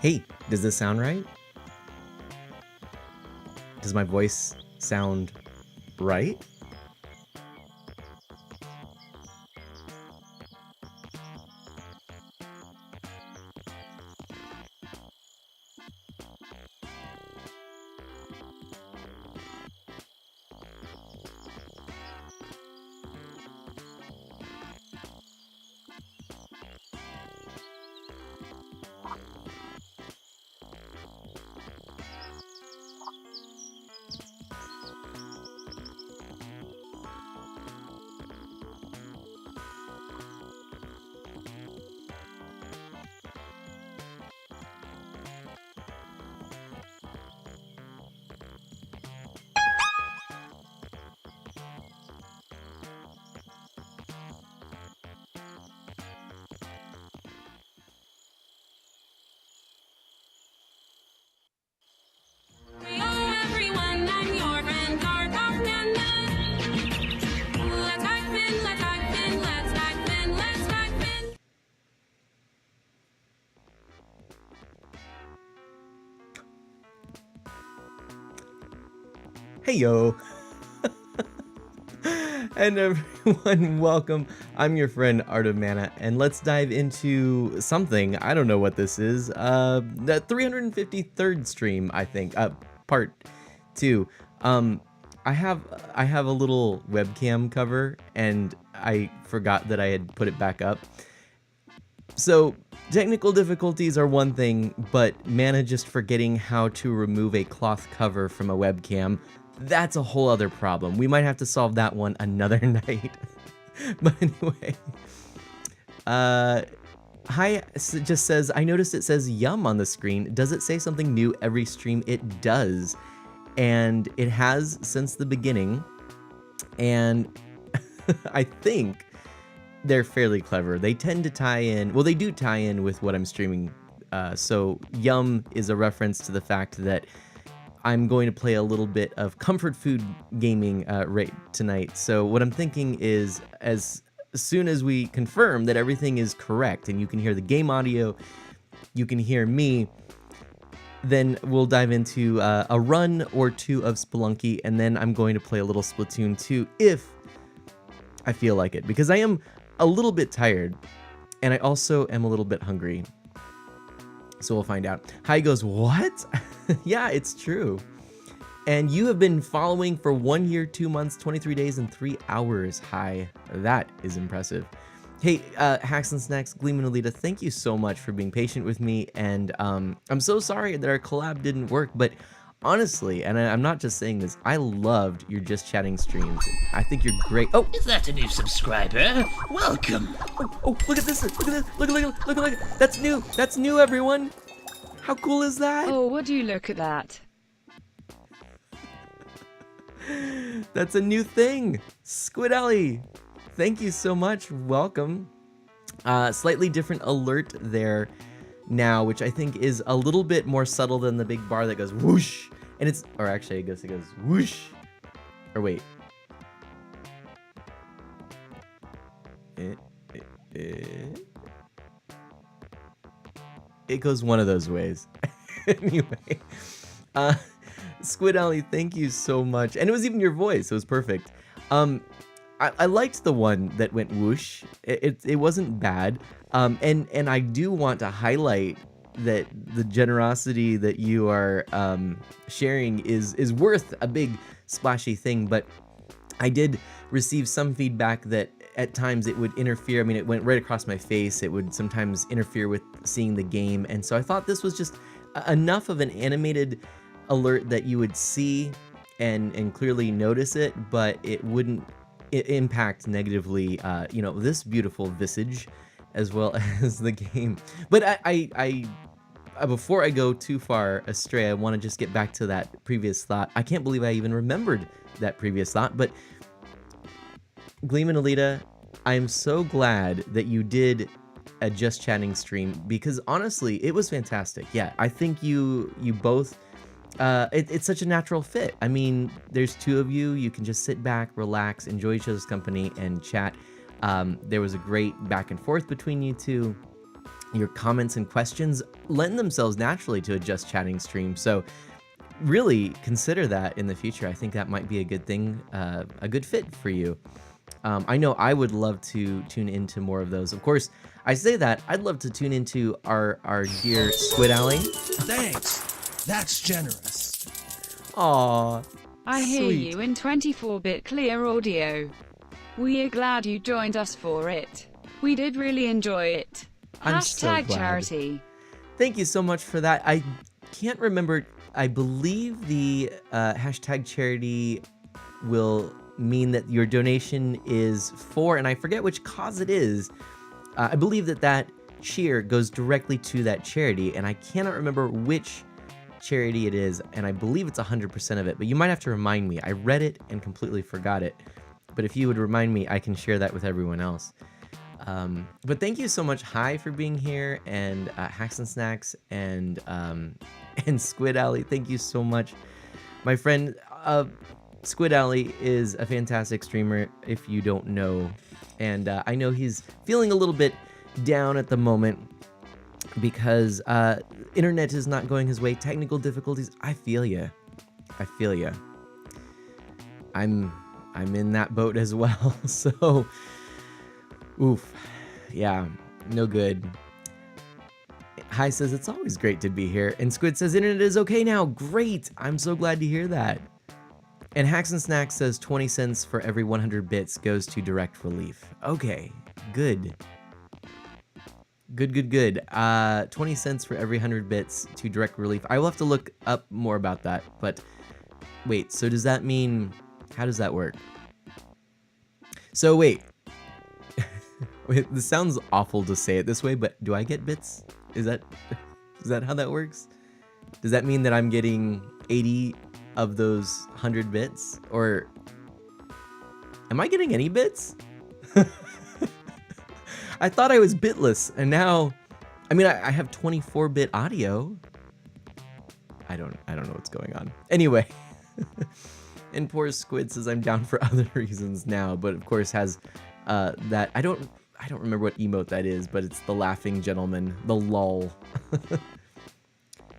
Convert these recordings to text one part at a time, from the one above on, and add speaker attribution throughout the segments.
Speaker 1: Hey, does this sound right? Does my voice sound right? Hey yo! And everyone, welcome. I'm your friend Art of Mana, and let's dive into something. I don't know what this is. The 353rd stream, I think. Part 2. I have a little webcam cover, and I forgot that I had put it back up. So, technical difficulties are one thing, but Mana just forgetting how to remove a cloth cover from a webcam, that's a whole other problem. We might have to solve that one another night. But anyway, hi just says, I noticed it says yum on the screen. Does it say something new every stream? It does. And it has since the beginning. And I think they're fairly clever. They tend to tie in, well, they do tie in with what I'm streaming. So yum is a reference to the fact that I'm going to play a little bit of comfort food gaming right tonight. So what I'm thinking is, as soon as we confirm that everything is correct and you can hear the game audio, you can hear me, then we'll dive into a run or two of Spelunky, and then I'm going to play a little Splatoon 2 if I feel like it, because I am a little bit tired, and I also am a little bit hungry. So we'll find out. Hi goes, what? Yeah, it's true. And you have been following for 1 year, 2 months, 23 days, and 3 hours. Hi, that is impressive. Hey, Hacks and Snacks, Gleeman Alita, thank you so much for being patient with me. And I'm so sorry that our collab didn't work, but honestly, and I'm not just saying this, I loved your Just Chatting streams. I think you're great. Oh,
Speaker 2: Is that a new subscriber? Welcome.
Speaker 1: oh, look at this, look at this, look, that's new, everyone. How cool is that?
Speaker 3: Oh, would you look at that?
Speaker 1: That's a new thing. Squid Ellie, thank you so much, welcome. Slightly different alert there now, which I think is a little bit more subtle than the big bar that goes whoosh. And it's, or actually I guess it goes whoosh. Or wait. It goes one of those ways. Anyway, Squid Alley, thank you so much. And it was even your voice, it was perfect. I liked the one that went whoosh. It wasn't bad. And I do want to highlight that the generosity that you are sharing is worth a big splashy thing, but I did receive some feedback that at times it would interfere. I mean, it went right across my face. It would sometimes interfere with seeing the game. And so I thought this was just enough of an animated alert that you would see and clearly notice it, but it wouldn't impact negatively, you know, this beautiful visage as well as the game. But I before I go too far astray, I want to just get back to that previous thought. I can't believe I even remembered that previous thought, but Gleeman Alita, I'm so glad that you did a Just Chatting stream, because honestly, it was fantastic. Yeah, I think you both, it's such a natural fit. I mean, there's two of you, you can just sit back, relax, enjoy each other's company, and chat. There was a great back and forth between you two. your comments and questions lend themselves naturally to a just chatting stream. So really consider that in the future. I think that might be a good thing, a good fit for you. I know I would love to tune into more of those. Of course, I say that I'd love to tune into our dear Squid Alley.
Speaker 3: Thanks. That's generous.
Speaker 1: Aw,
Speaker 4: I hear
Speaker 1: sweet.
Speaker 4: you in 24-bit clear audio. We are glad you joined us for it. We did really enjoy it.
Speaker 1: I'm so
Speaker 4: Hashtag
Speaker 1: glad.
Speaker 4: charity.
Speaker 1: Thank you so much for that. I can't remember. I believe the hashtag charity will mean that your donation is for, and I forget which cause it is. I believe that cheer goes directly to that charity, and I cannot remember which charity it is, and I believe it's 100% of it, but you might have to remind me. I read it and completely forgot it, but if you would remind me, I can share that with everyone else. But thank you so much, Hi, for being here, and Hacks and Snacks, and Squid Alley. Thank you so much, my friend. Squid Alley is a fantastic streamer, if you don't know, and I know he's feeling a little bit down at the moment because internet is not going his way, technical difficulties. I feel ya. I feel ya. I'm in that boat as well. So, oof, yeah, no good. Hi says it's always great to be here, and Squid says internet is okay now. Great, I'm so glad to hear that. And Hacks and Snacks says 20 cents for every 100 bits goes to direct relief. Okay, good. Good. 20 cents for every 100 bits to direct relief. I will have to look up more about that, but wait, so does that mean, how does that work? So wait, this sounds awful to say it this way, but do I get bits? Is that how that works? Does that mean that I'm getting 80 of those 100 bits, or am I getting any bits? I thought I was bitless, and now, I mean, I have 24-bit audio. I don't know what's going on. Anyway, and poor Squid says I'm down for other reasons now, but of course has that, I don't remember what emote that is, but it's the laughing gentleman, the lol.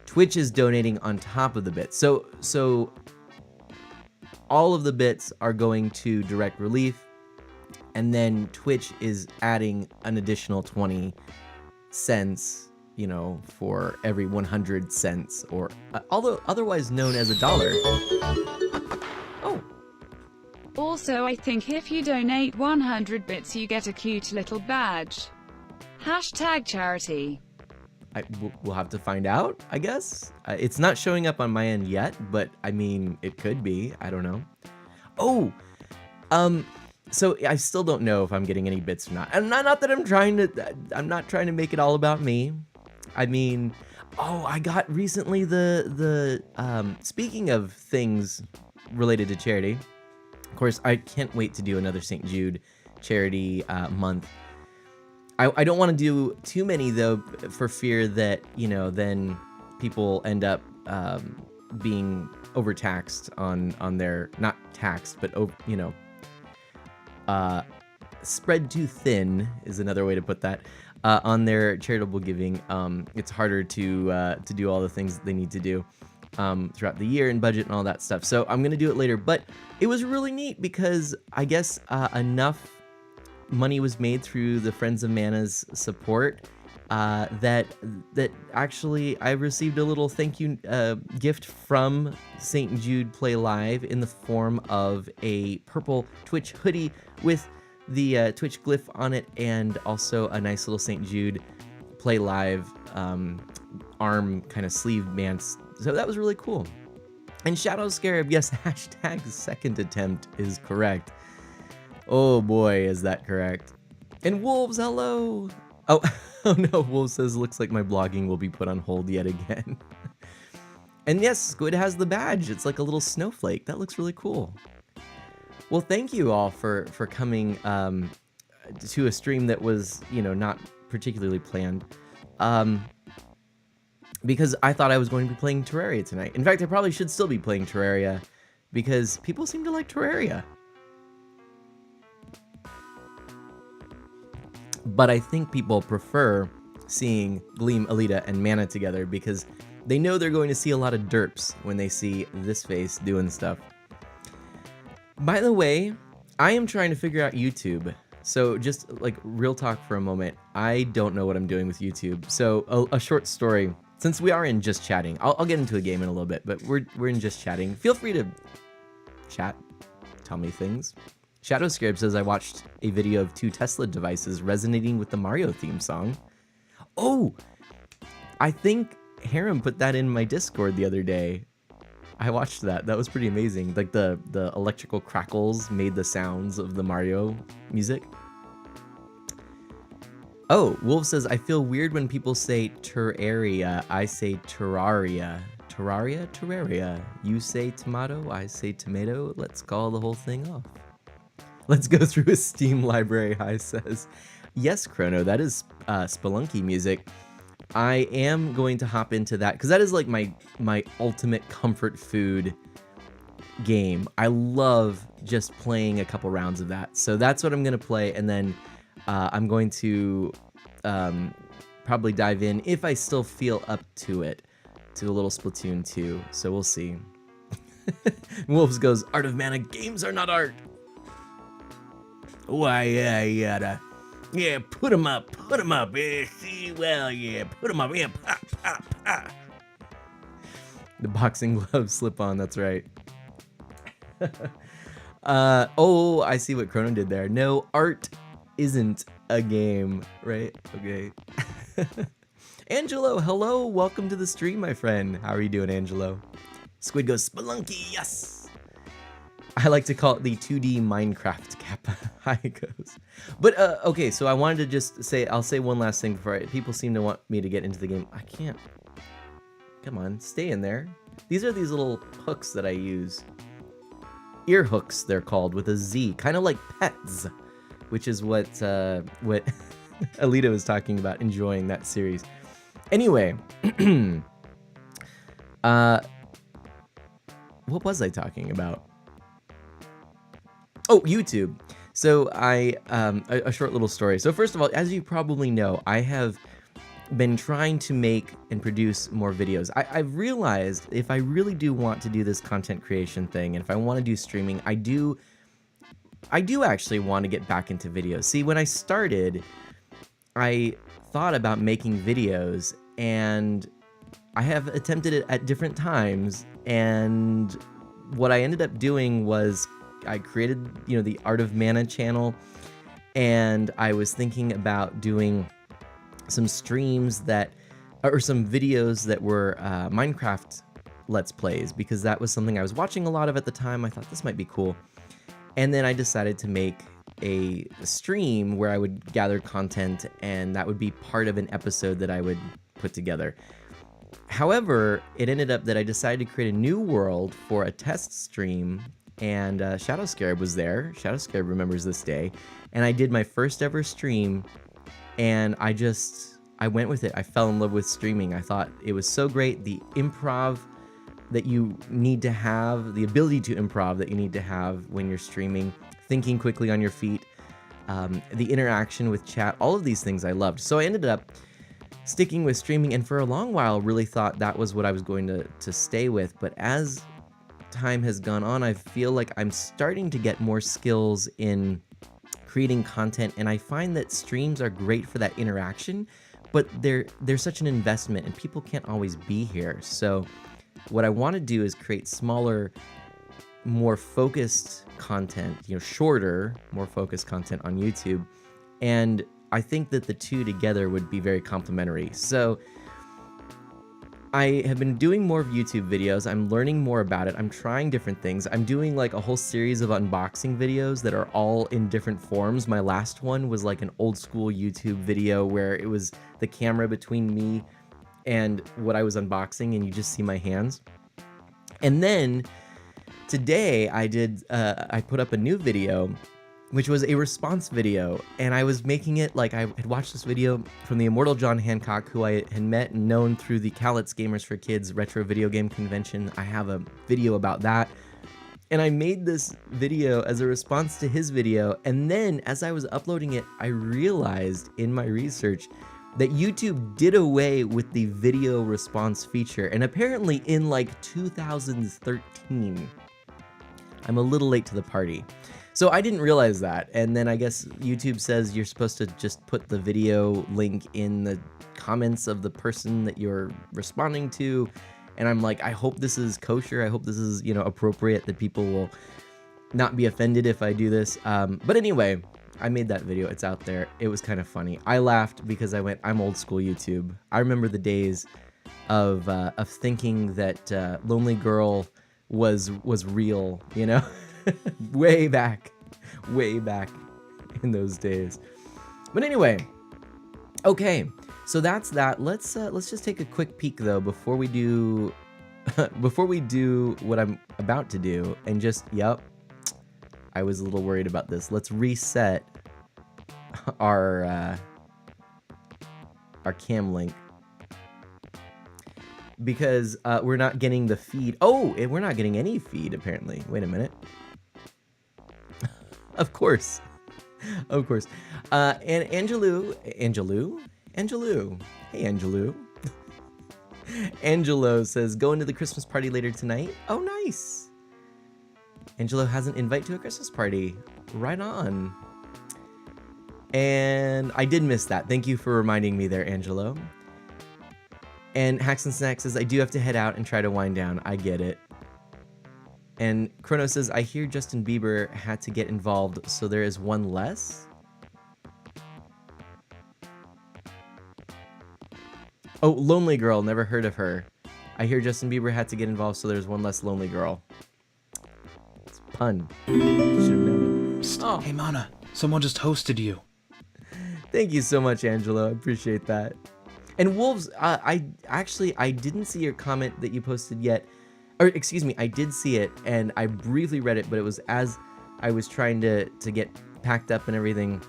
Speaker 1: Twitch is donating on top of the bits. So all of the bits are going to direct relief, and then Twitch is adding an additional 20 cents, you know, for every 100 cents, or although otherwise known as $1. Oh.
Speaker 4: Also, I think if you donate 100 bits, you get a cute little badge. Hashtag charity.
Speaker 1: We'll have to find out, I guess. It's not showing up on my end yet, but I mean, it could be. I don't know. Oh, so I still don't know if I'm getting any bits or not. And not that I'm not trying to make it all about me. I mean, oh, I got recently the speaking of things related to charity. Of course, I can't wait to do another St. Jude charity month. I don't want to do too many, though, for fear that, you know, then people end up being overtaxed on their, not taxed, but, you know, spread too thin is another way to put that, on their charitable giving. It's harder to do all the things that they need to do throughout the year and budget and all that stuff. So I'm going to do it later, but it was really neat because I guess enough money was made through the Friends of Mana's support that actually I received a little thank you gift from St. Jude Play Live in the form of a purple Twitch hoodie with the Twitch glyph on it, and also a nice little St. Jude Play Live arm kind of sleeve band. So that was really cool. And Shadow Scarab, yes, hashtag second attempt is correct. Oh boy, is that correct. And Wolves, hello. Oh, oh no, Wolves says, looks like my blogging will be put on hold yet again. And yes, Squid has the badge. It's like a little snowflake. That looks really cool. Well, thank you all for coming to a stream that was, you know, not particularly planned. Because I thought I was going to be playing Terraria tonight. In fact, I probably should still be playing Terraria because people seem to like Terraria. But I think people prefer seeing Gleam, Alita, and Mana together because they know they're going to see a lot of derps when they see this face doing stuff. By the way, I am trying to figure out YouTube. So just like real talk for a moment, I don't know what I'm doing with YouTube. So a short story, since we are in just chatting, I'll get into a game in a little bit, but we're in just chatting. Feel free to chat, tell me things. Shadow Scarab says I watched a video of 2 Tesla devices resonating with the Mario theme song. Oh, I think Harem put that in my Discord the other day. I watched that. That was pretty amazing. Like the electrical crackles made the sounds of the Mario music. Oh, Wolf says, I feel weird when people say Terraria. I say Terraria. Terraria? Terraria. You say tomato, I say tomato. Let's call the whole thing off. Let's go through a Steam library, Hi says. Yes, Chrono, that is Spelunky music. I am going to hop into that because that is like my ultimate comfort food game. I love just playing a couple rounds of that. So that's what I'm going to play, and then I'm going to probably dive in, if I still feel up to it, to a little Splatoon 2. So we'll see. Wolves goes, Art of Mana, games are not art. Why, yeah, put 'em up, yeah, see, well, yeah, put 'em up, yeah, pop, pop, pop. The boxing gloves slip on, that's right. Oh, I see what Chrono did there. No, art isn't a game, right? Okay. Angelo, hello, welcome to the stream, my friend. How are you doing, Angelo? Squid goes, Spelunky, yes! I like to call it the 2D Minecraft Kappa. Hi, it goes. But, okay, so I wanted to just say, I'll say one last thing before people seem to want me to get into the game. I can't. Come on, stay in there. These are these little hooks that I use. Ear hooks, they're called, with a Z. Kind of like pets, which is what Alita was talking about, enjoying that series. Anyway, what was I talking about? Oh, YouTube. So a short little story. So first of all, as you probably know, I have been trying to make and produce more videos. I've realized if I really do want to do this content creation thing, and if I want to do streaming, I do actually want to get back into videos. See, when I started, I thought about making videos, and I have attempted it at different times, and what I ended up doing was I created, the Art of Mana channel, and I was thinking about doing some streams or some videos that were Minecraft Let's Plays, because that was something I was watching a lot of at the time. I thought this might be cool. And then I decided to make a stream where I would gather content, and that would be part of an episode that I would put together. However, it ended up that I decided to create a new world for a test stream, and Shadow Scarab was there. Shadow Scarab remembers this day. And I did my first ever stream, and I went with it. I fell in love with streaming. I thought it was so great. The improv that you need to have, the ability to improv that you need to have when you're streaming, thinking quickly on your feet, the interaction with chat, all of these things I loved. So I ended up sticking with streaming, and for a long while really thought that was what I was going to stay with. But as time has gone on, I feel like I'm starting to get more skills in creating content, and I find that streams are great for that interaction, but they're such an investment, and people can't always be here. So what I want to do is create smaller, more focused content, shorter, more focused content on YouTube, and I think that the two together would be very complementary. So I have been doing more of YouTube videos. I'm learning more about it. I'm trying different things. I'm doing like a whole series of unboxing videos that are all in different forms. My last one was like an old school YouTube video where it was the camera between me and what I was unboxing, and you just see my hands. And then today I put up a new video, which was a response video, and I was making it like I had watched this video from the immortal John Hancock, who I had met and known through the Cowlitz Gamers for Kids retro video game convention. I have a video about that, and I made this video as a response to his video, and then as I was uploading it, I realized in my research that YouTube did away with the video response feature, and apparently in like 2013. I'm a little late to the party. So I didn't realize that, and then I guess YouTube says you're supposed to just put the video link in the comments of the person that you're responding to, and I'm like, I hope this is kosher, I hope this is, you know, appropriate, that people will not be offended if I do this. But anyway, I made that video, it's out there. It was kind of funny. I laughed because I went, I'm old school YouTube. I remember the days of thinking that Lonely Girl was real, you know? way back in those days. But anyway, okay, so that's that. Let's just take a quick peek though before we do what I'm about to do, and just, yep, I was a little worried about this. Let's reset our cam link, because we're not getting the feed. Oh, we're not getting any feed apparently. Wait a minute. Of course. And Angelou. Hey, Angelou. Angelo says, going to the Christmas party later tonight. Oh, nice. Angelo has an invite to a Christmas party. Right on. And I did miss that. Thank you for reminding me there, Angelo. And Hacks and Snacks says, I do have to head out and try to wind down. I get it. And Chrono says, I hear Justin Bieber had to get involved, so there is one less? Oh, Lonely Girl, never heard of her. I hear Justin Bieber had to get involved, so there's one less Lonely Girl. It's a pun. Should've known.
Speaker 5: Psst.
Speaker 1: Oh.
Speaker 5: Hey, Mana, someone just hosted you.
Speaker 1: Thank you so much, Angelo. I appreciate that. And Wolves, I didn't see your comment that you posted yet. Or excuse me, I did see it and I briefly read it, but it was as I was trying to get packed up and everything.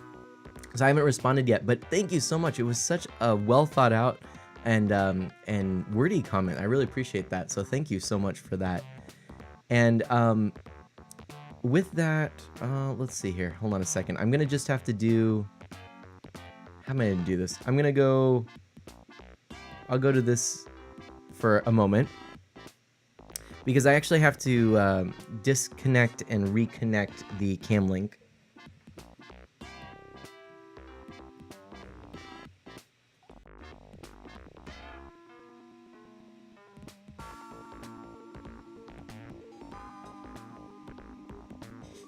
Speaker 1: So I haven't responded yet, but thank you so much. It was such a well thought out and wordy comment. I really appreciate that. So thank you so much for that. And with that, let's see here. Hold on a second. I'm gonna just have to do. How am I gonna do this? I'm gonna go. I'll go to this for a moment, because I actually have to disconnect and reconnect the cam link.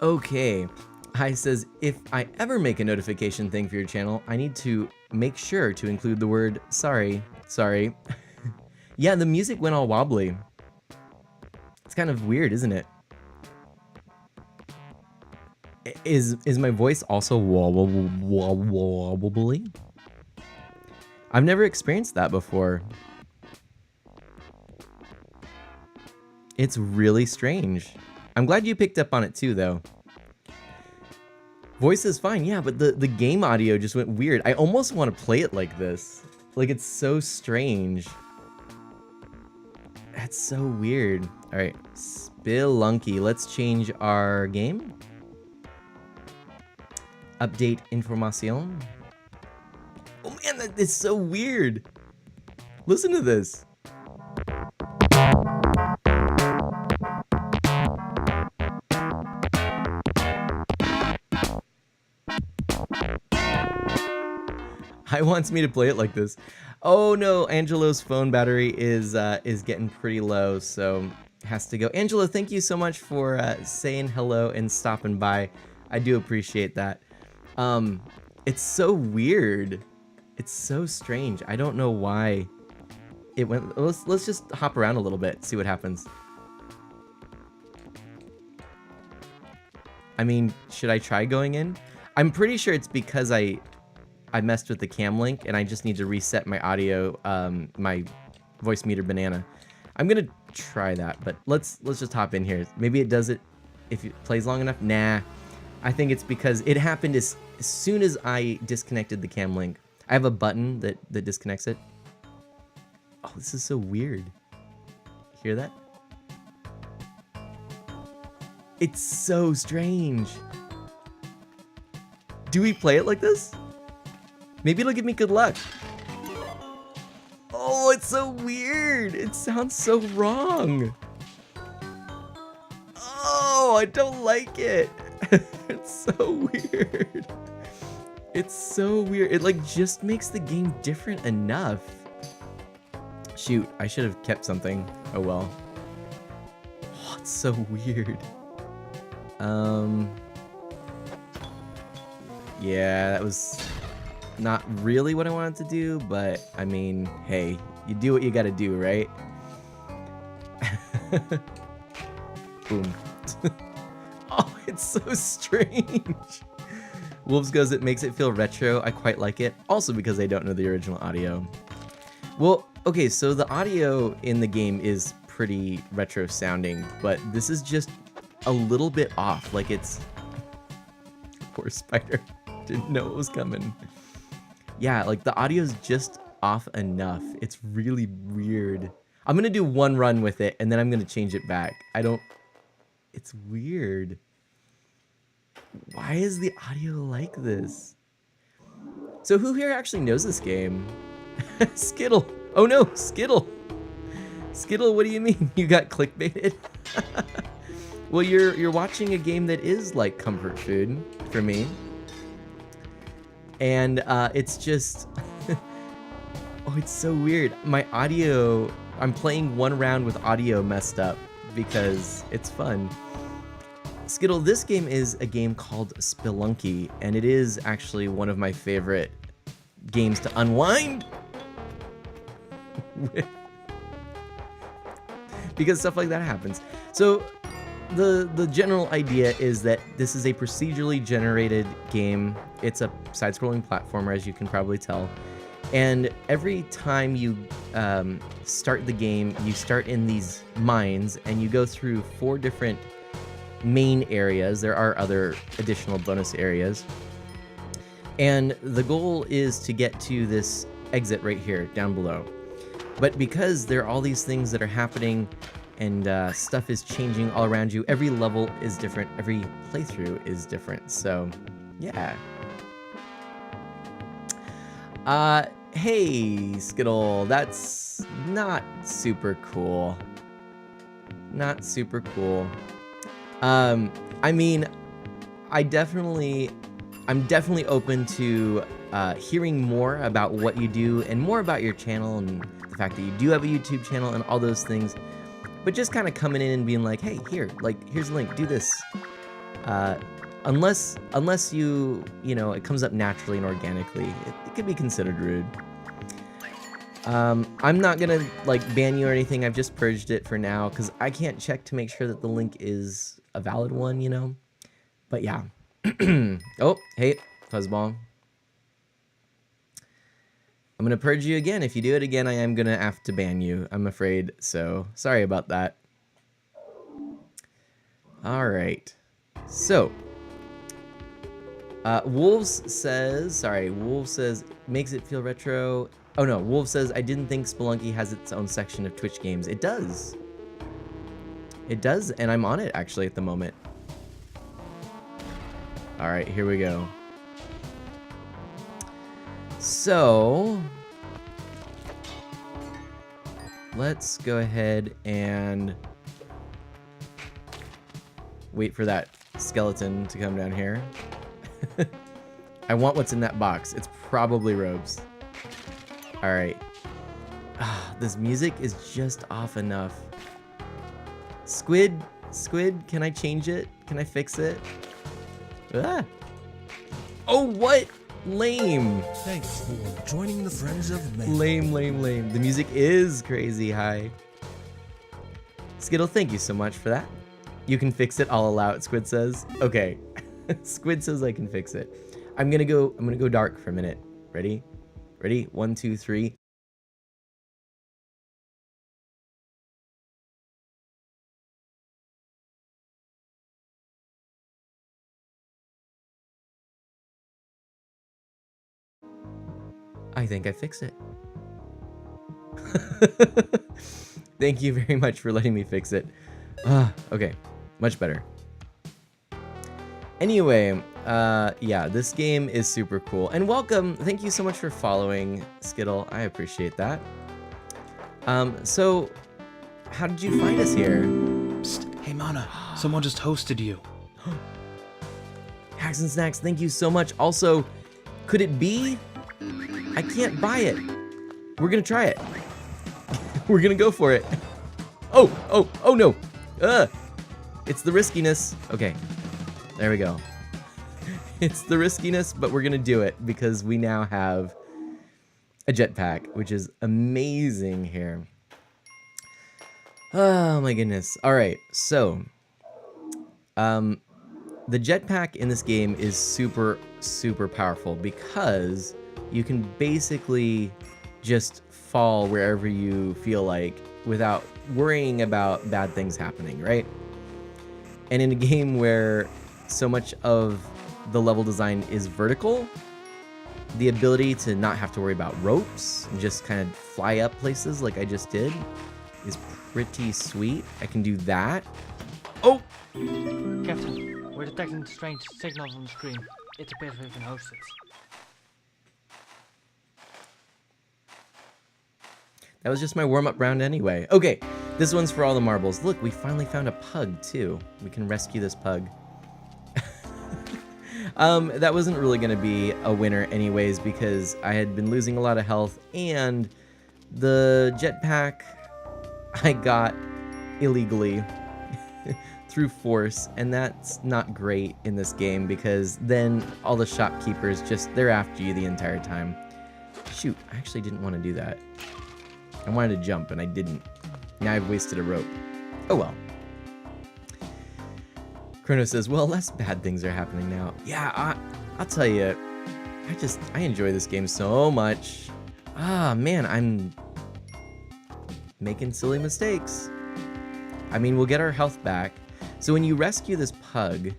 Speaker 1: Okay. Hi says, if I ever make a notification thing for your channel, I need to make sure to include the word sorry. Sorry. Yeah, the music went all wobbly. It's kind of weird, isn't it? Is my voice also wobbly? I've never experienced that before. It's really strange. I'm glad you picked up on it too, though. Voice is fine, yeah, but the game audio just went weird. I almost want to play it like this. Like, it's so strange. That's so weird. All right, Spelunky. Let's change our game. Update information. Oh man, that is so weird. Listen to this. Hi wants me to play it like this. Oh no, Angelo's phone battery is getting pretty low, so has to go. Angelo, thank you so much for saying hello and stopping by. I do appreciate that. It's so weird. It's so strange. I don't know why it went. Let's just hop around a little bit, see what happens. I mean, should I try going in? I'm pretty sure it's because I messed with the cam link and I just need to reset my audio, my voice meter banana. I'm gonna try that, but let's just hop in here. Maybe it does it if it plays long enough. Nah, I think it's because it happened as soon as I disconnected the cam link. I have a button that disconnects it. Oh, this is so weird. Hear that? It's so strange. Do we play it like this? Maybe it'll give me good luck. Oh, it's so weird. It sounds so wrong. Oh, I don't like it. It's so weird. It's so weird. It like just makes the game different enough. Shoot, I should have kept something. Oh well. Oh, it's so weird. Yeah, that was not really what I wanted to do, but I mean, hey, you do what you gotta do, right? Boom. Oh, it's so strange. Wolves goes, it makes it feel retro. I quite like it. Also because I don't know the original audio. Well, okay, so the audio in the game is pretty retro sounding, but this is just a little bit off. Like it's... Poor spider. Didn't know it was coming. Yeah, like the audio is just off enough. It's really weird. I'm gonna do one run with it and then I'm gonna change it back. It's weird. Why is the audio like this? So who here actually knows this game? Skittle. Oh no, Skittle. Skittle, what do you mean? You got clickbaited? Well, you're watching a game that is like comfort food for me. And it's just... oh, it's so weird. My audio... I'm playing one round with audio messed up because it's fun. Skittle, this game is a game called Spelunky, and it is actually one of my favorite games to unwind with. Because stuff like that happens. So the general idea is that this is a procedurally generated game. It's a side-scrolling platformer, as you can probably tell. And every time you start the game, you start in these mines, and you go through 4 different main areas. There are other additional bonus areas. And the goal is to get to this exit right here, down below. But because there are all these things that are happening and stuff is changing all around you, every level is different, every playthrough is different. So, yeah. Hey, Skittle, that's not super cool. Not super cool. I mean, I'm definitely open to hearing more about what you do and more about your channel and the fact that you do have a YouTube channel and all those things. But just kind of coming in and being like, hey, here's a link, do this. Unless you know, it comes up naturally and organically, it could be considered rude. I'm not gonna like ban you or anything. I've just purged it for now because I can't check to make sure that the link is a valid one, you know. But yeah. Oh, hey, Fuzzball. I'm gonna purge you again. If you do it again, I am gonna have to ban you, I'm afraid. So sorry about that. All right. So. Wolves says, makes it feel retro. Oh no, Wolves says, I didn't think Spelunky has its own section of Twitch games. It does. It does, and I'm on it actually at the moment. All right, here we go. So, let's go ahead and wait for that skeleton to come down here. I want what's in that box. It's probably robes. All right. This music is just off enough. Squid, can I change it? Can I fix it? Ah. Oh, what? Lame.
Speaker 3: Thanks for joining the Friends of Men.
Speaker 1: Lame. The music is crazy high. Skittle, thank you so much for that. You can fix it, I'll allow it, Squid says. Okay. Squid says I can fix it. I'm gonna go dark for a minute. Ready? 1, 2, 3. I think I fixed it. Thank you very much for letting me fix it. Okay, much better. Anyway, yeah, this game is super cool. And welcome, thank you so much for following, Skittle. I appreciate that. So how did you find us here?
Speaker 5: Psst. Hey, Mana. Someone just hosted you.
Speaker 1: Hacks and Snacks, thank you so much. Also, could it be? I can't buy it. We're gonna try it. We're gonna go for it. Oh no. It's the riskiness. Okay, there we go. It's the riskiness, but we're gonna do it because we now have a jetpack, which is amazing here. Oh my goodness. All right, so the jetpack in this game is super, super powerful because you can basically just fall wherever you feel like without worrying about bad things happening, right? And in a game where so much of the level design is vertical, the ability to not have to worry about ropes and just kind of fly up places like I just did is pretty sweet. I can do that. Oh!
Speaker 6: Captain, we're detecting strange signals on the screen. It appears we can host it.
Speaker 1: That was just my warm-up round anyway. Okay, this one's for all the marbles. Look, we finally found a pug, too. We can rescue this pug. That wasn't really going to be a winner anyways because I had been losing a lot of health, and the jetpack I got illegally through force, and that's not great in this game because then all the shopkeepers they're after you the entire time. Shoot, I actually didn't want to do that. I wanted to jump and I didn't. Now I've wasted a rope. Oh well. Chrono says, well, less bad things are happening now. Yeah, I'll tell you, I enjoy this game so much. Ah, man, I'm making silly mistakes. I mean, we'll get our health back. So when you rescue this pug,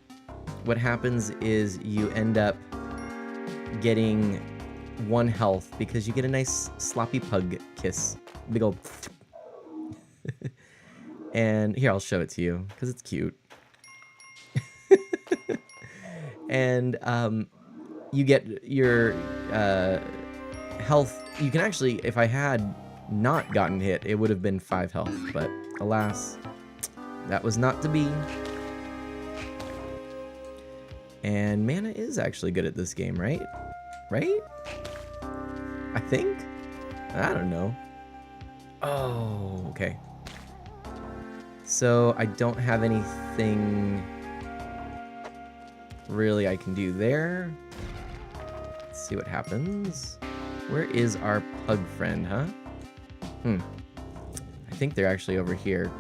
Speaker 1: what happens is you end up getting 1 health because you get a nice sloppy pug kiss. Big old... And here, I'll show it to you because it's cute. And you get your health. You can actually, if I had not gotten hit, it would have been 5 health, but alas, that was not to be. And Mana is actually good at this game, right? Right? I think? I don't know. Oh, okay. So I don't have anything really I can do there. Let's see what happens. Where is our pug friend, huh? I think they're actually over here.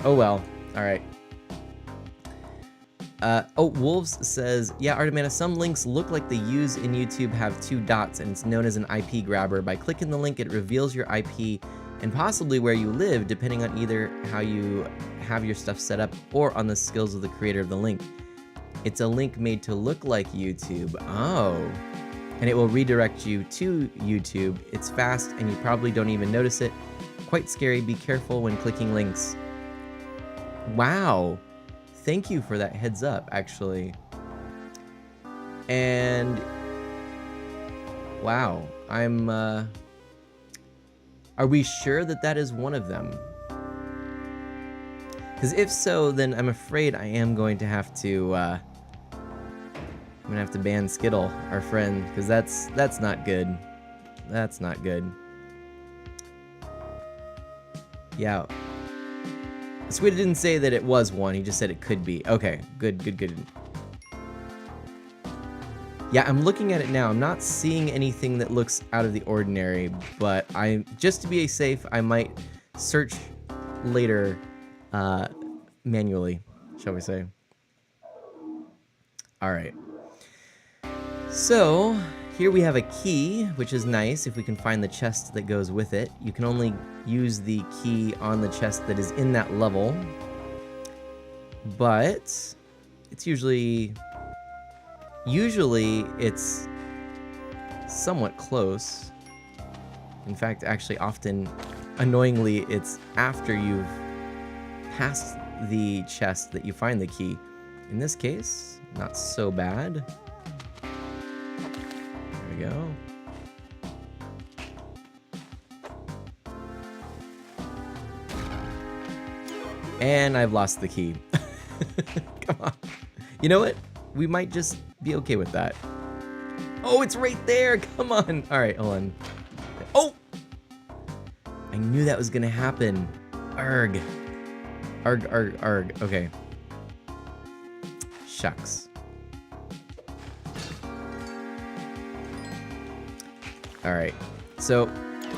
Speaker 1: Oh well. Alright. Wolves says, yeah, Artemana, some links look like the U's in YouTube have 2 dots and it's known as an IP grabber. By clicking the link, it reveals your IP and possibly where you live, depending on either how you have your stuff set up or on the skills of the creator of the link. It's a link made to look like YouTube. Oh. And it will redirect you to YouTube. It's fast and you probably don't even notice it. Quite scary. Be careful when clicking links. Wow. Thank you for that heads up, actually. And wow, are we sure that that is one of them? Because if so, then I'm afraid I am going to have to, I'm gonna have to ban Skittle, our friend, because that's not good. That's not good. Yeah. Squid didn't say that it was one, he just said it could be. Okay, good, good, good. Yeah, I'm looking at it now. I'm not seeing anything that looks out of the ordinary, but just to be safe, I might search later manually, shall we say. All right. So here we have a key, which is nice if we can find the chest that goes with it. You can only use the key on the chest that is in that level, but it's usually it's somewhat close. In fact, actually often, annoyingly, it's after you've passed the chest that you find the key. In this case, not so bad. There we go. And I've lost the key. Come on. You know what? We might just be okay with that. Oh, it's right there. Come on. All right, hold on. Oh! I knew that was gonna happen. Arg. Arg, arg, arg. Okay. Shucks. All right. So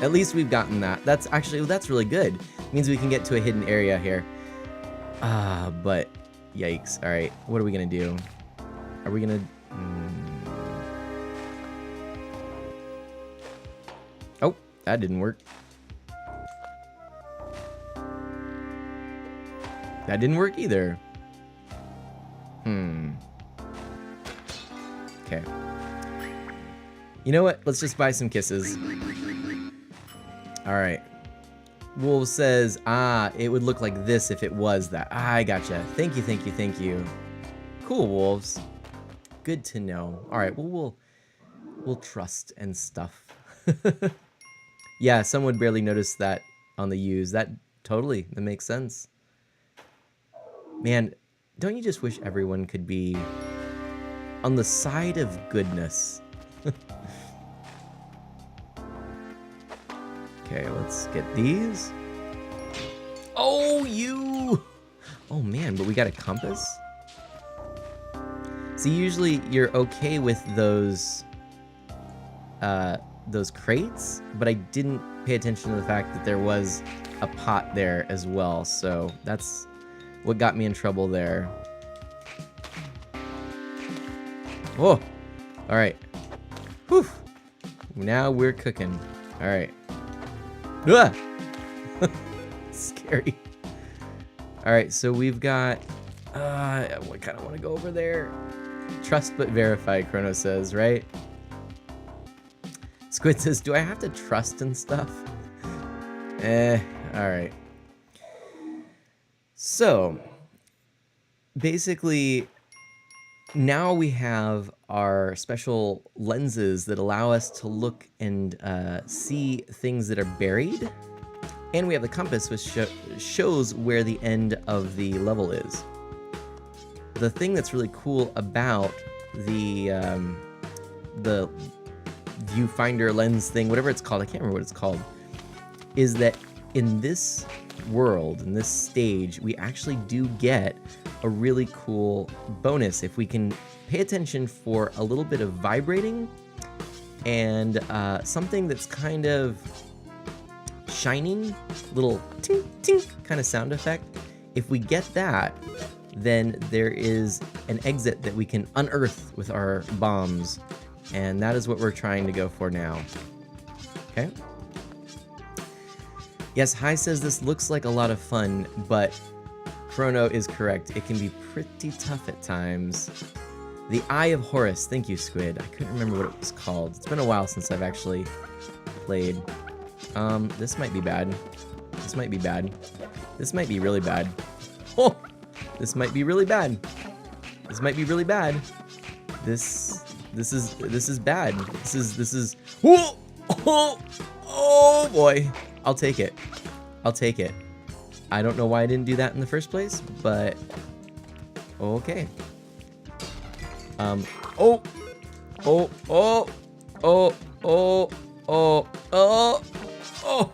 Speaker 1: at least we've gotten that. That's really good. It means we can get to a hidden area here. But yikes. All right. What are we gonna do? Are we gonna? Oh, that didn't work. That didn't work either. Okay. You know what? Let's just buy some kisses. All right. Wolf says, it would look like this if it was that. I gotcha. Thank you, thank you, thank you. Cool, wolves. Good to know. All right, well, we'll trust and stuff. Yeah, some would barely notice that on the U's. That makes sense. Man, don't you just wish everyone could be on the side of goodness? Okay, let's get these. Oh, you! Oh man, but we got a compass? See, usually you're okay with those crates, but I didn't pay attention to the fact that there was a pot there as well, so that's what got me in trouble there. Whoa! Alright. Whew! Now we're cooking. Alright. Ah! Scary. Alright, so we've got... I kind of want to go over there. Trust but verify, Chrono says, right? Squid says, do I have to trust and stuff? Alright. So, basically, now we have our special lenses that allow us to look and see things that are buried. And we have the compass, which shows where the end of the level is. The thing that's really cool about the viewfinder lens thing, whatever it's called, I can't remember what it's called, is that in this world, in this stage, we actually do get a really cool bonus if we can pay attention for a little bit of vibrating and something that's kind of shining, little tink tink kind of sound effect. If we get that, then there is an exit that we can unearth with our bombs, and that is what we're trying to go for now. Okay. Yes, Hi says this looks like a lot of fun, but Chrono is correct. It can be pretty tough at times. The Eye of Horus. Thank you, Squid. I couldn't remember what it was called. It's been a while since I've actually played. This might be bad. This might be bad. This might be really bad. Oh! This might be really bad. This might be really bad. This is bad. This is oh, oh, oh boy. I'll take it. I'll take it. I don't know why I didn't do that in the first place, but okay. Oh, oh, oh, oh, oh, oh, oh, oh.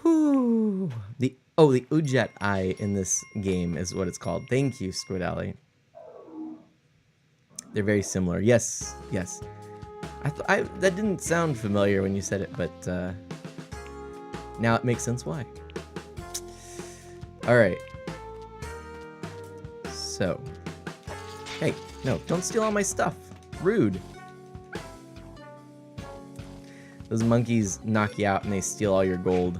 Speaker 1: Whew. The Ujet Eye in this game is what it's called. Thank you, Squid Alley. They're very similar. Yes, yes. That didn't sound familiar when you said it, but now it makes sense why. All right. So, hey, no, don't steal all my stuff. Rude. Those monkeys knock you out and they steal all your gold.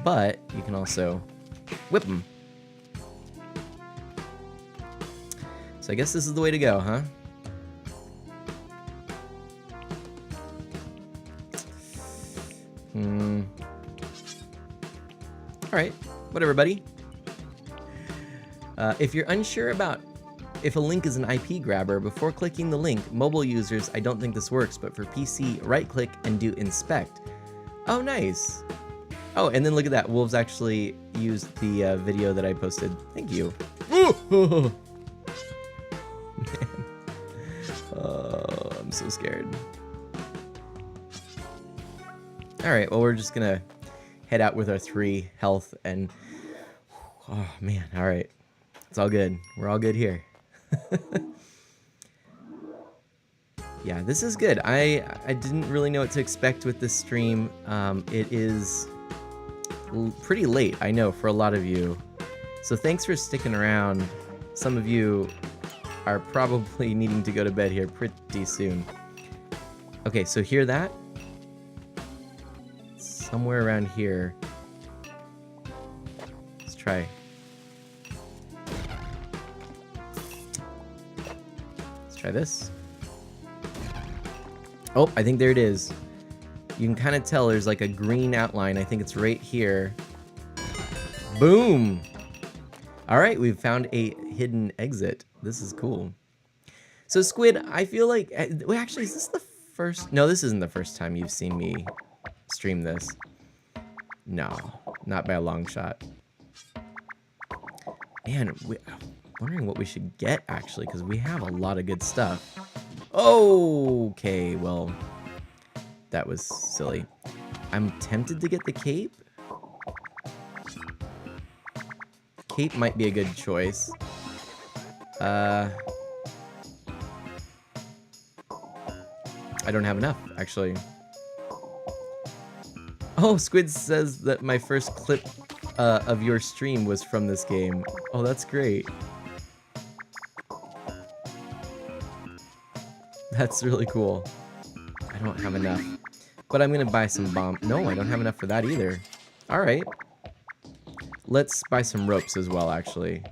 Speaker 1: But you can also whip them. So I guess this is the way to go, huh? Alright, whatever, buddy. If you're unsure about if a link is an IP grabber, before clicking the link, mobile users, I don't think this works, but for PC, right-click and do inspect. Oh, nice. Oh, and then look at that. Wolves actually used the video that I posted. Thank you. Man. Oh, I'm so scared. All right, well, we're just gonna head out with our 3 health and... Oh, man, all right. It's all good. We're all good here. Yeah, this is good. I didn't really know what to expect with this stream. It is pretty late, I know, for a lot of you. So thanks for sticking around. Some of you are probably needing to go to bed here pretty soon. Okay, so hear that? Somewhere around here. Let's try. Let's try this. Oh, I think there it is. You can kind of tell there's like a green outline. I think it's right here. Boom! All right, we've found a hidden exit. This is cool. So Squid, I feel like... Wait, actually, is this the first... No, this isn't the first time you've seen me stream this. No, not by a long shot. Man, I'm wondering what we should get, actually, because we have a lot of good stuff. Okay, well, that was silly. I'm tempted to get the cape. Cape might be a good choice. I don't have enough, actually. Oh, Squid says that my first clip of your stream was from this game. Oh, that's great. That's really cool. I don't have enough. But I'm gonna buy some bomb. No, I don't have enough for that either. Alright. Let's buy some ropes as well, actually.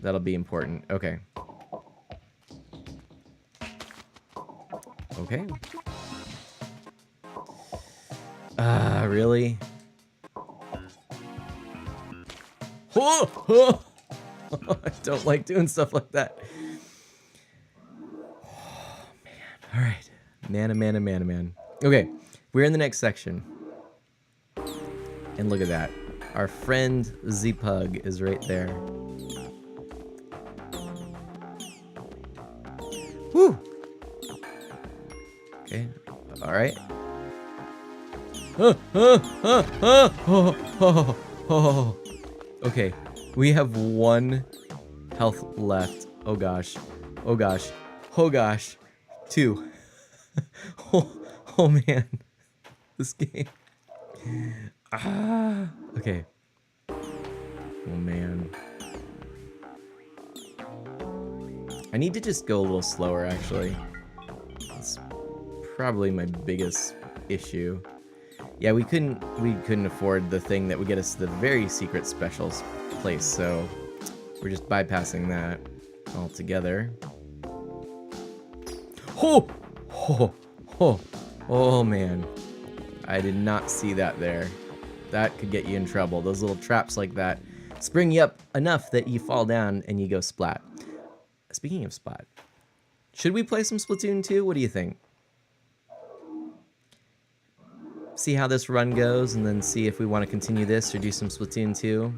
Speaker 1: That'll be important. Okay. Okay. Really? Oh! I don't like doing stuff like that. Oh, man. All right. Man. Okay. We're in the next section. And look at that. Our friend Z-Pug is right there. Woo! Okay. All right. Okay. We have 1 health left. Oh gosh. Oh gosh. Oh gosh. 2. Oh man. This game. Okay. Oh man. I need to just go a little slower, actually. That's probably my biggest issue. Yeah, we couldn't afford the thing that would get us to the very secret special place, so we're just bypassing that altogether. Oh man. I did not see that there. That could get you in trouble. Those little traps like that spring you up enough that you fall down and you go splat. Speaking of splat, should we play some Splatoon 2? What do you think? See how this run goes and then see if we want to continue this or do some Splatoon 2.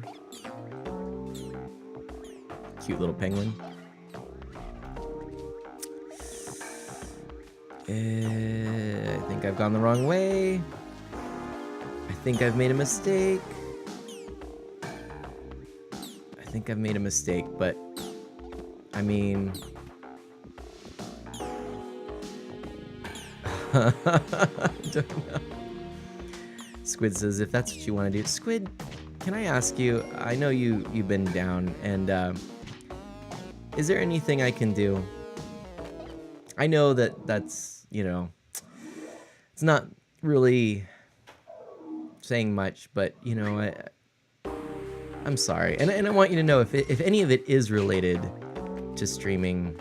Speaker 1: Cute little penguin. I think I've gone the wrong way. I think I've made a mistake. But I mean... I don't know. Squid says, if that's what you want to do. Squid, can I ask you, I know you've been down, and is there anything I can do? I know that's, you know, it's not really saying much, but, you know, I'm sorry. And I want you to know if any of it is related to streaming,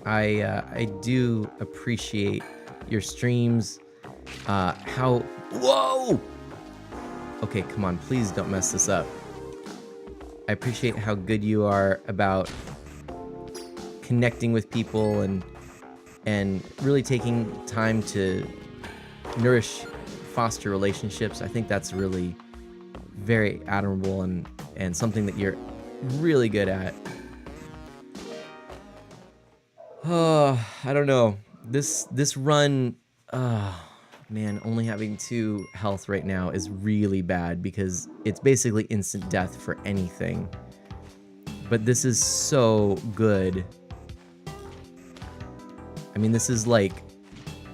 Speaker 1: I do appreciate your streams. Whoa! Okay, come on, please don't mess this up. I appreciate how good you are about connecting with people and really taking time to nourish foster relationships. I think that's really very admirable and something that you're really good at. Oh, I don't know. This run, man, only having 2 health right now is really bad because it's basically instant death for anything. But this is so good. I mean, this is like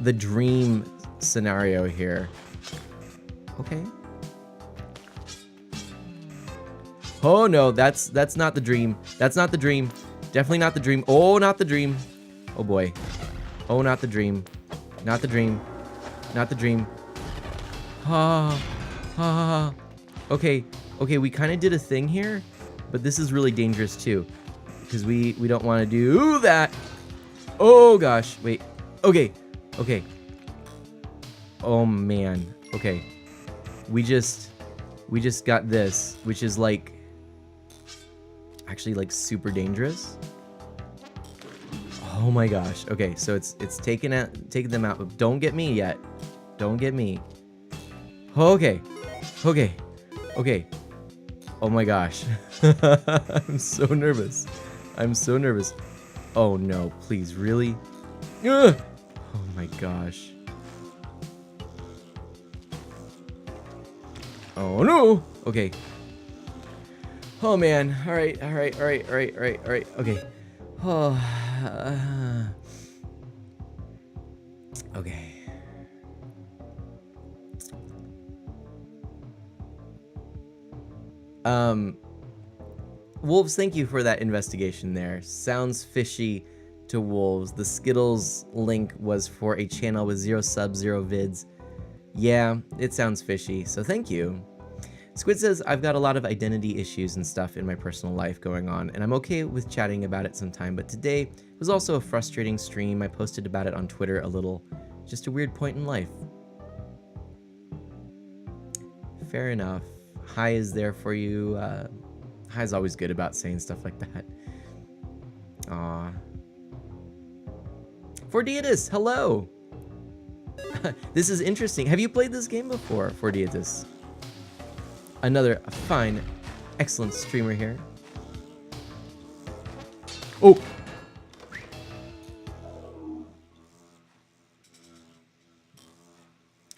Speaker 1: the dream scenario here. Okay. Oh no, that's not the dream. That's not the dream. Definitely not the dream. Oh, not the dream. Oh boy. Oh, not the dream. Not the dream. Not the dream. Okay, we kind of did a thing here, but this is really dangerous too, because we don't want to do that. Oh gosh, wait. Okay. Oh man. Okay. We just got this, which is like actually like super dangerous. Oh my gosh. Okay, so it's taking them out, but don't get me yet. Don't get me. Okay. Oh my gosh. I'm so nervous. Oh no, please, really? Ugh! Oh my gosh. Oh no! Okay. Oh man. Alright. Okay. Oh. Okay. Wolves, thank you for that investigation there. Sounds fishy to Wolves. The Skittles link was for a channel with 0 subs, 0 vids. Yeah, it sounds fishy, so thank you. Squid says, I've got a lot of identity issues and stuff in my personal life going on, and I'm okay with chatting about it sometime, but today was also a frustrating stream. I posted about it on Twitter a little. Just a weird point in life. Fair enough. Hi is there for you. Hi's always good about saying stuff like that. Aw. Fordiatus, hello! This is interesting. Have you played this game before, Fordiatus? Another fine, excellent streamer here. Oh!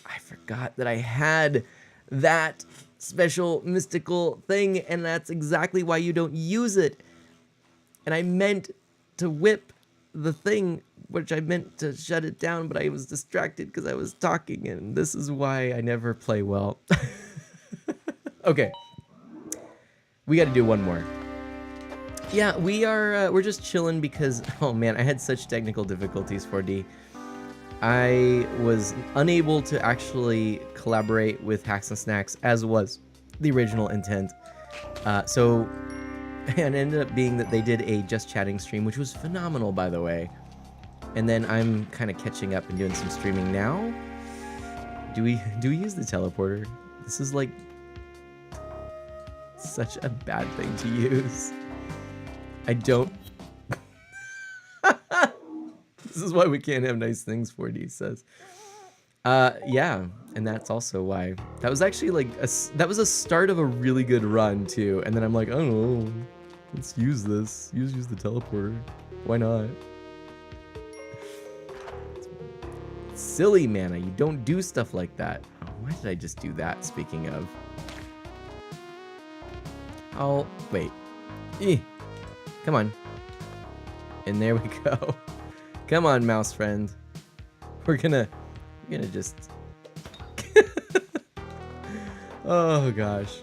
Speaker 1: I forgot that I had that special mystical thing, and that's exactly why you don't use it. And I meant to whip the thing, which I meant to shut it down, but I was distracted because I was talking, and this is why I never play well. Okay. We gotta do one more. Yeah, we're just chilling because, oh man, I had such technical difficulties 4D. I was unable to actually collaborate with Hacks and Snacks as was the original intent. So it ended up being that they did a just chatting stream, which was phenomenal, by the way. And then I'm kind of catching up and doing some streaming now. Do we use the teleporter? This is like such a bad thing to use. I don't. This is why we can't have nice things, 4D says. Yeah, and that's also why. That was actually like, that was a start of a really good run too. And then I'm like, oh, let's use this. Use the teleporter. Why not? Silly mana, you don't do stuff like that. Oh, why did I just do that, speaking of? Oh, wait. Come on. And there we go. Come on, mouse friend. We're gonna just... Oh, gosh.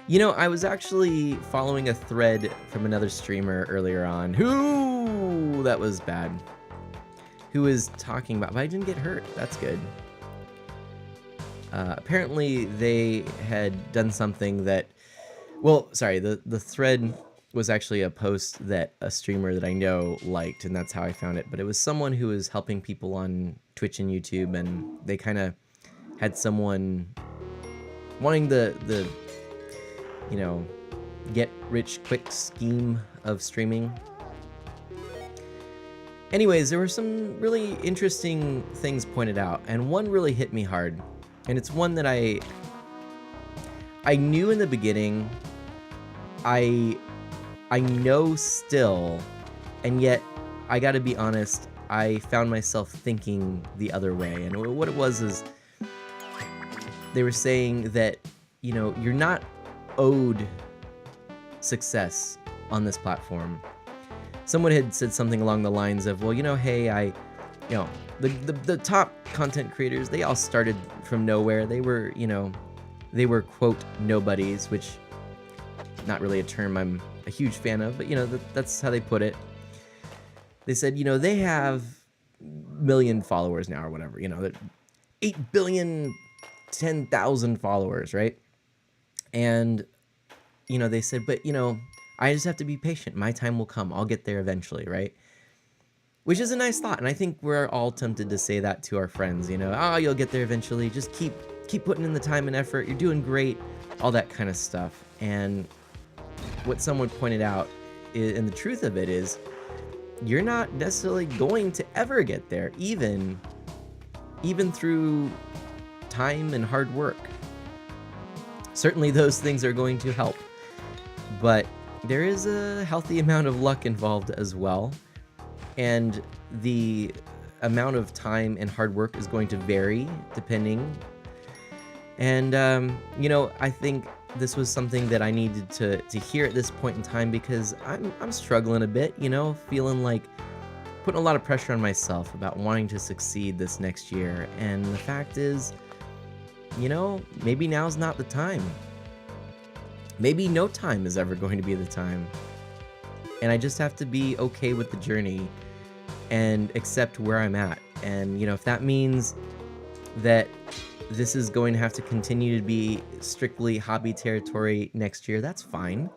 Speaker 1: You know, I was actually following a thread from another streamer earlier on who... That was bad. Who was talking about... But I didn't get hurt. That's good. Apparently, they had done something that... Well, sorry, the thread was actually a post that a streamer that I know liked, and that's how I found it. But it was someone who was helping people on Twitch and YouTube, and they kind of had someone wanting the you know, get rich quick scheme of streaming. Anyways, there were some really interesting things pointed out, and one really hit me hard. And it's one that I knew in the beginning, I know still, and yet I got to be honest, I found myself thinking the other way. And what it was is they were saying that, you know, you're not owed success on this platform. Someone had said something along the lines of, well, you know, hey, the top content creators, they all started from nowhere. They were, you know, they were, quote, nobodies, which not really a term I'm a huge fan of, but, you know, that's how they put it. They said, you know, they have million followers now or whatever, you know, 8 billion, 10,000 followers, right? And, you know, they said, but, you know, I just have to be patient. My time will come. I'll get there eventually, right? Which is a nice thought. And I think we're all tempted to say that to our friends, you know, oh, you'll get there eventually. Just keep putting in the time and effort. You're doing great, all that kind of stuff. And what someone pointed out, and the truth of it is, you're not necessarily going to ever get there, even through time and hard work. Certainly those things are going to help, but there is a healthy amount of luck involved as well, and the amount of time and hard work is going to vary depending. And you know, I think this was something that I needed to hear at this point in time, because I'm struggling a bit, you know, feeling like putting a lot of pressure on myself about wanting to succeed this next year. And the fact is, you know, maybe now's not the time. Maybe no time is ever going to be the time. And I just have to be okay with the journey and accept where I'm at. And, you know, if that means that this is going to have to continue to be strictly hobby territory next year, that's fine.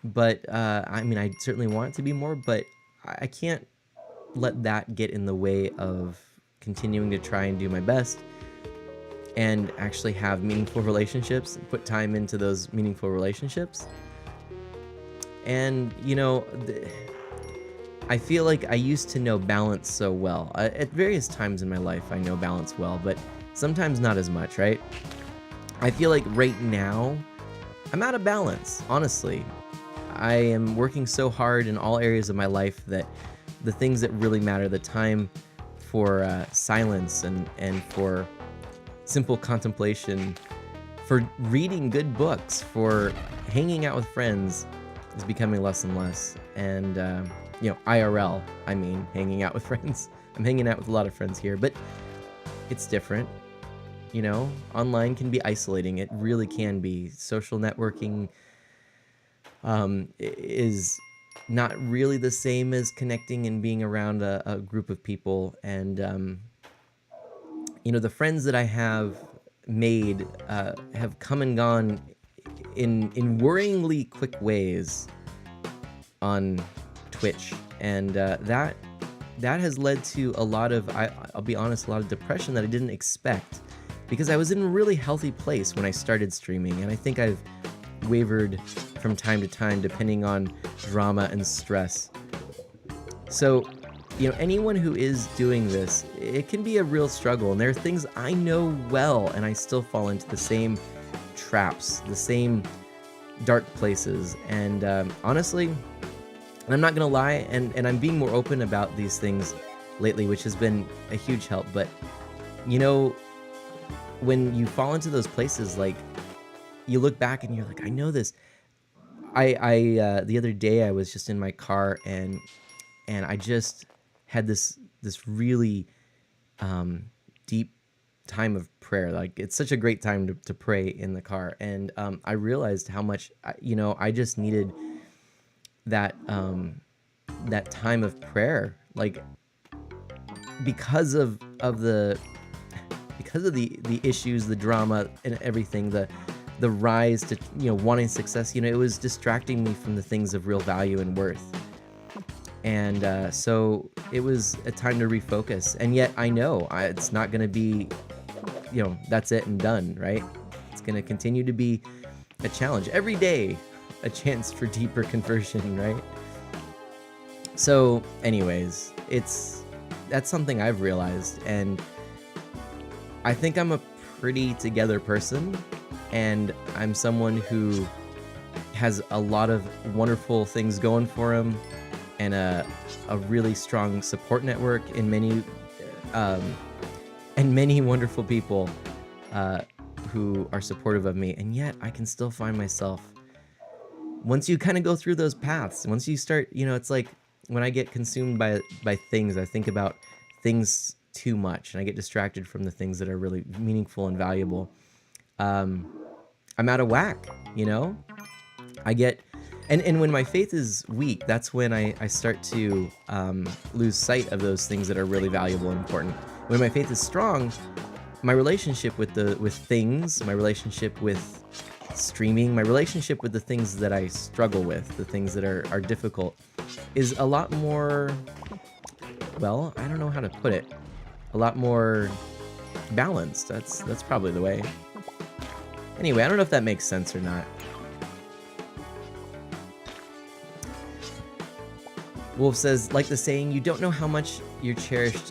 Speaker 1: But, I mean, I certainly want it to be more, but I can't let that get in the way of continuing to try and do my best and actually have meaningful relationships, put time into those meaningful relationships. And, you know, I feel like I used to know balance so well. At various times in my life, I know balance well, but sometimes not as much, right? I feel like right now, I'm out of balance, honestly. I am working so hard in all areas of my life that the things that really matter, the time for silence and for simple contemplation, for reading good books, for hanging out with friends, is becoming less and less. And, you know, IRL, I mean, hanging out with friends. I'm hanging out with a lot of friends here, but it's different. You know, online can be isolating. It really can be. Social networking is not really the same as connecting and being around a group of people. And, you know, the friends that I have made have come and gone in worryingly quick ways on Twitch. And that has led to a lot of, I'll be honest, a lot of depression that I didn't expect, because I was in a really healthy place when I started streaming, and I think I've wavered from time to time depending on drama and stress. So, you know, anyone who is doing this, it can be a real struggle, and there are things I know well, and I still fall into the same traps, the same dark places. And honestly, I'm not gonna lie, and I'm being more open about these things lately, which has been a huge help. But, you know, when you fall into those places, like, you look back and you're like, I know this. I the other day I was just in my car, and I just had this really deep time of prayer. Like, it's such a great time to pray in the car. And I realized how much, you know, I just needed that time of prayer, like, because of the issues, the drama and everything, the rise to, you know, wanting success, you know, it was distracting me from the things of real value and worth. And so it was a time to refocus. And yet I know it's not going to be, you know, that's it and done, right? It's going to continue to be a challenge every day, a chance for deeper conversion, right? So anyways, that's something I've realized, and I think I'm a pretty together person, and I'm someone who has a lot of wonderful things going for him, and a really strong support network in many wonderful people who are supportive of me. And yet I can still find myself, once you kind of go through those paths, once you start, it's like when I get consumed by things, I think about things too much, and I get distracted from the things that are really meaningful and valuable. I'm out of whack, I get, and when my faith is weak, that's when I start to lose sight of those things that are really valuable and important. When my faith is strong, my relationship with things, my relationship with streaming, my relationship with the things that I struggle with, the things that are difficult, is a lot more, well, I don't know how to put it, a lot more balanced. That's probably the way. Anyway, I don't know if that makes sense or not. Wolf says, like the saying, you don't know how much you cherish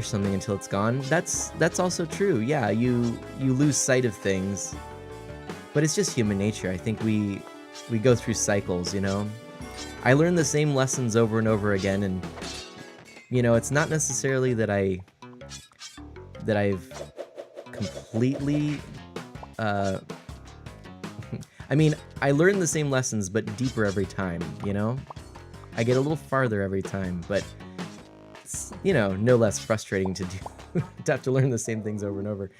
Speaker 1: something until it's gone. That's also true. Yeah, you lose sight of things, but it's just human nature. I think we go through cycles, I learn the same lessons over and over again, and it's not necessarily that I've completely I mean, I learn the same lessons but deeper every time, I get a little farther every time, but it's, no less frustrating to do to have to learn the same things over and over.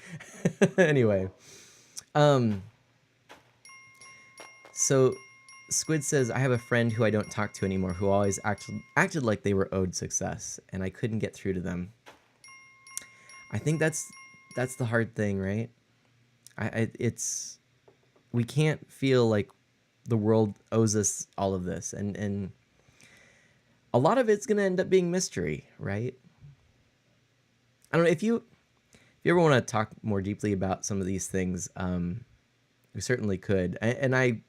Speaker 1: Anyway, so Squid says, I have a friend who I don't talk to anymore who always acted like they were owed success, and I couldn't get through to them. I think that's the hard thing, right? It's we can't feel like the world owes us all of this, and a lot of it's gonna end up being mystery, right? I don't know if you ever want to talk more deeply about some of these things. We certainly could, and I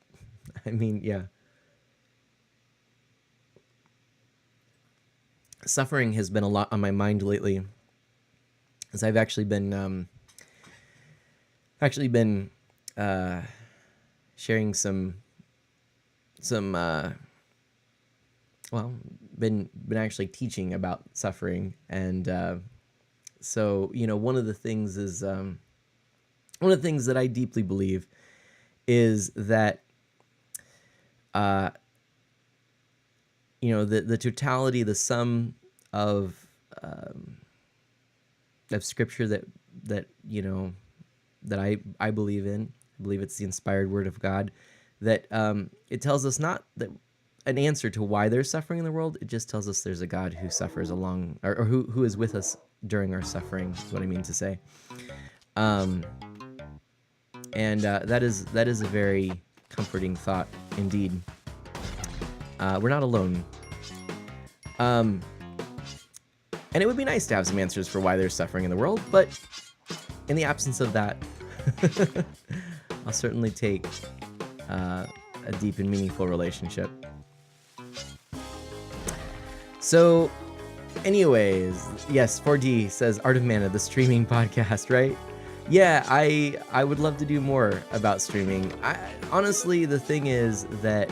Speaker 1: mean, yeah. Suffering has been a lot on my mind lately, as I've actually been sharing some well, been actually teaching about suffering, and so one of the things is one of the things that I deeply believe is that the totality, the sum of scripture that I believe in. I believe it's the inspired word of God, that it tells us not that an answer to why there's suffering in the world. It just tells us there's a God who suffers along, or who is with us during our suffering, is what I mean to say. And that is a very comforting thought indeed. We're not alone. And it would be nice to have some answers for why there's suffering in the world, but in the absence of that, I'll certainly take a deep and meaningful relationship. So, anyways, yes, 4D says Art of Mana, the streaming podcast, right? Yeah, I would love to do more about streaming. Honestly, the thing is that,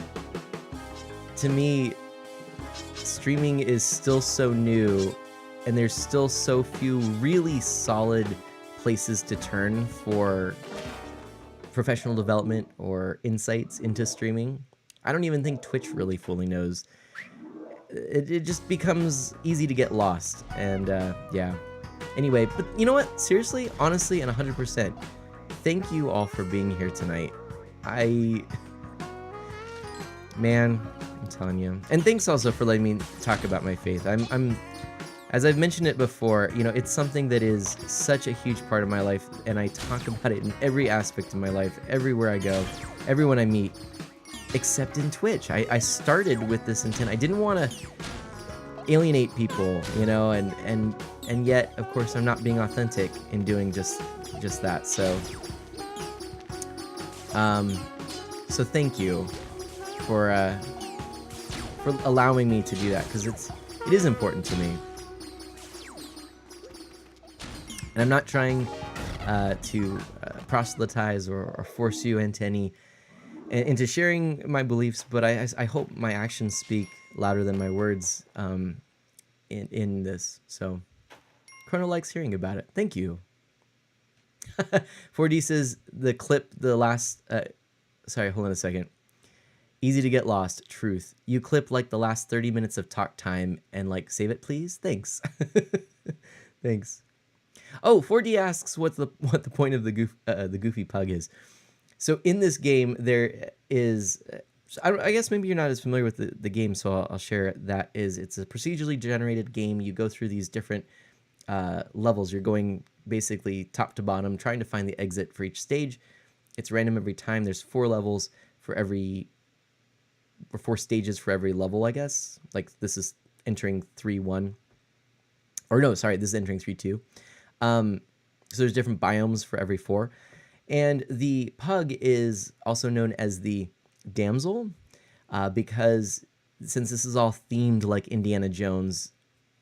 Speaker 1: to me, streaming is still so new, and there's still so few really solid places to turn for professional development or insights into streaming. I don't even think Twitch really fully knows. It just becomes easy to get lost, and yeah. Anyway, but you know what? Seriously, honestly, and 100%, thank you all for being here tonight. Man, I'm telling you. And thanks also for letting me talk about my faith. I'm as I've mentioned it before, it's something that is such a huge part of my life, and I talk about it in every aspect of my life, everywhere I go, everyone I meet, except in Twitch. I started with this intent. I didn't want to alienate people, and yet, of course, I'm not being authentic in doing just that. So thank you for for allowing me to do that, because it is important to me. And I'm not trying to proselytize or force you into sharing my beliefs, but I hope my actions speak louder than my words in this. So Chrono likes hearing about it. Thank you. 4D says the last. Sorry, hold on a second. Easy to get lost. Truth. You clip like the last 30 minutes of talk time and like save it, please. Thanks. Thanks. Oh, 4D asks what the point of the goofy pug is. So in this game there is. I guess maybe you're not as familiar with the game, so I'll share it. That is, it's a procedurally generated game. You go through these different levels. You're going basically top to bottom, trying to find the exit for each stage. It's random every time. There's 4 levels for 4 stages for every level, I guess. Like this is entering 3-1. Or no, sorry, this is entering 3-2. So there's different biomes for every 4. And the pug is also known as the damsel because since this is all themed like Indiana Jones,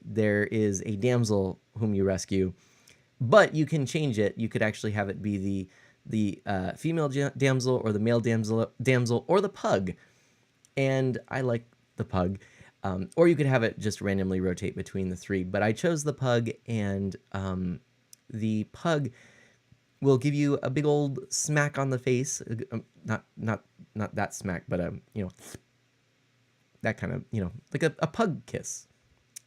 Speaker 1: there is a damsel whom you rescue, but you can change it. You could actually have it be the female damsel or the male damsel or the pug. And I like the pug. Or you could have it just randomly rotate between the 3. But I chose the pug, and the pug will give you a big old smack on the face. Not that smack, but you know, that kind of, you know, like a pug kiss.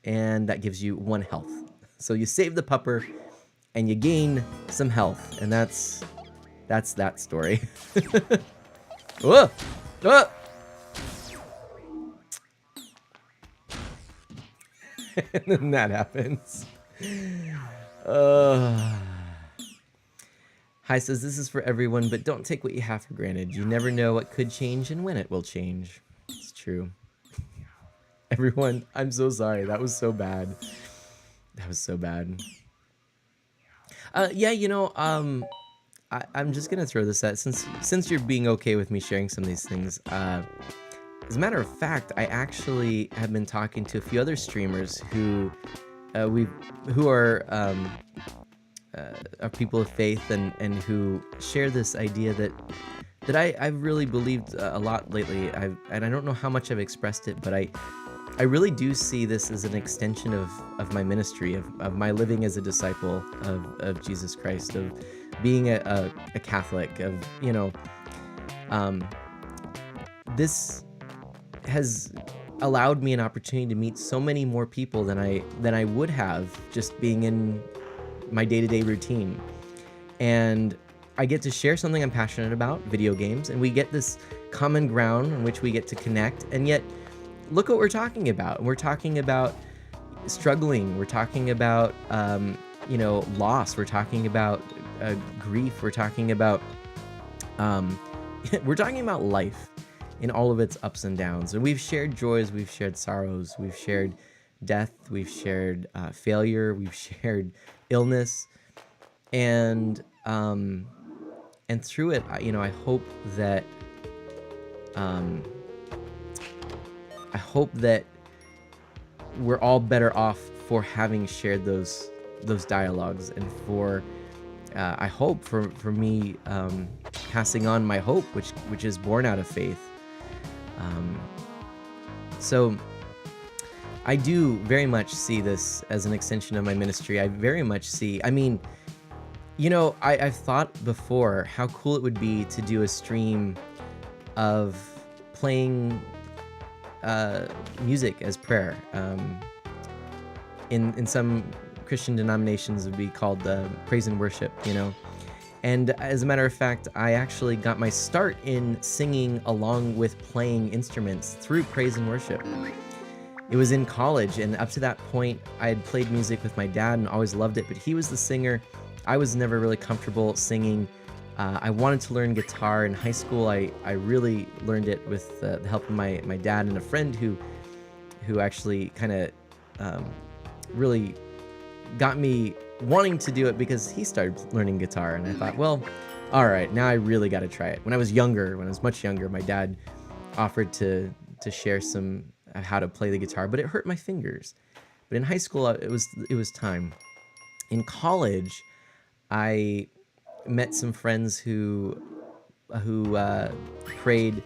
Speaker 1: And that gives you 1 health. So you save the pupper and you gain some health, and that's that story. Whoa! Whoa! And then that happens. Hi says, this is for everyone, but don't take what you have for granted. You never know what could change and when it will change. It's true. Everyone, I'm so sorry. That was so bad. That was so bad. Yeah, you know, I'm just gonna throw this out since you're being okay with me sharing some of these things. As a matter of fact, I actually have been talking to a few other streamers who are people of faith and who share this idea that I've really believed a lot lately. And I don't know how much I've expressed it, but I really do see this as an extension of my ministry, of my living as a disciple of Jesus Christ, of being a Catholic, of, you know, this has allowed me an opportunity to meet so many more people than I would have just being in my day-to-day routine. And I get to share something I'm passionate about, video games, and we get this common ground in which we get to connect. And yet, look what we're talking about. We're talking about struggling. We're talking about, you know, loss. We're talking about grief. We're talking about life in all of its ups and downs. And we've shared joys, we've shared sorrows, we've shared death, we've shared failure, we've shared illness, and through it, you know, I hope that we're all better off for having shared those dialogues, and for I hope for me passing on my hope, which is born out of faith. So I do very much see this as an extension of my ministry. I very much see, I mean, you know, I've thought before how cool it would be to do a stream of playing music as prayer. In some Christian denominations, it would be called praise and worship, you know. And as a matter of fact, I actually got my start in singing along with playing instruments through praise and worship. It was in college, and up to that point, I had played music with my dad and always loved it, but he was the singer. I was never really comfortable singing. I wanted to learn guitar in high school. I really learned it with the help of my dad and a friend who actually kind of really got me wanting to do it because he started learning guitar. And I thought, well, all right, now I really got to try it. When I was much younger, my dad offered to share some how to play the guitar, but it hurt my fingers. But in high school, it was time. In college, I met some friends who prayed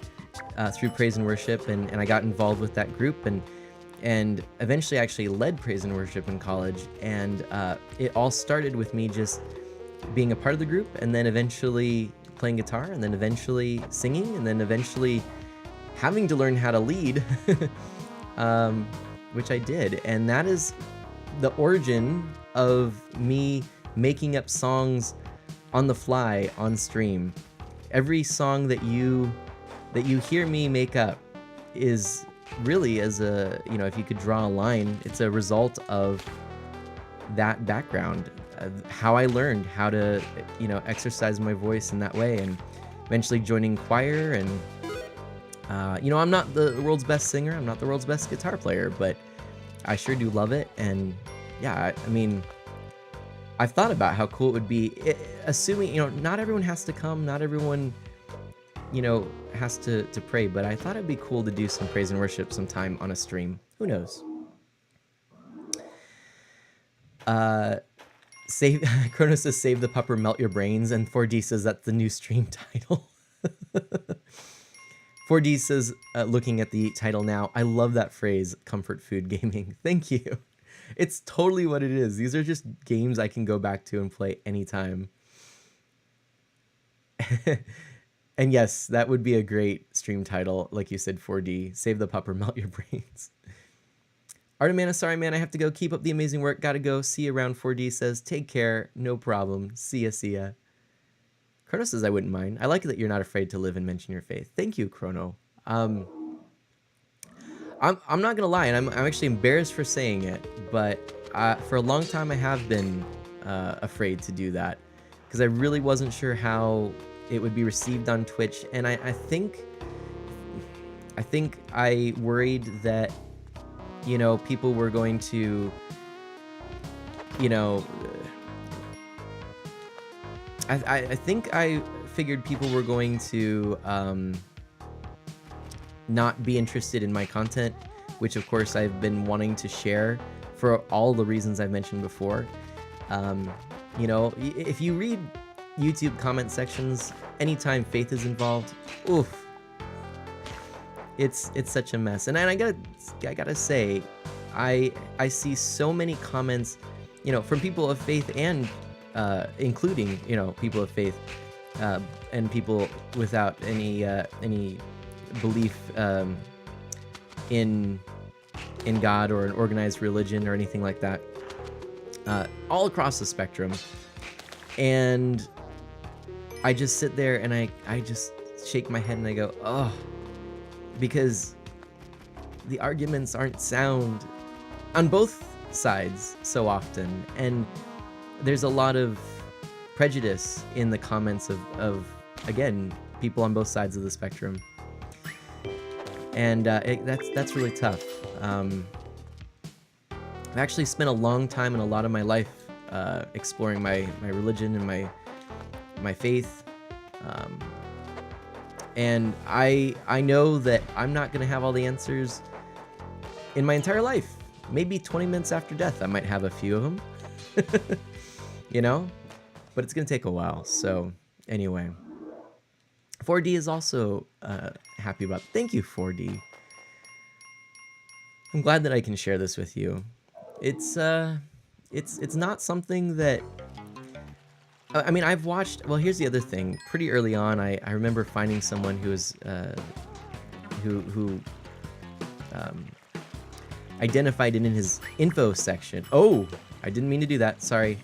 Speaker 1: through praise and worship, and I got involved with that group, and eventually actually led praise and worship in college. And it all started with me just being a part of the group, and then eventually playing guitar, and then eventually singing, and then eventually having to learn how to lead, which I did. And that is the origin of me making up songs on the fly on stream. Every song that you hear me make up is really, as a, you know, if you could draw a line, it's a result of that background, of how I learned how to, you know, exercise my voice in that way, and eventually joining choir. And you know, I'm not the world's best singer, I'm not the world's best guitar player, but I sure do love it. And yeah, I mean, I've thought about how cool it would be, assuming, you know, not everyone has to come, not everyone, you know, has to pray, but I thought it'd be cool to do some praise and worship sometime on a stream. Who knows? Chronos says, save the pupper, melt your brains, and 4D says that's the new stream title. 4D says, looking at the title now, I love that phrase, comfort food gaming. Thank you. It's totally what it is. These are just games I can go back to and play anytime. And yes, that would be a great stream title, like you said, 4D. Save the pupper, melt your brains. Artemana, sorry man, I have to go. Keep up the amazing work. Gotta go. See you around. 4D says, take care. No problem. See ya, see ya. Chrono says, I wouldn't mind. I like that you're not afraid to live and mention your faith. Thank you, Chrono. I'm not gonna lie, and I'm actually embarrassed for saying it, but for a long time I have been afraid to do that, because I really wasn't sure how it would be received on Twitch, and I think I worried that, you know, people were going to, you know, I think I figured people were going to not be interested in my content, which of course I've been wanting to share for all the reasons I've mentioned before. You know, if you read YouTube comment sections, anytime faith is involved, oof, it's such a mess. And I gotta say, I see so many comments, you know, from people of faith, and including, you know, people of faith and people without any belief in God or an organized religion or anything like that, all across the spectrum. And I just sit there and I just shake my head and I go, oh, because the arguments aren't sound on both sides so often, and there's a lot of prejudice in the comments of again, people on both sides of the spectrum. And that's really tough. I've actually spent a long time and a lot of my life exploring my religion and my faith, and I know that I'm not gonna have all the answers in my entire life. Maybe 20 minutes after death I might have a few of them. You know, but it's gonna take a while. So anyway, 4D is also happy about. Thank you, 4D. I'm glad that I can share this with you. It's not something that, I mean, I've watched. Well, here's the other thing. Pretty early on, I remember finding someone who was who identified it in his info section. Oh, I didn't mean to do that. Sorry.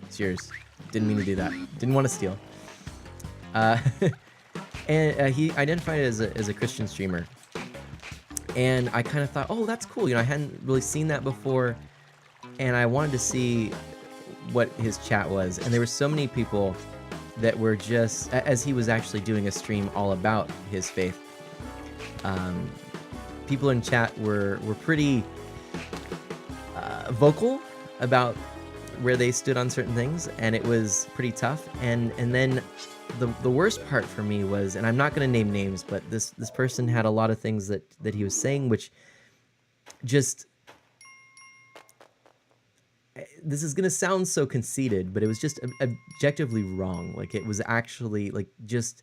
Speaker 1: It's yours. Didn't mean to do that. Didn't want to steal. And he identified it as a Christian streamer. And I kind of thought, oh, that's cool. You know, I hadn't really seen that before. And I wanted to see what his chat was. And there were so many people that were just, as he was actually doing a stream all about his faith, people in chat were pretty vocal about where they stood on certain things, and it was pretty tough. And then the worst part for me was, and I'm not going to name names, but this person had a lot of things that he was saying, which just, this is going to sound so conceited, but it was just objectively wrong. Like, it was actually like, just,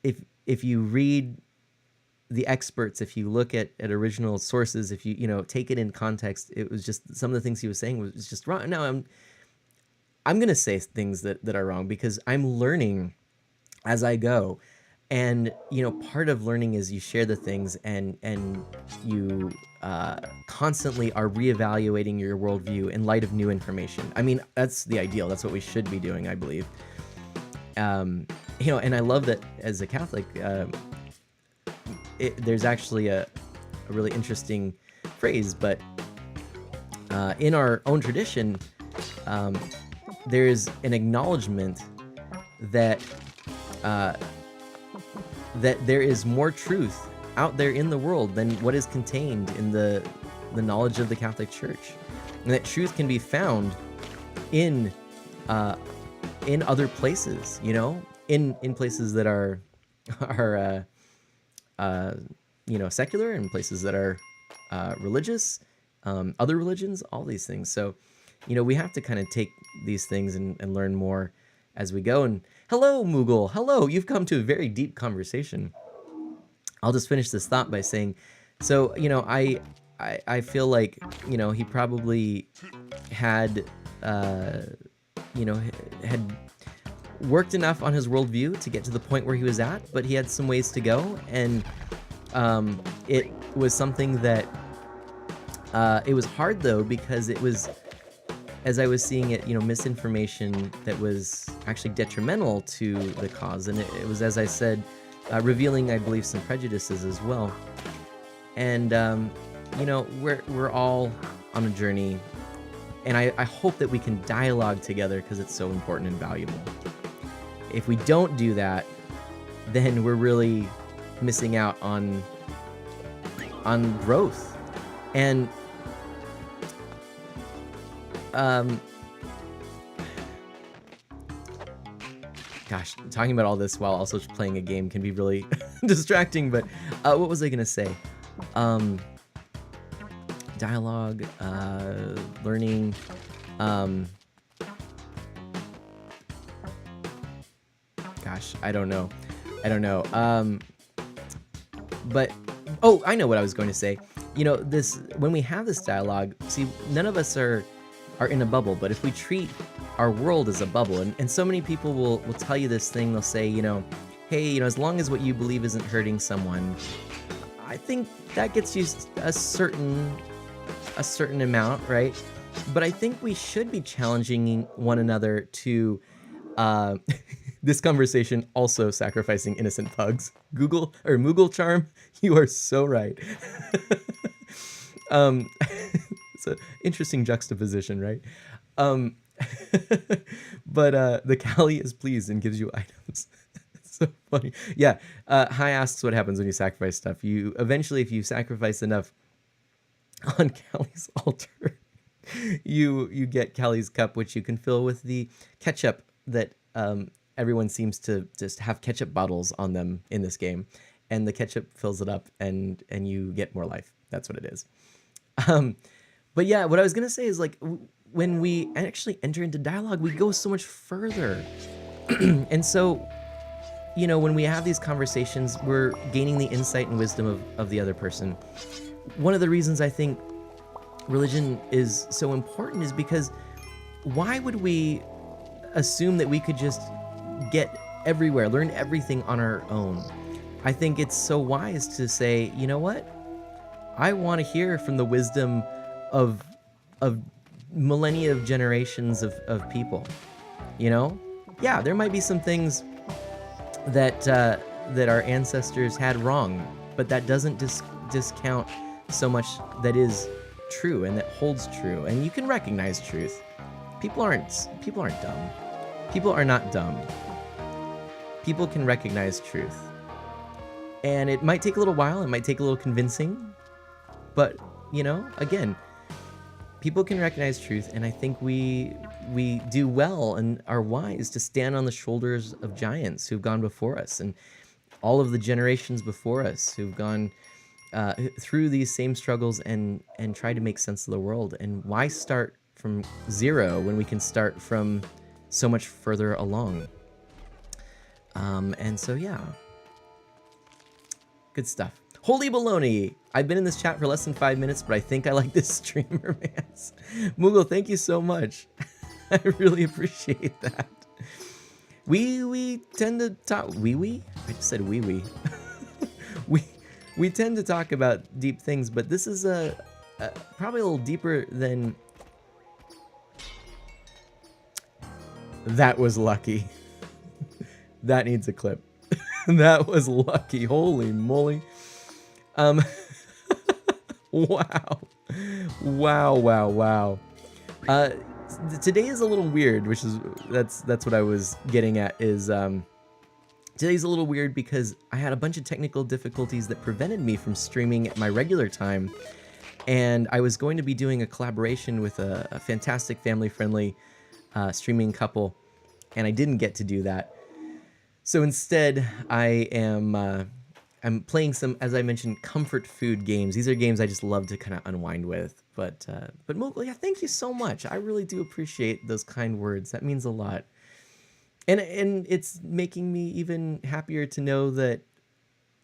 Speaker 1: if you read the experts, if you look at original sources, if you take it in context, it was just, some of the things he was saying was just wrong. Now I'm going to say things that are wrong because I'm learning as I go. And, part of learning is you share the things and you constantly are reevaluating your worldview in light of new information. I mean, that's the ideal. That's what we should be doing, I believe. And I love that as a Catholic, there's actually a really interesting phrase, but in our own tradition, there's an acknowledgement that that there is more truth out there in the world than what is contained in the knowledge of the Catholic Church, and that truth can be found in other places, in places that are secular, and places that are religious, other religions, all these things. So, we have to kind of take these things and learn more as we go. And hello, Moogle. Hello, you've come to a very deep conversation. I'll just finish this thought by saying, so, I feel like, he probably had, had worked enough on his worldview to get to the point where he was at, but he had some ways to go. And it was something that, it was hard though, because it was, as I was seeing it, misinformation that was actually detrimental to the cause. And it was, as I said, revealing, I believe, some prejudices as well. And, we're all on a journey, and I hope that we can dialogue together because it's so important and valuable. If we don't do that, then we're really missing out on growth. And gosh, talking about all this while also playing a game can be really distracting, but what was I gonna say? Dialogue, learning, gosh, I don't know. But, oh, I know what I was going to say. When we have this dialogue, see, none of us are in a bubble, but if we treat our world as a bubble, and so many people will tell you this thing, they'll say, hey, as long as what you believe isn't hurting someone, I think that gets you a certain amount, right? But I think we should be challenging one another to this conversation, also sacrificing innocent pugs. Moogle charm, you are so right. It's an interesting juxtaposition, right? But the Callie is pleased and gives you items. So funny. Yeah. Hi asks what happens when you sacrifice stuff. You eventually, if you sacrifice enough on Callie's altar, you get Callie's cup, which you can fill with the ketchup that everyone seems to just have ketchup bottles on them in this game, and the ketchup fills it up, and you get more life. That's what it is. But yeah, what I was gonna say is, like, when we actually enter into dialogue, we go so much further. And so, when we have these conversations, we're gaining the insight and wisdom of the other person. One of the reasons I think religion is so important is because why would we assume that we could just get everywhere, learn everything on our own? I think it's so wise to say, you know what? I want to hear from the wisdom of millennia of generations of people. Yeah, there might be some things that our ancestors had wrong, but that doesn't discount so much that is true and that holds true. And you can recognize truth. People aren't dumb. People are not dumb. People can recognize truth. And it might take a little while, it might take a little convincing, but again, people can recognize truth, and I think we do well and are wise to stand on the shoulders of giants who've gone before us, and all of the generations before us who've gone through these same struggles and try to make sense of the world. And why start from zero when we can start from so much further along? And so yeah, good stuff. Holy baloney! I've been in this chat for less than 5 minutes, but I think I like this streamer, man. Moogle, thank you so much. I really appreciate that. We tend to talk I just said we we tend to talk about deep things, but this is probably a little deeper than that. Was lucky. That needs a clip. That was lucky. Holy moly. Wow. Wow. Today is a little weird, which is that's what I was getting at. Is today's a little weird because I had a bunch of technical difficulties that prevented me from streaming at my regular time, and I was going to be doing a collaboration with a fantastic family-friendly streaming couple, and I didn't get to do that. So instead, I'm playing some, as I mentioned, comfort food games. These are games I just love to kind of unwind with. But Mogul, yeah, thank you so much. I really do appreciate those kind words. That means a lot. And it's making me even happier to know that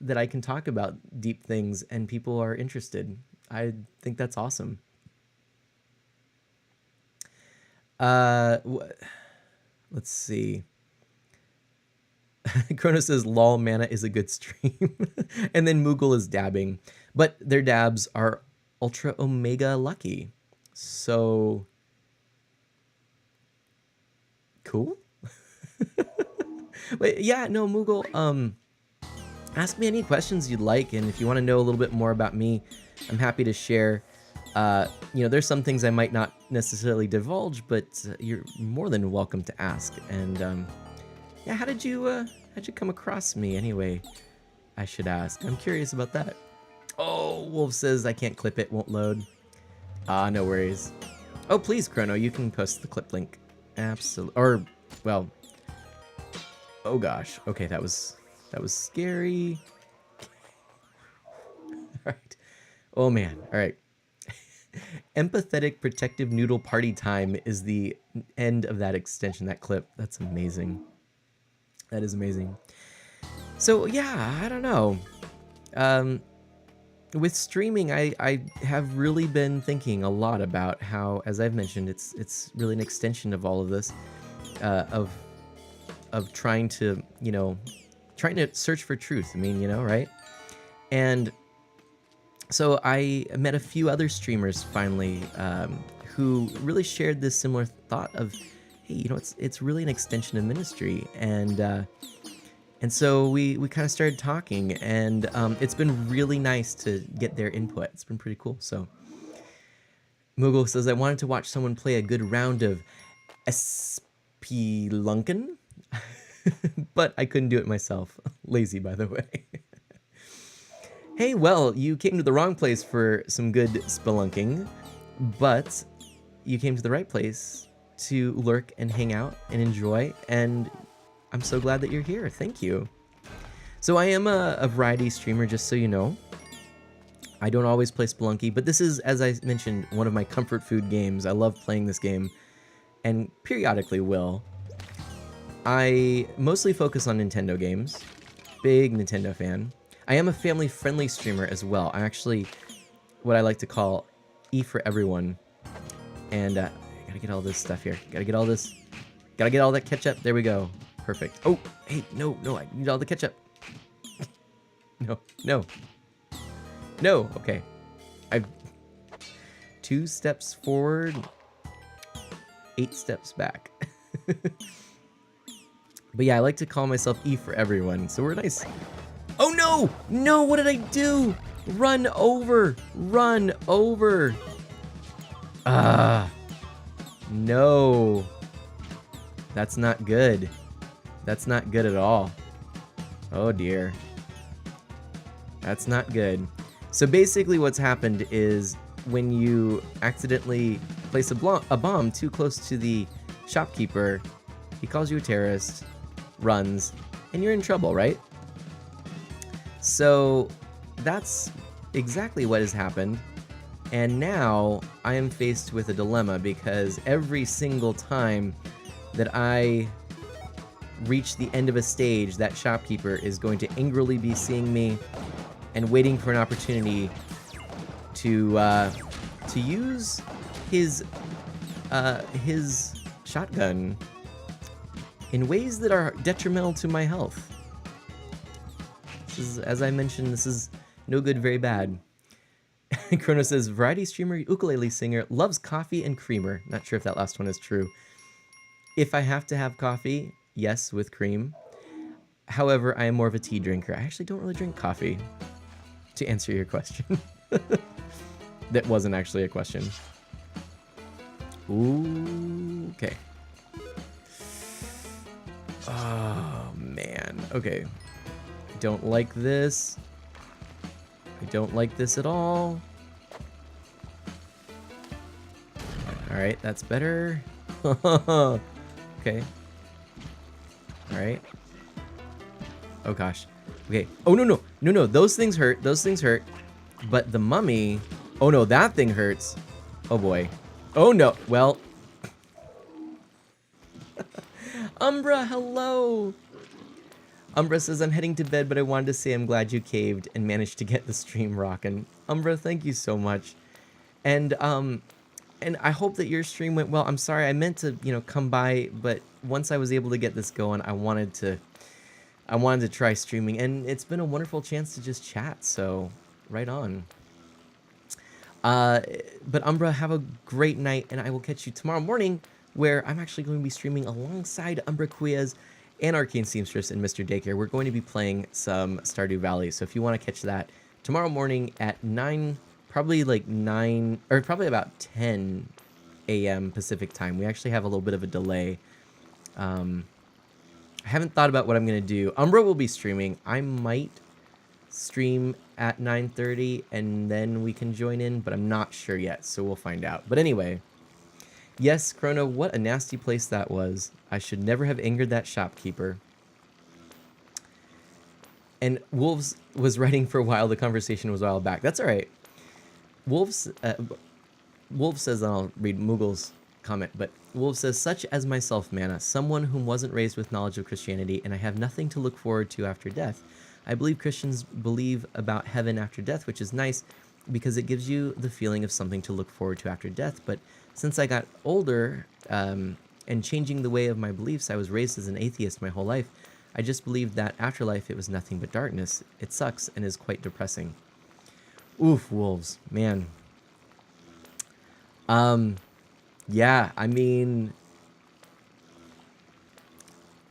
Speaker 1: I can talk about deep things and people are interested. I think that's awesome. Let's see. Chrono says, lol, Mana is a good stream. And then Moogle is dabbing. But their dabs are ultra omega lucky. So cool. Wait, yeah, no, Moogle, ask me any questions you'd like, and if you want to know a little bit more about me, I'm happy to share. You know, there's some things I might not necessarily divulge, but you're more than welcome to ask. And yeah, how did you come across me anyway? I should ask. I'm curious about that. Oh, Wolf says I can't clip it, won't load. No worries. Oh, please, Chrono, you can post the clip link. Absolutely. Or, well, oh gosh. Okay, that was scary. All right. Oh man. All right. Empathetic protective noodle party time is the end of that extension, that clip. That's amazing. That is amazing. So yeah, I don't know. With streaming, I have really been thinking a lot about how, as I've mentioned, it's really an extension of all of this, of trying to, you know, trying to search for truth. I mean, you know, right? And so I met a few other streamers finally, who really shared this similar thought of, hey, you know, it's really an extension of ministry, and so we kind of started talking, and it's been really nice to get their input. It's been pretty cool. So Moogle says, I wanted to watch someone play a good round of Spelunken, but I couldn't do it myself. Lazy, by the way. Hey, well, you came to the wrong place for some good spelunking, but you came to the right place to lurk and hang out and enjoy, and I'm so glad that you're here. Thank you. So I am a variety streamer, just so you know. I don't always play Spelunky, but this is, as I mentioned, one of my comfort food games. I love playing this game, and periodically will. I mostly focus on Nintendo games. Big Nintendo fan. I am a family-friendly streamer as well. I'm actually what I like to call E for everyone. And I gotta get all this stuff here. Gotta get all this. Gotta get all that ketchup. There we go. Perfect. Oh, hey, no, I need all the ketchup. No. Okay. I've 2 steps forward, 8 steps back. But yeah, I like to call myself E for everyone. So we're nice. Oh no! No, what did I do? Run over! No. That's not good. That's not good at all. Oh dear. That's not good. So basically what's happened is when you accidentally place a bomb too close to the shopkeeper, he calls you a terrorist, runs, and you're in trouble, right? So that's exactly what has happened. And now I am faced with a dilemma because every single time that I reach the end of a stage, that shopkeeper is going to angrily be seeing me and waiting for an opportunity to use his shotgun in ways that are detrimental to my health. This is, as I mentioned, this is no good, very bad. Chrono says, variety streamer, ukulele singer, loves coffee and creamer. Not sure if that last one is true. If I have to have coffee, yes, with cream. However, I am more of a tea drinker. I actually don't really drink coffee, to answer your question. That wasn't actually a question. Ooh, okay. Oh, man. Okay. I don't like this. I don't like this at all. Alright, that's better. Okay. Alright. Oh gosh. Okay. Oh no, no. No, no. Those things hurt. Those things hurt. But the mummy... Oh no, that thing hurts. Oh boy. Oh no. Well... Umbra, hello! Umbra says, I'm heading to bed, but I wanted to say I'm glad you caved and managed to get the stream rocking. Umbra, thank you so much. And I hope that your stream went well. I'm sorry, I meant to, come by, but once I was able to get this going, I wanted to try streaming, and it's been a wonderful chance to just chat, so right on. But Umbra, have a great night, and I will catch you tomorrow morning, where I'm actually going to be streaming alongside Umbra Quiaz and Arcane Seamstress and Mr. Daycare. We're going to be playing some Stardew Valley, so if you want to catch that tomorrow morning at 9, probably like 9, or probably about 10 a.m. Pacific time. We actually have a little bit of a delay. I haven't thought about what I'm going to do. Umbra will be streaming. I might stream at 9:30 and then we can join in, but I'm not sure yet, so we'll find out. But anyway, yes, Chrono, what a nasty place that was. I should never have angered that shopkeeper. And Wolves was writing for a while. The conversation was a while back. That's all right. Wolf says, and I'll read Moogle's comment, but Wolf says, such as myself, Mana, someone whom wasn't raised with knowledge of Christianity, and I have nothing to look forward to after death. I believe Christians believe about heaven after death, which is nice because it gives you the feeling of something to look forward to after death. But since I got older and changing the way of my beliefs, I was raised as an atheist my whole life. I just believed that afterlife, it was nothing but darkness. It sucks and is quite depressing. Oof, Wolves, man. Yeah, I mean,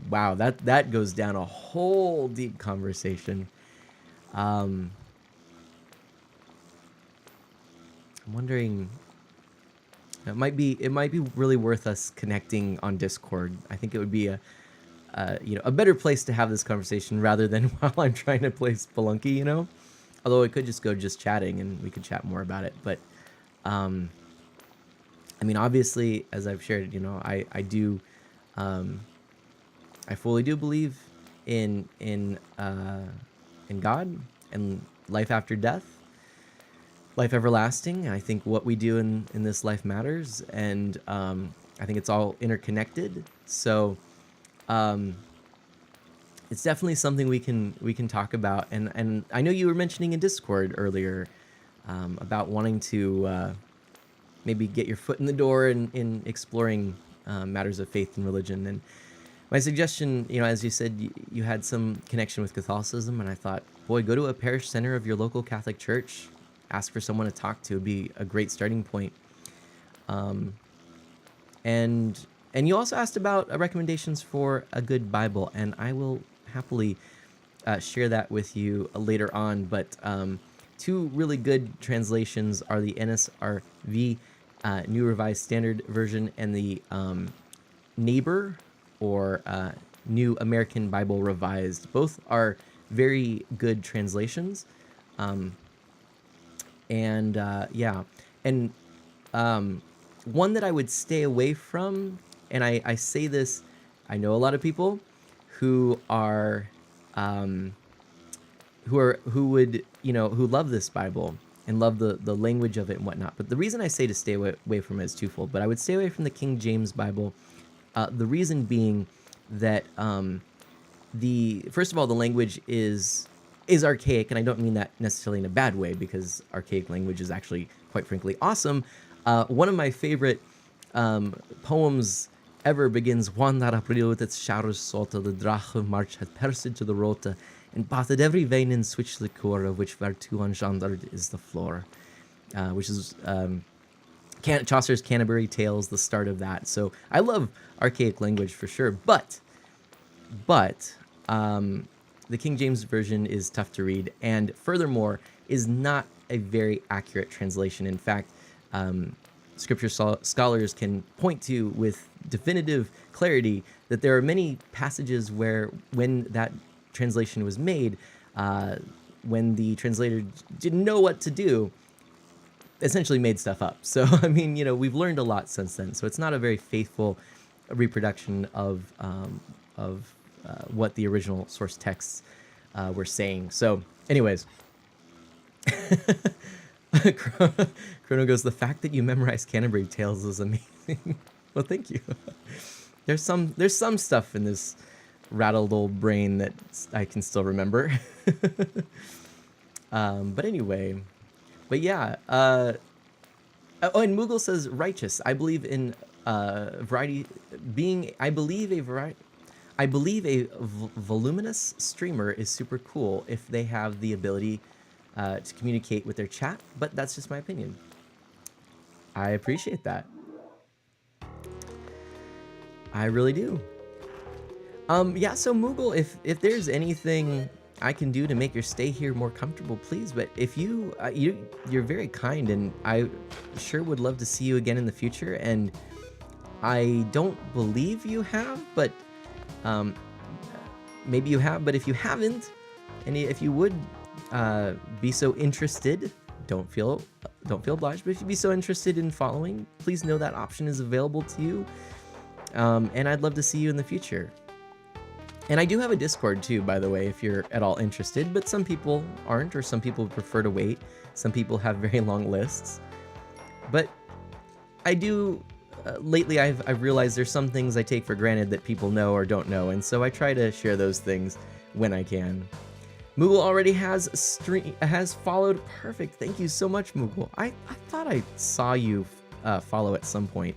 Speaker 1: wow, that goes down a whole deep conversation. I'm wondering, it might be really worth us connecting on Discord. I think it would be a better place to have this conversation rather than while I'm trying to play Spelunky, Although it could just go chatting and we could chat more about it. But, I mean, obviously, as I've shared, I do, I fully do believe in God and life after death, life everlasting. I think what we do in this life matters, and I think it's all interconnected. So, it's definitely something we can talk about. And I know you were mentioning in Discord earlier about wanting to maybe get your foot in the door in exploring matters of faith and religion. And my suggestion, as you said, you had some connection with Catholicism, and I thought, boy, go to a parish center of your local Catholic church, ask for someone to talk to. Would be a great starting point. And you also asked about recommendations for a good Bible, and I will happily share that with you later on. But two really good translations are the NSRV New Revised Standard Version and the Neighbor or New American Bible Revised. Both are very good translations. Yeah, and one that I would stay away from, and I say this, I know a lot of people who are who would, you know, who love this Bible and love the language of it and whatnot. But the reason I say to stay away from it is twofold. But I would stay away from the King James Bible. The reason being that the first of all, the language is archaic, and I don't mean that necessarily in a bad way, because archaic language is actually, quite frankly, awesome. One of my favorite poems ever begins: "Juan april het showers sota, the drache march het persid to the rota, and bathed every vein in switch the core, of which whereto engendered is the floor," which is Chaucer's Canterbury Tales, the start of that. So I love archaic language for sure, but the King James Version is tough to read, and furthermore, is not a very accurate translation. In fact, scripture scholars can point to with definitive clarity that there are many passages where, when that translation was made, when the translator didn't know what to do, essentially made stuff up. So, I mean, you know, we've learned a lot since then. So it's not a very faithful reproduction of what the original source texts were saying. So, anyways, Chrono goes, "The fact that you memorize Canterbury Tales is amazing." Well, thank you. There's some stuff in this rattled old brain that I can still remember. But anyway, but yeah. Oh, and Moogle says righteous. I believe in variety being. I believe a voluminous streamer is super cool if they have the ability to communicate with their chat, but that's just my opinion. I appreciate that. I really do. Yeah, so Moogle, if there's anything I can do to make your stay here more comfortable, please. But if you're very kind, and I sure would love to see you again in the future. And I don't believe you have, but maybe you have. But if you haven't, and if you would be so interested, don't feel obliged. But if you'd be so interested in following, please know that option is available to you. And I'd love to see you in the future. And I do have a Discord too, by the way, if you're at all interested, but some people aren't, or some people prefer to wait. Some people have very long lists. But I do, lately I've realized there's some things I take for granted that people know or don't know, and so I try to share those things when I can. Moogle already has followed. Perfect. Thank you so much, Moogle. I thought I saw you follow at some point,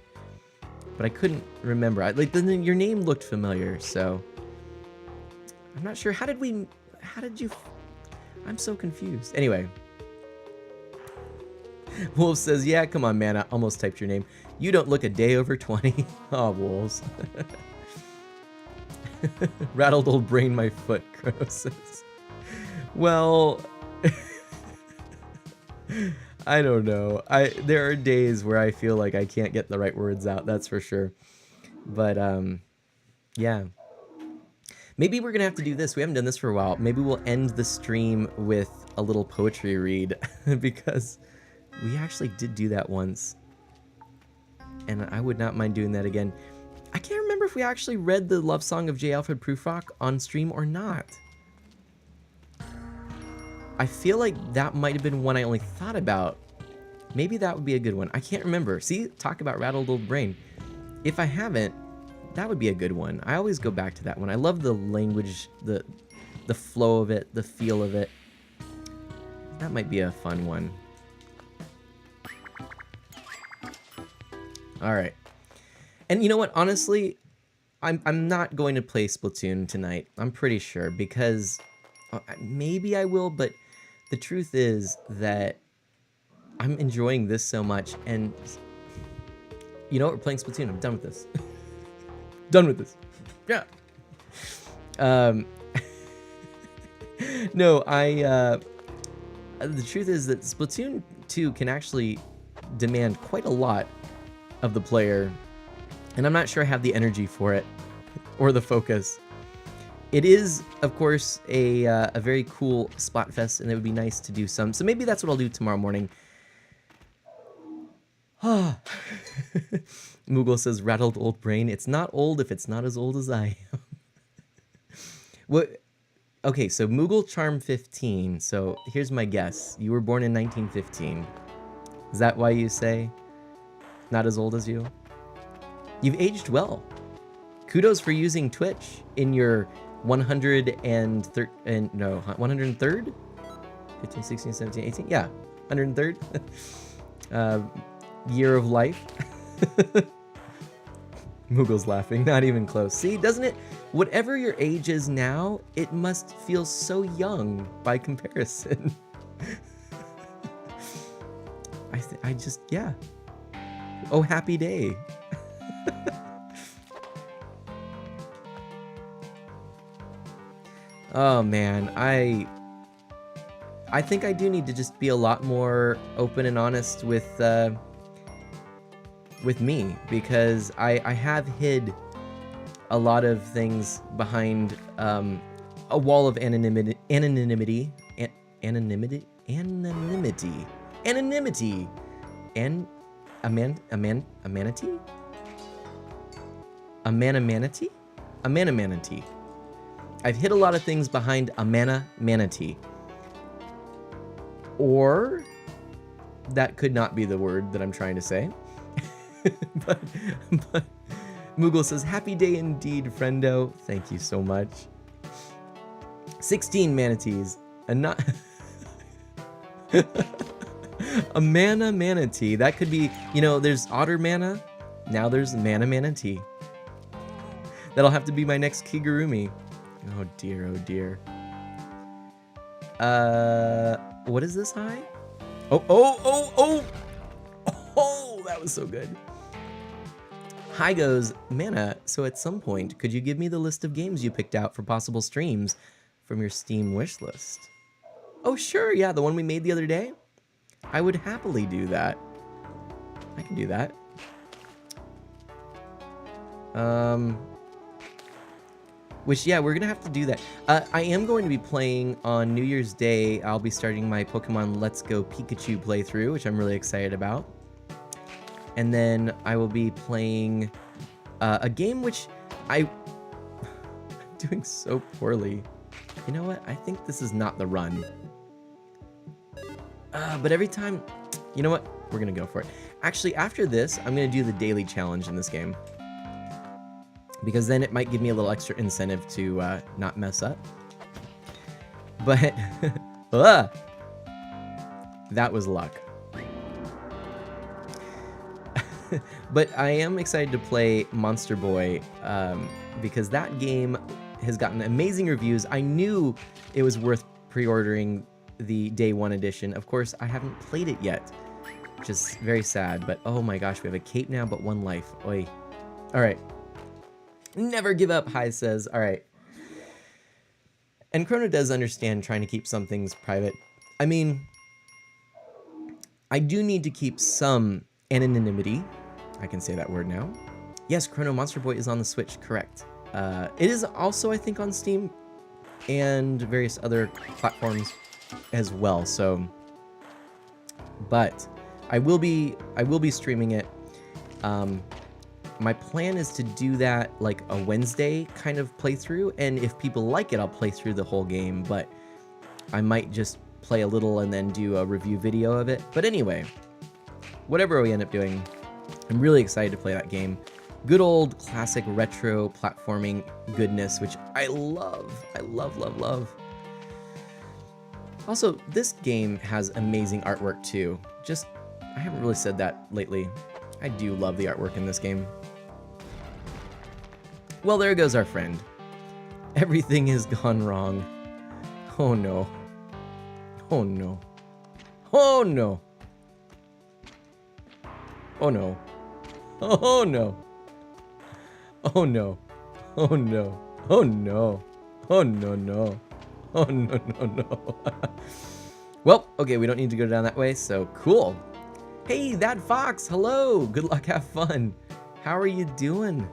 Speaker 1: but I couldn't remember. Your name looked familiar, so I'm not sure. How did you? I'm so confused. Anyway, Wolf says, "Yeah, come on, man. I almost typed your name. You don't look a day over 20. Oh, Wolves. Rattled old brain, my foot, Chrono says. Well, I don't know. There are days where I feel like I can't get the right words out, that's for sure. But, yeah. Maybe we're going to have to do this. We haven't done this for a while. Maybe we'll end the stream with a little poetry read, because we actually did do that once. And I would not mind doing that again. I can't remember if we actually read the love song of J. Alfred Prufrock on stream or not. I feel like that might have been one I only thought about. Maybe that would be a good one. I can't remember. See, talk about rattled old brain. If I haven't, that would be a good one. I always go back to that one. I love the language, the flow of it, the feel of it. That might be a fun one. All right. And you know what? Honestly, I'm not going to play Splatoon tonight. I'm pretty sure, because maybe I will, but the truth is that I'm enjoying this so much, and you know what? We're playing Splatoon. I'm done with this. Done with this. Yeah. No, the truth is that Splatoon 2 can actually demand quite a lot of the player, and I'm not sure I have the energy for it or the focus. It is, of course, a very cool Splatfest, and it would be nice to do some. So maybe that's what I'll do tomorrow morning. Moogle says, rattled old brain. It's not old if it's not as old as I am. What? Okay, so Moogle Charm 15. So here's my guess. You were born in 1915. Is that why you say not as old as you? You've aged well. Kudos for using Twitch in your 103rd? 15, 16, 17, 18? Yeah, 103rd year of life. Moogle's laughing, not even close. See, doesn't it? Whatever your age is now, it must feel so young by comparison. I just, yeah. Oh, happy day. Oh man, I think I do need to just be a lot more open and honest with me, because I have hid a lot of things behind a wall of anonymity, and manatee. I've hid a lot of things behind a manatee. Or that could not be the word that I'm trying to say. but Moogle says, happy day indeed, friendo. Thank you so much. 16 manatees. A not a manatee. That could be, you know, there's otter mana. Now there's manatee. That'll have to be my next Kigurumi. Oh dear, oh dear. What is this high? Oh, that was so good. Hi goes, Mana, so at some point, could you give me the list of games you picked out for possible streams from your Steam wish list? Oh sure, yeah, the one we made the other day? I would happily do that. I can do that. Which, yeah, we're gonna have to do that. I am going to be playing on New Year's Day. I'll be starting my Pokemon Let's Go Pikachu playthrough, which I'm really excited about. And then I will be playing a game which I'm doing so poorly. You know what? I think this is not the run. But every time, you know what? We're gonna go for it. Actually, after this, I'm gonna do the daily challenge in this game, because then it might give me a little extra incentive to not mess up. But that was luck. But I am excited to play Monster Boy, because that game has gotten amazing reviews. I knew it was worth pre-ordering the Day 1 edition. Of course, I haven't played it yet, which is very sad, but oh my gosh, we have a cape now, but one life. Oi. All right. Never give up, Hi says. All right. And Chrono does understand trying to keep some things private. I mean, I do need to keep some anonymity. I can say that word now. Yes, Chrono Monster Boy is on the Switch, correct. It is also, I think, on Steam and various other platforms as well. So, but I will be streaming it. My plan is to do that like a Wednesday kind of playthrough, and if people like it, I'll play through the whole game, but I might just play a little and then do a review video of it. But anyway, whatever we end up doing, I'm really excited to play that game. Good old classic retro platforming goodness, which I love. I love. Also, this game has amazing artwork too. Just, I haven't really said that lately. I do love the artwork in this game. Well, there goes our friend. Everything has gone wrong. Oh no. Oh no. Oh no. Oh no. Oh no. Oh no. Oh no. Oh no. Oh no no. Oh no no no. Well, okay, we don't need to go down that way, so cool. Hey, that fox, hello. Good luck, have fun. How are you doing?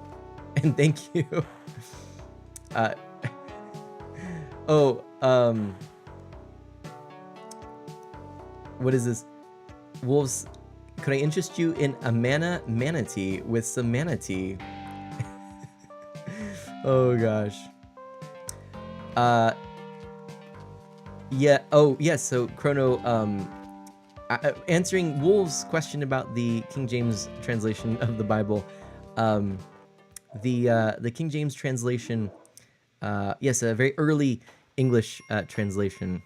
Speaker 1: And thank you. What is this? Wolves Could I interest you in a manatee with some manatee? Oh gosh. Yeah. Oh yes. So Chrono, answering Wolf's question about the King James translation of the Bible, the King James translation, yes, a very early English translation.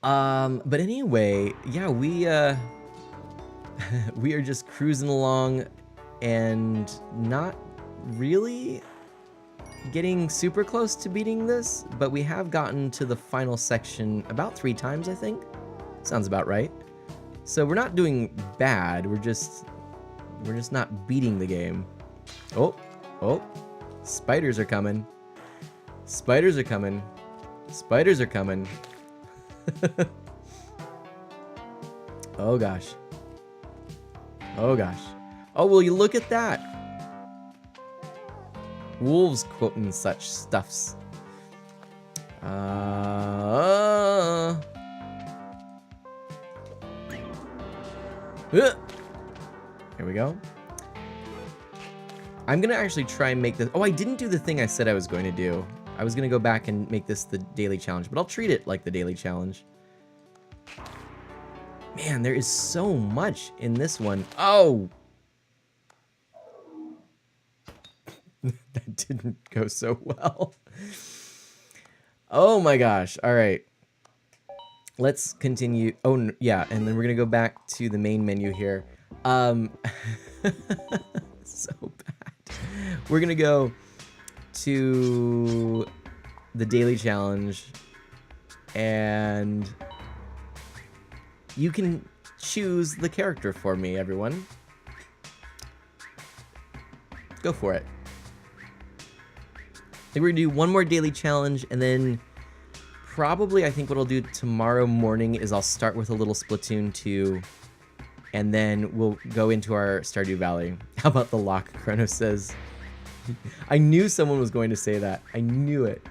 Speaker 1: But anyway, yeah, we we are just cruising along and not really getting super close to beating this, but we have gotten to the final section about 3 times, I think. Sounds about right. So we're not doing bad, we're just not beating the game. Oh, spiders are coming. Spiders are coming. Spiders are coming. Oh gosh. Oh gosh. Oh, will you look at that? Wolves quoting such stuffs. Here we go. I'm gonna actually try and make this. Oh, I didn't do the thing I said I was going to do. I was gonna go back and make this the daily challenge, but I'll treat it like the daily challenge. Man, there is so much in this one. Oh! That didn't go so well. Oh my gosh. All right. Let's continue. Oh, yeah. And then we're going to go back to the main menu here. So bad. We're going to go to the daily challenge. And you can choose the character for me, everyone. Go for it. I think we're gonna do one more daily challenge, and then probably I think what I'll do tomorrow morning is I'll start with a little Splatoon 2, and then we'll go into our Stardew Valley. How about the lock? Chrono says. I knew someone was going to say that. I knew it.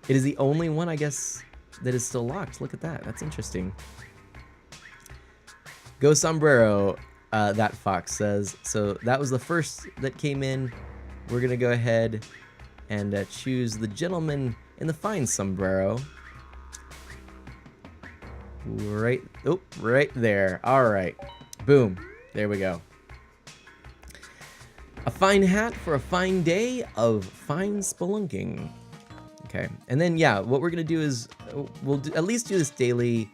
Speaker 1: It is the only one, I guess, that is still locked. Look at that. That's interesting. Go Sombrero, that fox says. So that was the first that came in. We're gonna go ahead and choose the gentleman in the fine sombrero. Right there. All right. Boom. There we go. A fine hat for a fine day of fine spelunking. Okay. And then, yeah, what we're going to do is we'll at least do this daily.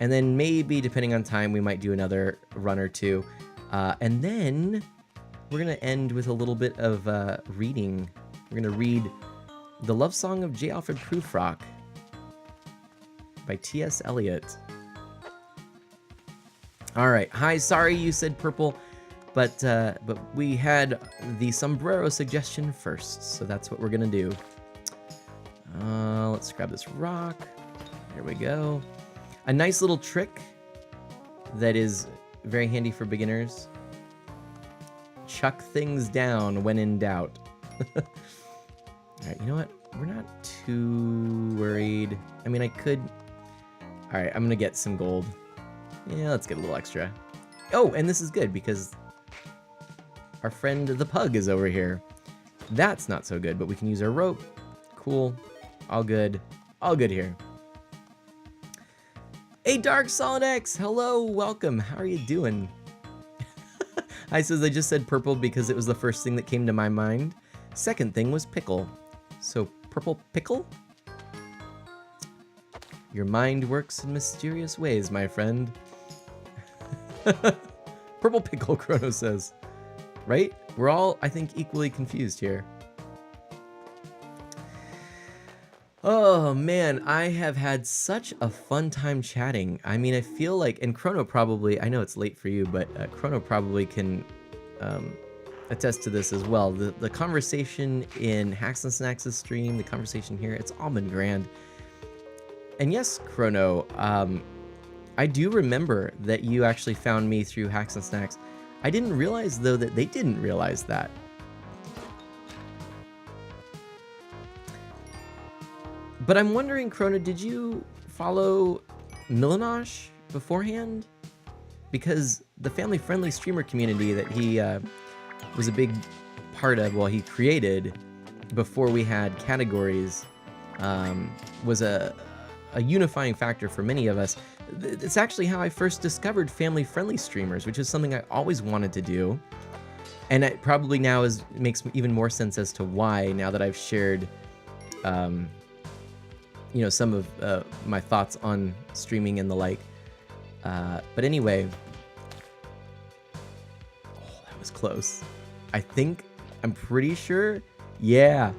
Speaker 1: And then maybe, depending on time, we might do another run or two. And then we're going to end with a little bit of reading. We're going to read The Love Song of J. Alfred Prufrock by T.S. Eliot. All right. Hi, sorry you said purple, but we had the sombrero suggestion first, so that's what we're going to do. Let's grab this rock. There we go. A nice little trick that is very handy for beginners. Chuck things down when in doubt. Alright, you know what? We're not too worried. I mean, I could... Alright, I'm gonna get some gold. Yeah, let's get a little extra. Oh, and this is good because our friend the pug is over here. That's not so good, but we can use our rope. Cool. All good. All good here. Hey, Dark Solid X! Hello, welcome. How are you doing? I says I just said purple because it was the first thing that came to my mind. Second thing was pickle. So, purple pickle? Your mind works in mysterious ways, my friend. Purple pickle, Chrono says. Right? We're all, I think, equally confused here. Oh man, I have had such a fun time chatting. I mean, I feel like, and Chrono probably, I know it's late for you, but Chrono probably can attest to this as well. The conversation in Hacks and Snacks' stream, the conversation here, it's all been grand. And yes, Chrono, I do remember that you actually found me through Hacks and Snacks. I didn't realize, though, that they didn't realize that. But I'm wondering, Chrono, did you follow Milanosh beforehand, because the family-friendly streamer community that he was a big part of, well, he created before we had categories, was a unifying factor for many of us. It's actually how I first discovered family-friendly streamers, which is something I always wanted to do. And it probably now makes even more sense as to why, now that I've shared, you know, some of my thoughts on streaming and the like. But anyway, oh, that was close. I'm pretty sure, yeah.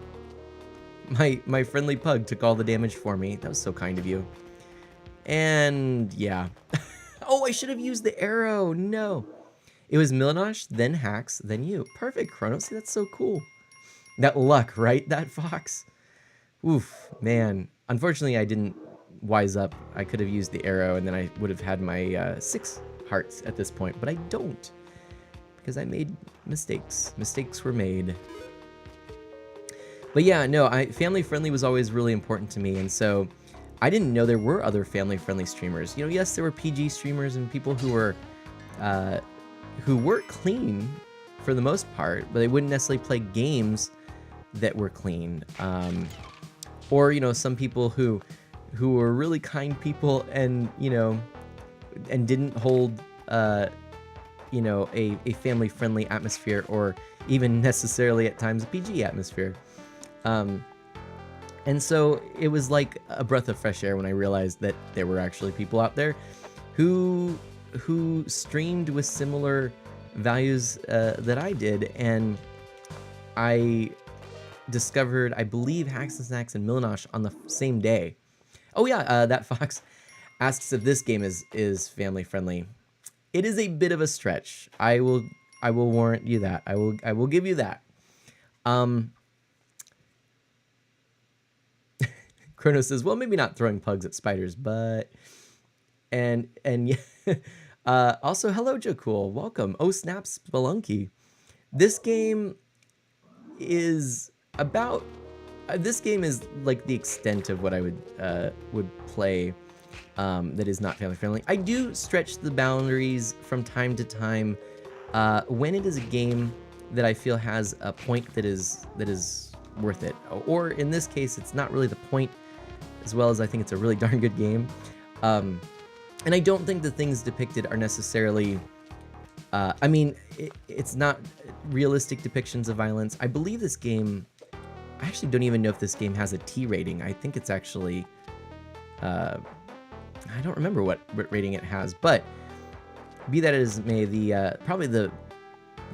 Speaker 1: My friendly pug took all the damage for me. That was so kind of you. And yeah. Oh, I should have used the arrow. No. It was Milanosh, then Hax, then you. Perfect, Chronos. That's so cool. That luck, right? That fox. Oof, man. Unfortunately, I didn't wise up. I could have used the arrow, and then I would have had my 6 hearts at this point. But I don't, because I made mistakes. Mistakes were made. But yeah, no, family-friendly was always really important to me, and so I didn't know there were other family-friendly streamers. You know, yes, there were PG streamers and people who were clean for the most part, but they wouldn't necessarily play games that were clean. Or, you know, some people who were really kind people and, you know, and didn't hold, you know, a family-friendly atmosphere, or even necessarily at times a PG atmosphere. And so it was like a breath of fresh air when I realized that there were actually people out there who streamed with similar values that I did, and I discovered, I believe, Hacks and Snacks and Milanosh on the same day. Oh yeah, that fox asks if this game is family friendly. It is a bit of a stretch. I will warrant you that. I will give you that. Chrono says, well, maybe not throwing pugs at spiders, but and yeah. Also, hello, Jacool. Welcome. Oh, snap, Spelunky. This game is about. This game is like the extent of what I would play. That is not family friendly. I do stretch the boundaries from time to time when it is a game that I feel has a point that is worth it. Or in this case, it's not really the point, as well as I think it's a really darn good game. And I don't think the things depicted are necessarily, I mean, it's not realistic depictions of violence. I believe this game, I actually don't even know if this game has a T rating. I think it's actually, I don't remember what rating it has, but be that as may, probably the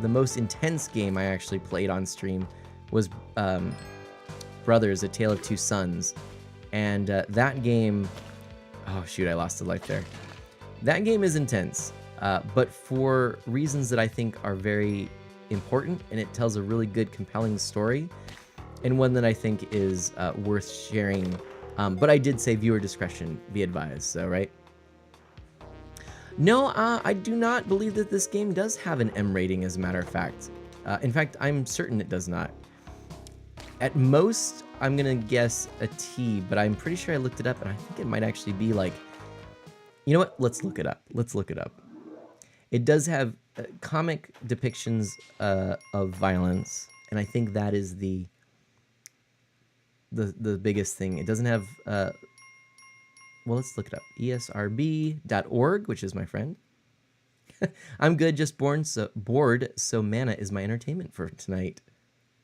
Speaker 1: most intense game I actually played on stream was Brothers, A Tale of Two Sons. And that game, oh shoot, I lost a life there. That game is intense, but for reasons that I think are very important, and it tells a really good, compelling story, and one that I think is worth sharing. But I did say viewer discretion be advised, so right? No, I do not believe that this game does have an M rating, as a matter of fact. In fact, I'm certain it does not. At most, I'm gonna guess a T, but I'm pretty sure I looked it up, and I think it might actually be like, you know what? Let's look it up. Let's look it up. It does have comic depictions of violence, and I think that is the biggest thing. It doesn't have. Well, let's look it up. ESRB.org, which is my friend. I'm good, just bored, so mana is my entertainment for tonight,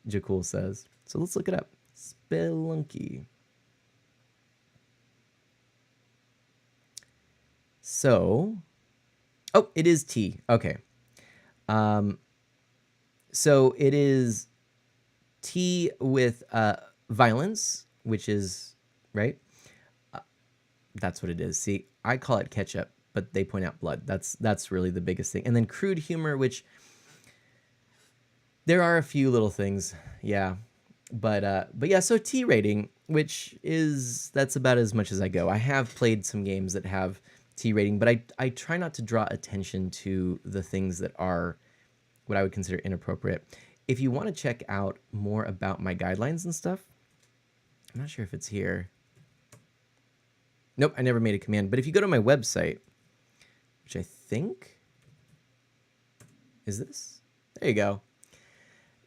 Speaker 1: Jacool says. So let's look it up. Spelunky. So, oh, it is T. Okay. So it is T with violence, which is, right? That's what it is. See, I call it ketchup, but they point out blood. That's really the biggest thing. And then crude humor, which there are a few little things, yeah. But yeah, so T rating, which that's about as much as I go. I have played some games that have T rating, but I try not to draw attention to the things that are what I would consider inappropriate. If you want to check out more about my guidelines and stuff, I'm not sure if it's here. Nope, I never made a command. But if you go to my website, which I think is this. There you go.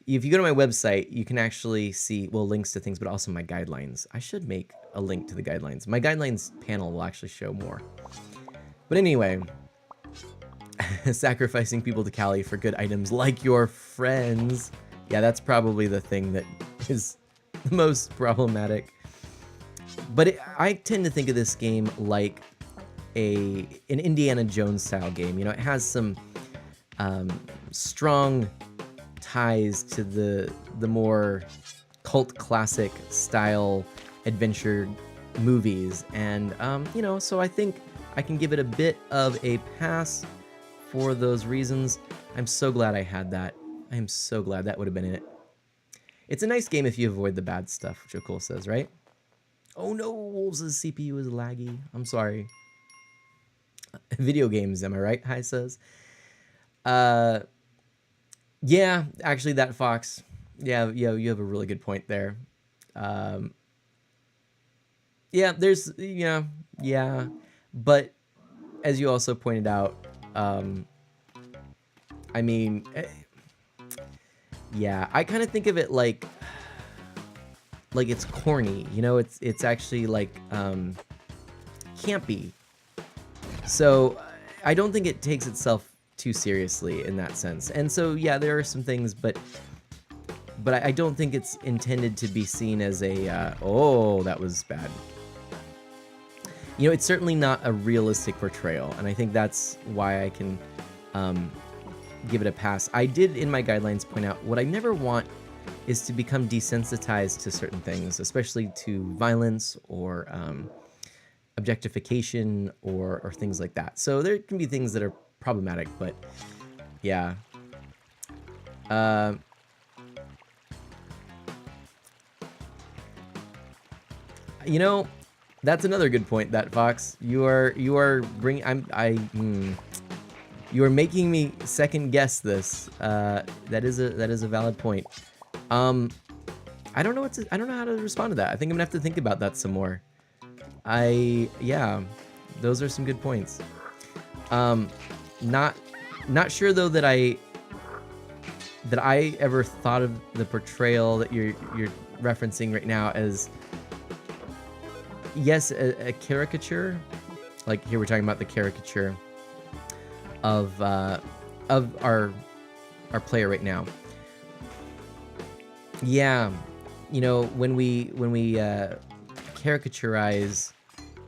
Speaker 1: If you go to my website, you can actually see, well, links to things, but also my guidelines. I should make a link to the guidelines. My guidelines panel will actually show more. But anyway, sacrificing people to Cali for good items like your friends. Yeah, that's probably the thing that is the most problematic. But I tend to think of this game like an Indiana Jones style game. You know, it has some strong ties to the more cult classic style adventure movies, and you know, so I think I can give it a bit of a pass for those reasons. I'm so glad I had that. I am so glad that would have been in it. It's a nice game if you avoid the bad stuff, Jokul says, right? Oh no, Wolves' CPU is laggy. I'm sorry. Video games, am I right? Hi says. Yeah, actually that Fox. Yeah, you have a really good point there. Yeah, there's, yeah. But as you also pointed out, I mean, yeah, I kind of think of it like it's corny, you know, it's actually like campy. So I don't think it takes itself too seriously in that sense. And so yeah, there are some things, but I don't think it's intended to be seen as a oh, that was bad. You know, it's certainly not a realistic portrayal, and I think that's why I can give it a pass. I did in my guidelines point out what I never want is to become desensitized to certain things, especially to violence or objectification or things like that. So there can be things that are problematic, but yeah. You know, that's another good point, that Fox. You are bringing. You are making me second guess this. That is a valid point. I don't know I don't know how to respond to that. I think I'm gonna have to think about that some more. Yeah, those are some good points. Not sure though that I ever thought of the portrayal that you're referencing right now as, yes, a caricature. Like here we're talking about the caricature of our player right now. Yeah, you know, when we caricaturize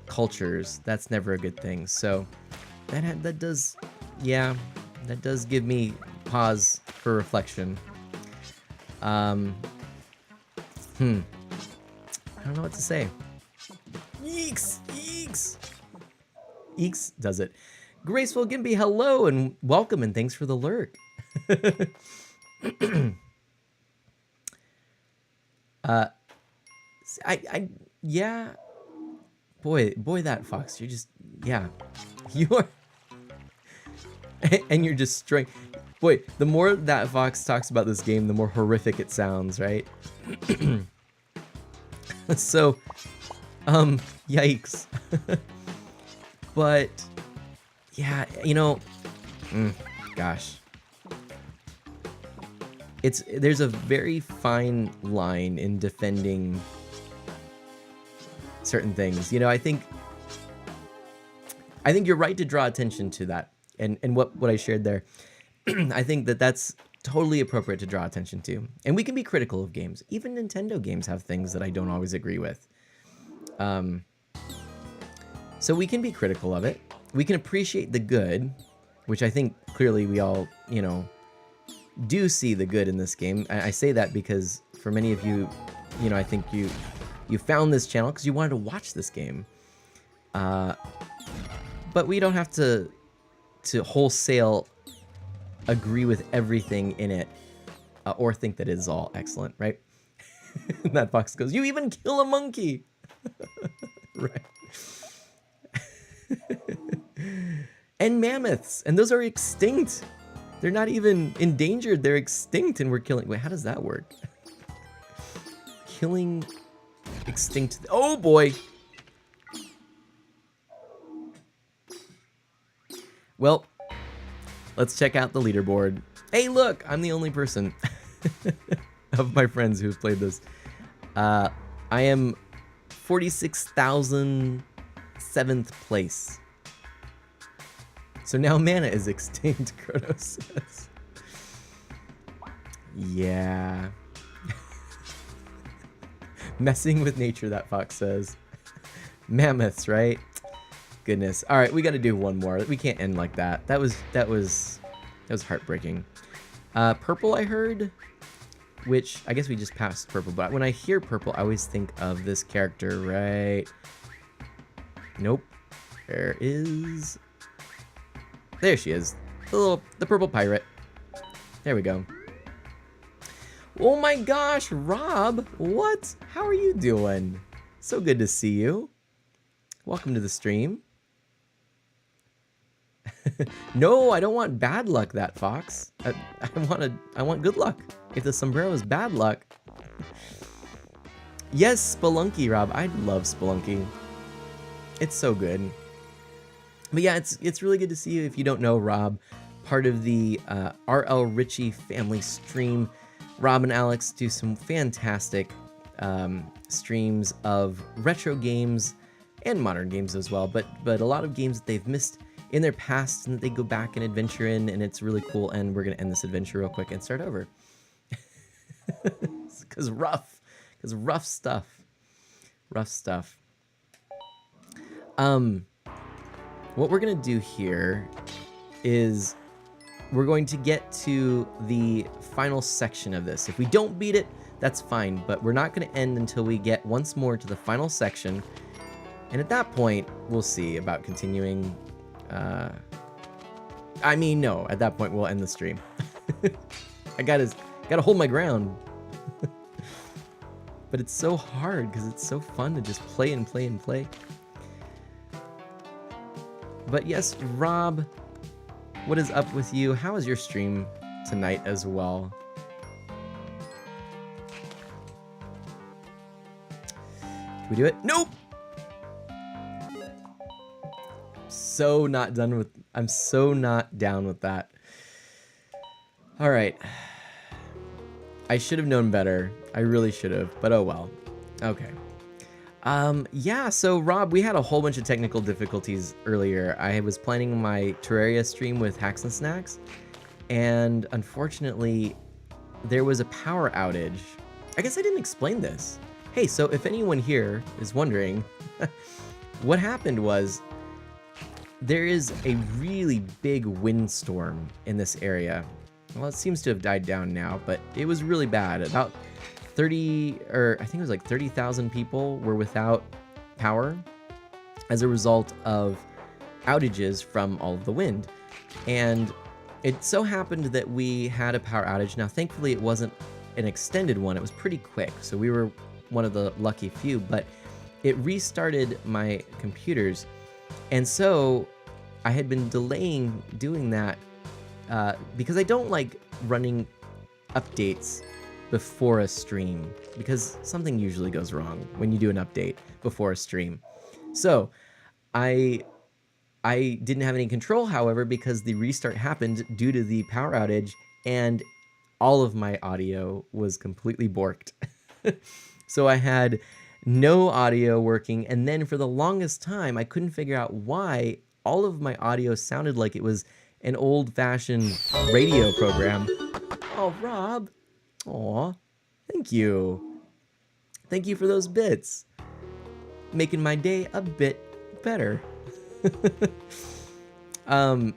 Speaker 1: cultures, that's never a good thing. So that does, yeah, that does give me pause for reflection. I don't know what to say. Eeks! Eeks! Eeks does it. Graceful Gimpy, hello and welcome, and thanks for the lurk. Yeah. Boy, that Fox, you're just, yeah. You are, and you're just straight. Boy, the more that Fox talks about this game, the more horrific it sounds, right? So, yikes. But, yeah, you know, gosh. There's a very fine line in defending certain things. You know, I think you're right to draw attention to that. And what I shared there. I think that's totally appropriate to draw attention to. And we can be critical of games. Even Nintendo games have things that I don't always agree with. So we can be critical of it. We can appreciate the good, which I think clearly we all, you know, do see the good in this game. I say that because for many of you, you know, I think you found this channel because you wanted to watch this game. But we don't have to wholesale agree with everything in it or think that it is all excellent, right? That Fox goes, you even kill a monkey. Right. And mammoths, and those are extinct. They're not even endangered, they're extinct, and we're killing. Wait, how does that work? Killing extinct. Oh boy. Well, let's check out the leaderboard. Hey, look, I'm the only person of my friends who've played this. I am 46,007th place. So now mana is extinct, Kronos says. Yeah. Messing with nature, that fox says. Mammoths, right? Goodness. All right, we got to do one more. We can't end like that. That was heartbreaking. Purple, I heard, which I guess we just passed purple. But when I hear purple, I always think of this character, right? Nope. There she is. The purple pirate. There we go. Oh my gosh, Rob, what? How are you doing? So good to see you. Welcome to the stream. No, I don't want bad luck, that fox. I want good luck. If the sombrero is bad luck. Yes, Spelunky, Rob. I love Spelunky. It's so good. But yeah, it's really good to see you. If you don't know Rob, part of the RL Ritchie family stream. Rob and Alex do some fantastic streams of retro games and modern games as well, but a lot of games that they've missed in their past and that they go back and adventure in, and it's really cool. And we're gonna end this adventure real quick and start over. Because rough stuff. What we're gonna do here is we're going to get to the final section of this. If we don't beat it, that's fine, but we're not going to end until we get once more to the final section. And at that point, we'll see about continuing. No, at that point, we'll end the stream. I gotta hold my ground. But it's so hard because it's so fun to just play and play and play. But yes, Rob, what is up with you? How is your stream tonight as well? Can we do it? Nope! I'm so not down with that. All right. I should have known better. I really should have, but oh well. Okay. Yeah, so Rob, we had a whole bunch of technical difficulties earlier. I was planning my Terraria stream with Hacks and Snacks, and unfortunately, there was a power outage. I guess I didn't explain this. Hey, so if anyone here is wondering, what happened was, there is a really big windstorm in this area. Well, it seems to have died down now, but it was really bad. About 30, or I think it was like 30,000 people were without power as a result of outages from all of the wind. And it so happened that we had a power outage. Now, thankfully, it wasn't an extended one. It was pretty quick, so we were one of the lucky few, but it restarted my computers. And so I had been delaying doing that because I don't like running updates before a stream, because something usually goes wrong when you do an update before a stream. So I didn't have any control, however, because the restart happened due to the power outage, and all of my audio was completely borked. So I had no audio working, and then for the longest time I couldn't figure out why all of my audio sounded like it was an old-fashioned radio program. Oh, Rob. Aw, thank you. Thank you for those bits. Making my day a bit better. But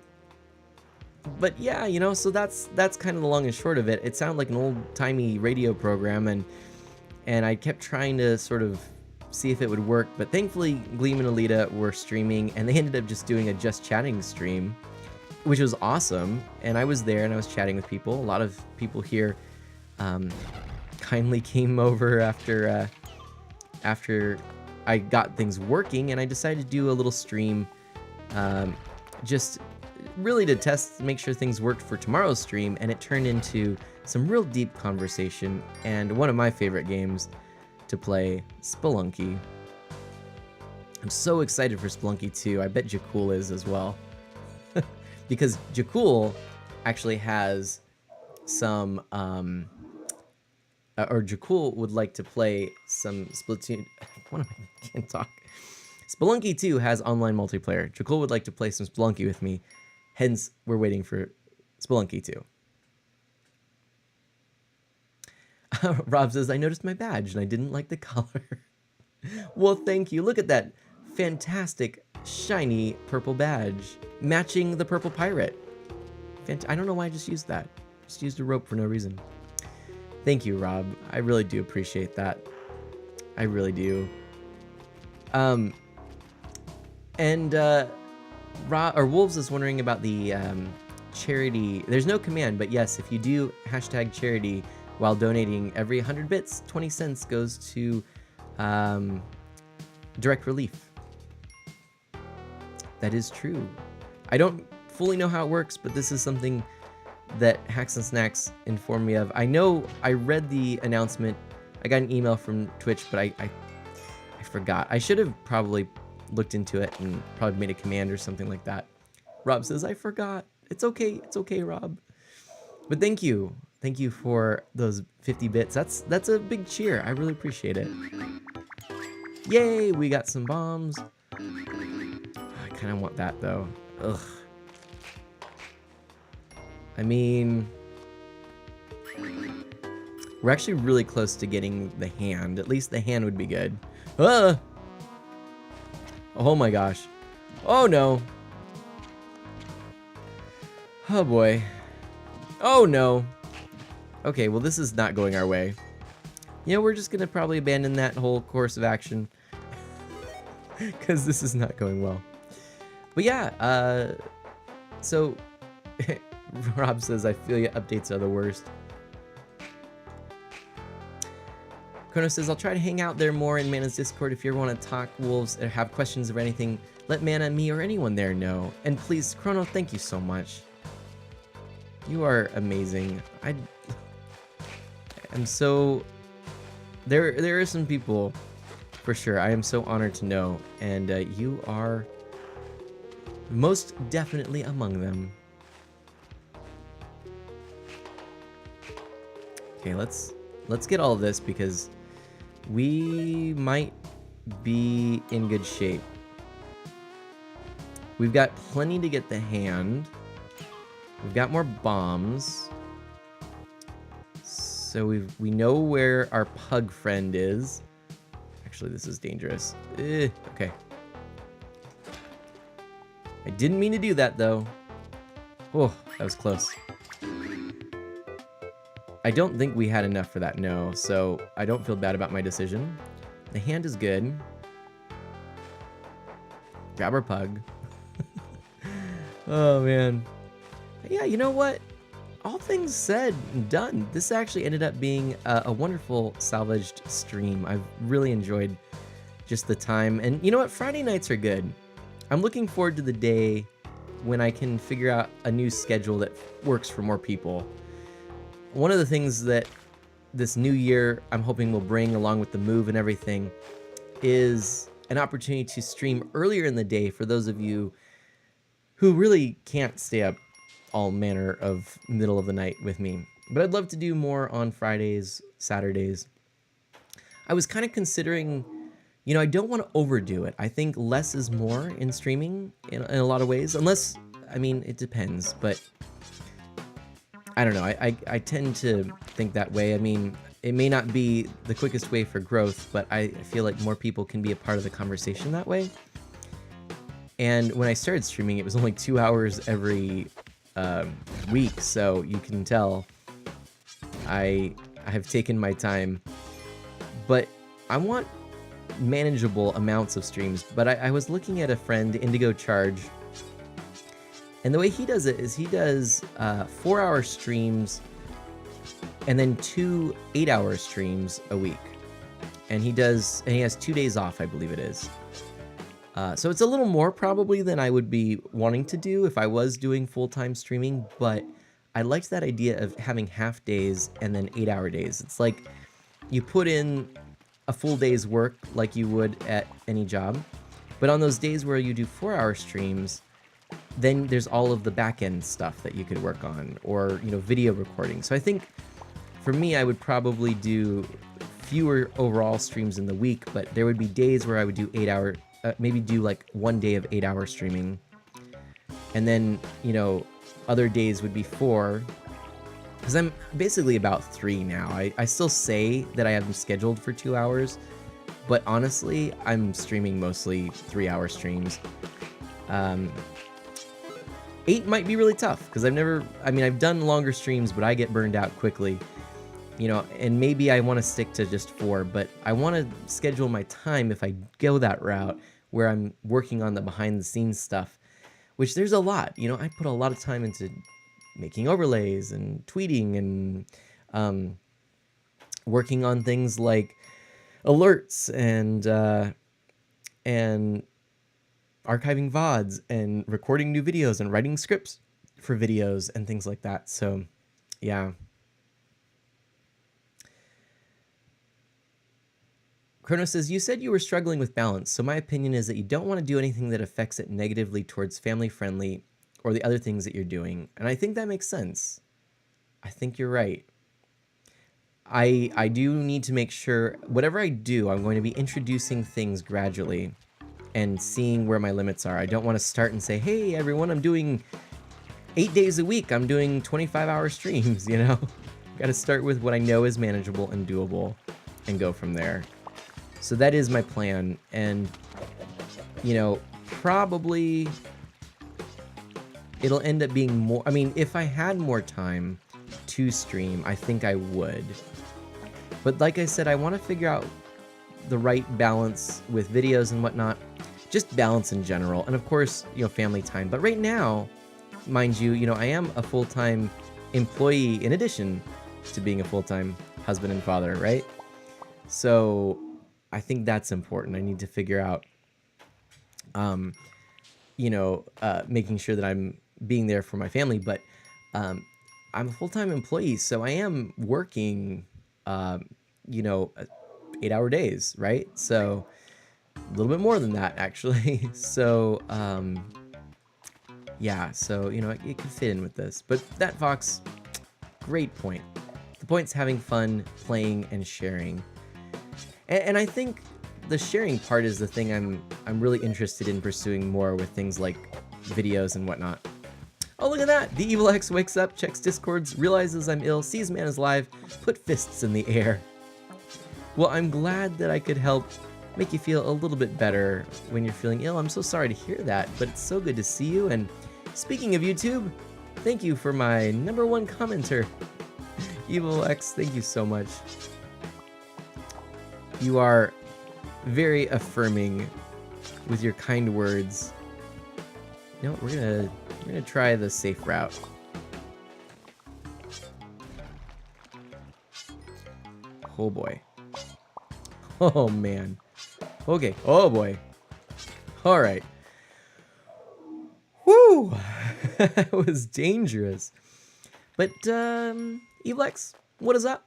Speaker 1: yeah, you know, so that's kind of the long and short of it. It sounded like an old-timey radio program, and I kept trying to sort of see if it would work, but thankfully Gleam and Alita were streaming, and they ended up just doing a just chatting stream, which was awesome. And I was there and I was chatting with people. A lot of people here kindly came over after I got things working, and I decided to do a little stream just really to test, make sure things worked for tomorrow's stream, and it turned into some real deep conversation and one of my favorite games to play, Spelunky. I'm so excited for Spelunky 2. I bet Jakul is as well. because Jakul actually has some, or Jakul would like to play some Splatoon. What am I? Can't talk. Spelunky 2 has online multiplayer. Jakul would like to play some Spelunky with me. Hence, we're waiting for Spelunky 2. Rob says, I noticed my badge and I didn't like the color. Well, thank you. Look at that fantastic, shiny purple badge matching the purple pirate. I don't know why I just used that. Just used a rope for no reason. Thank you, Rob. I really do appreciate that. I really do. Wolves is wondering about the charity. There's no command, but yes, if you do hashtag charity while donating, every 100 bits, 20 cents goes to direct relief. That is true. I don't fully know how it works, but this is something that Hacks and Snacks informed me of. I know I read the announcement. I got an email from Twitch, but I forgot. I should have probably looked into it and probably made a command or something like that. Rob says, I forgot. It's okay. It's okay, Rob. But thank you. Thank you for those 50 bits. That's a big cheer. I really appreciate it. Yay, we got some bombs. I kind of want that, though. Ugh. I mean, we're actually really close to getting the hand. At least the hand would be good. Ah! Oh my gosh. Oh no. Oh boy. Oh no. Okay, well this is not going our way. You know, we're just gonna probably abandon that whole course of action. Because this is not going well. But yeah, so Rob says, I feel you, updates are the worst. Chrono says, I'll try to hang out there more in Mana's Discord if you ever want to talk Wolves or have questions or anything. Let Mana, me, or anyone there know. And please, Chrono, thank you so much. You are amazing. I'm so... There are some people, for sure, I am so honored to know. And you are most definitely among them. Okay, let's get all of this because we might be in good shape. We've got plenty to get the hand. We've got more bombs. So we know where our pug friend is. Actually, this is dangerous. Okay. I didn't mean to do that though. Oh, that was close. I don't think we had enough for that, no, so I don't feel bad about my decision. The hand is good. Grab our pug. Oh, man. Yeah, you know what? All things said and done, this actually ended up being a wonderful salvaged stream. I've really enjoyed just the time. And you know what? Friday nights are good. I'm looking forward to the day when I can figure out a new schedule that works for more people. One of the things that this new year I'm hoping will bring, along with the move and everything, is an opportunity to stream earlier in the day for those of you who really can't stay up all manner of middle of the night with me. But I'd love to do more on Fridays, Saturdays. I was kind of considering, you know, I don't want to overdo it. I think less is more in streaming in a lot of ways, unless, I mean, it depends, but I don't know. I tend to think that way. I mean, it may not be the quickest way for growth, but I feel like more people can be a part of the conversation that way. And when I started streaming, it was only 2 hours every week, so you can tell I have taken my time. But I want manageable amounts of streams. But I was looking at a friend, Indigo Charge, and the way he does it is he does 4-hour streams and then 2 8-hour streams a week. And he has 2 days off, I believe it is. So it's a little more probably than I would be wanting to do if I was doing full-time streaming, but I liked that idea of having half days and then 8-hour days. It's like you put in a full day's work like you would at any job, but on those days where you do 4-hour streams, then there's all of the back end stuff that you could work on, or, you know, video recording. So I think for me, I would probably do fewer overall streams in the week, but there would be days where I would do 8-hour, maybe do like one day of 8-hour streaming. And then, you know, other days would be 4, because I'm basically about 3 now. I still say that I have them scheduled for 2 hours, but honestly, I'm streaming mostly 3-hour streams. 8 might be really tough, because I've done longer streams, but I get burned out quickly. You know, and maybe I want to stick to just 4, but I want to schedule my time if I go that route, where I'm working on the behind the scenes stuff, which there's a lot. You know, I put a lot of time into making overlays and tweeting and working on things like alerts and archiving VODs and recording new videos and writing scripts for videos and things like that. So, yeah. Chrono says, you said you were struggling with balance, so my opinion is that you don't want to do anything that affects it negatively towards family-friendly or the other things that you're doing. And I think that makes sense. I think you're right. I do need to make sure, whatever I do, I'm going to be introducing things gradually and seeing where my limits are. I don't want to start and say, hey, everyone, I'm doing 8 days a week. I'm doing 25-hour streams, you know? Got to start with what I know is manageable and doable and go from there. So that is my plan, and, you know, probably it'll end up being more, I mean, if I had more time to stream, I think I would. But like I said, I want to figure out the right balance with videos and whatnot, just balance in general, and of course, you know, family time. But right now, mind you, I am a full-time employee in addition to being a full-time husband and father, right? So I think that's important. I need to figure out, making sure that I'm being there for my family. But I'm a full-time employee, so I am working, 8-hour days, right? So a little bit more than that, actually. So, yeah, so, it could fit in with this. But that, Fox, great point. The point's having fun, playing, and sharing. And I think the sharing part is the thing I'm really interested in pursuing more with things like videos and whatnot. Oh, look at that! The Evil X wakes up, checks Discords, realizes I'm ill, sees man is live, put fists in the air. Well, I'm glad that I could help make you feel a little bit better when you're feeling ill. I'm so sorry to hear that, but it's so good to see you. And speaking of YouTube, thank you for my #1 commenter. Evil X, thank you so much. You are very affirming with your kind words. No, we're gonna try the safe route. Oh boy. Oh man. Okay. Oh boy. All right. Whew. That was dangerous. But Evlex, what is up?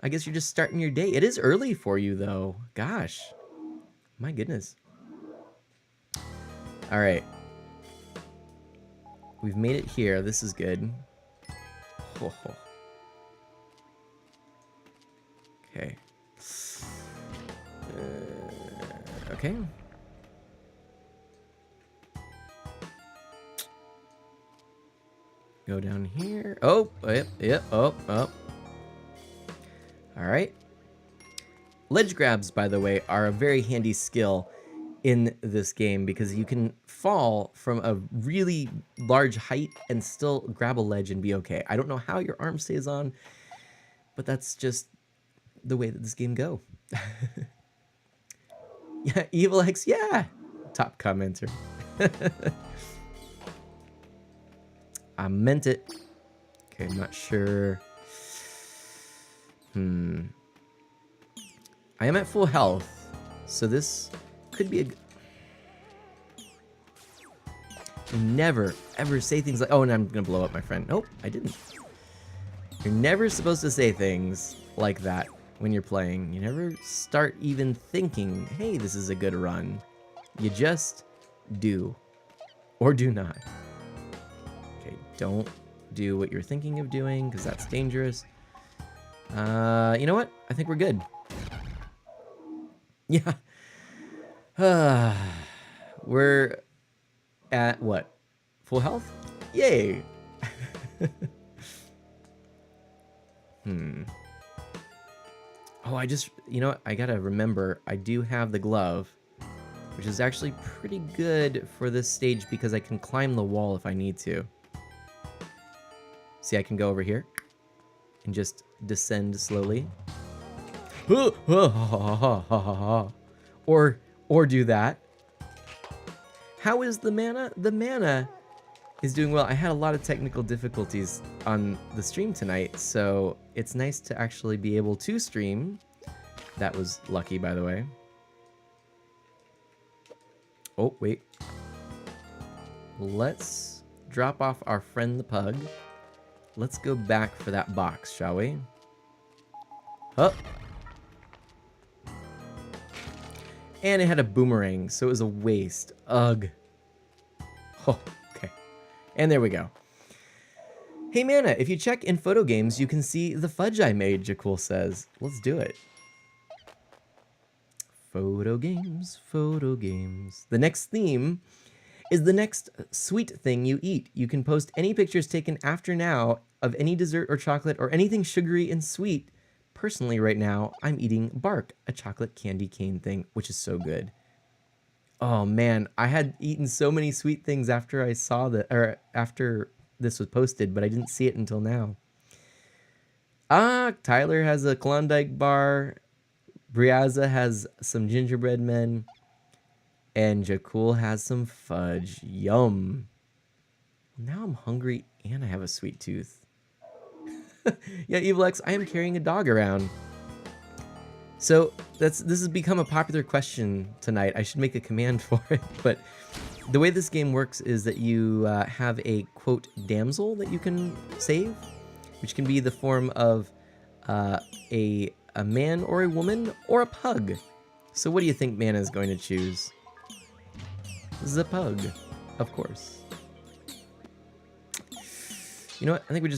Speaker 1: I guess you're just starting your day. It is early for you, though. Gosh. My goodness. All right. We've made it here. This is good. Oh. Okay. Okay. Go down here. Oh, yep, oh. Alright. Ledge grabs, by the way, are a very handy skill in this game because you can fall from a really large height and still grab a ledge and be okay. I don't know how your arm stays on, but that's just the way that this game go. Yeah, Evil X, yeah! Top commenter. I meant it. Okay, I'm not sure. I am at full health, so this could be never, ever say things like, oh, and I'm gonna blow up my friend. Nope, I didn't. You're never supposed to say things like that when you're playing. You never start even thinking, hey, this is a good run. You just do. or do not. Okay, don't do what you're thinking of doing because that's dangerous. You know what? I think we're good. Yeah. We're at what? Full health? Yay! Oh, you know what? I gotta remember, I do have the glove, which is actually pretty good for this stage because I can climb the wall if I need to. See, I can go over here and just descend slowly. Or do that. How is the mana? The mana is doing well. I had a lot of technical difficulties on the stream tonight, so it's nice to actually be able to stream. That was lucky, by the way. Oh, wait. Let's drop off our friend the pug. Let's go back for that box, shall we? Up. And it had a boomerang, so it was a waste. Ugh. Oh, okay. And there we go. Hey, Mana, if you check in photo games, you can see the fudge I made, Jakul says. Let's do it. Photo games, photo games. The next theme is the next sweet thing you eat. You can post any pictures taken after now of any dessert or chocolate or anything sugary and sweet. Personally, right now, I'm eating Bark, a chocolate candy cane thing, which is so good. Oh man, I had eaten so many sweet things after I saw after this was posted, but I didn't see it until now. Tyler has a Klondike bar. Briaza has some gingerbread men. And Jakul has some fudge. Yum. Now I'm hungry and I have a sweet tooth. Yeah, EvilX, I am carrying a dog around. So this has become a popular question tonight. I should make a command for it, but the way this game works is that you have a, quote, damsel that you can save, which can be the form of a man or a woman or a pug. So what do you think Mana is going to choose? The pug, of course. You know what? I think we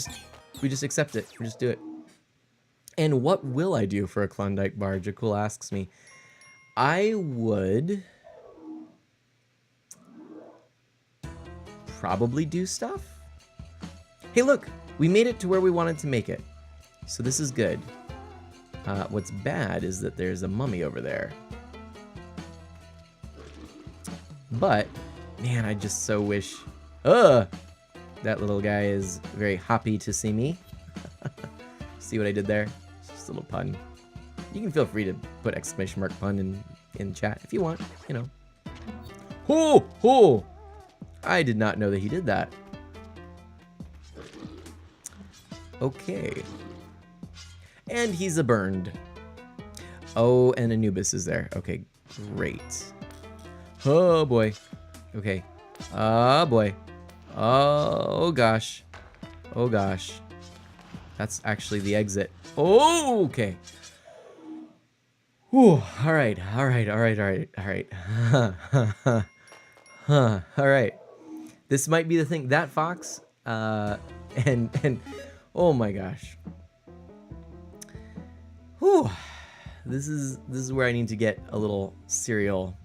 Speaker 1: just accept it. We just do it. And what will I do for a Klondike bar? Jakul asks me. I would probably do stuff. Hey, look, we made it to where we wanted to make it. So this is good. What's bad is that there's a mummy over there. But, man, I just so wish... that little guy is very happy to see me. See what I did there? Just a little pun. You can feel free to put exclamation mark pun in chat if you want, you know. Oh! I did not know that he did that. Okay. And he's a burned. Oh, and Anubis is there. Okay, great. Oh boy. Okay. Oh boy. Oh gosh. Oh gosh. That's actually the exit. Oh, okay. Whew. All right. All right. This might be the thing. That fox, and oh my gosh. Whew. This is where I need to get a little cereal.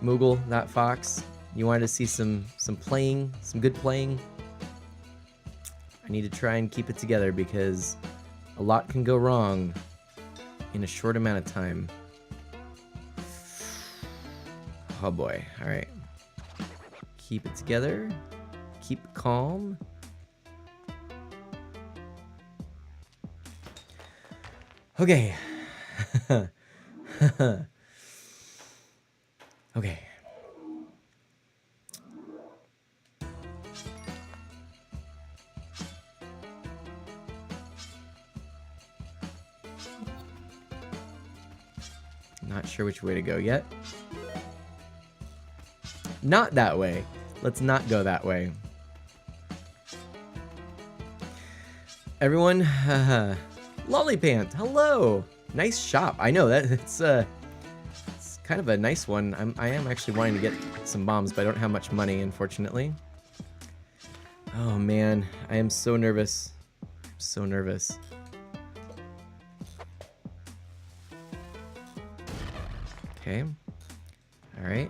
Speaker 1: Moogle, that fox. You wanted to see some playing, some good playing? I need to try and keep it together because a lot can go wrong in a short amount of time. Oh boy, all right. Keep it together. Keep calm. Okay. Okay. Not sure which way to go yet. Not that way. Let's not go that way. Everyone, Lollipant, hello. Nice shop. I know that it's kind of a nice one. I am actually wanting to get some bombs, but I don't have much money, unfortunately. Oh man, I am so nervous. So nervous. Okay. Alright.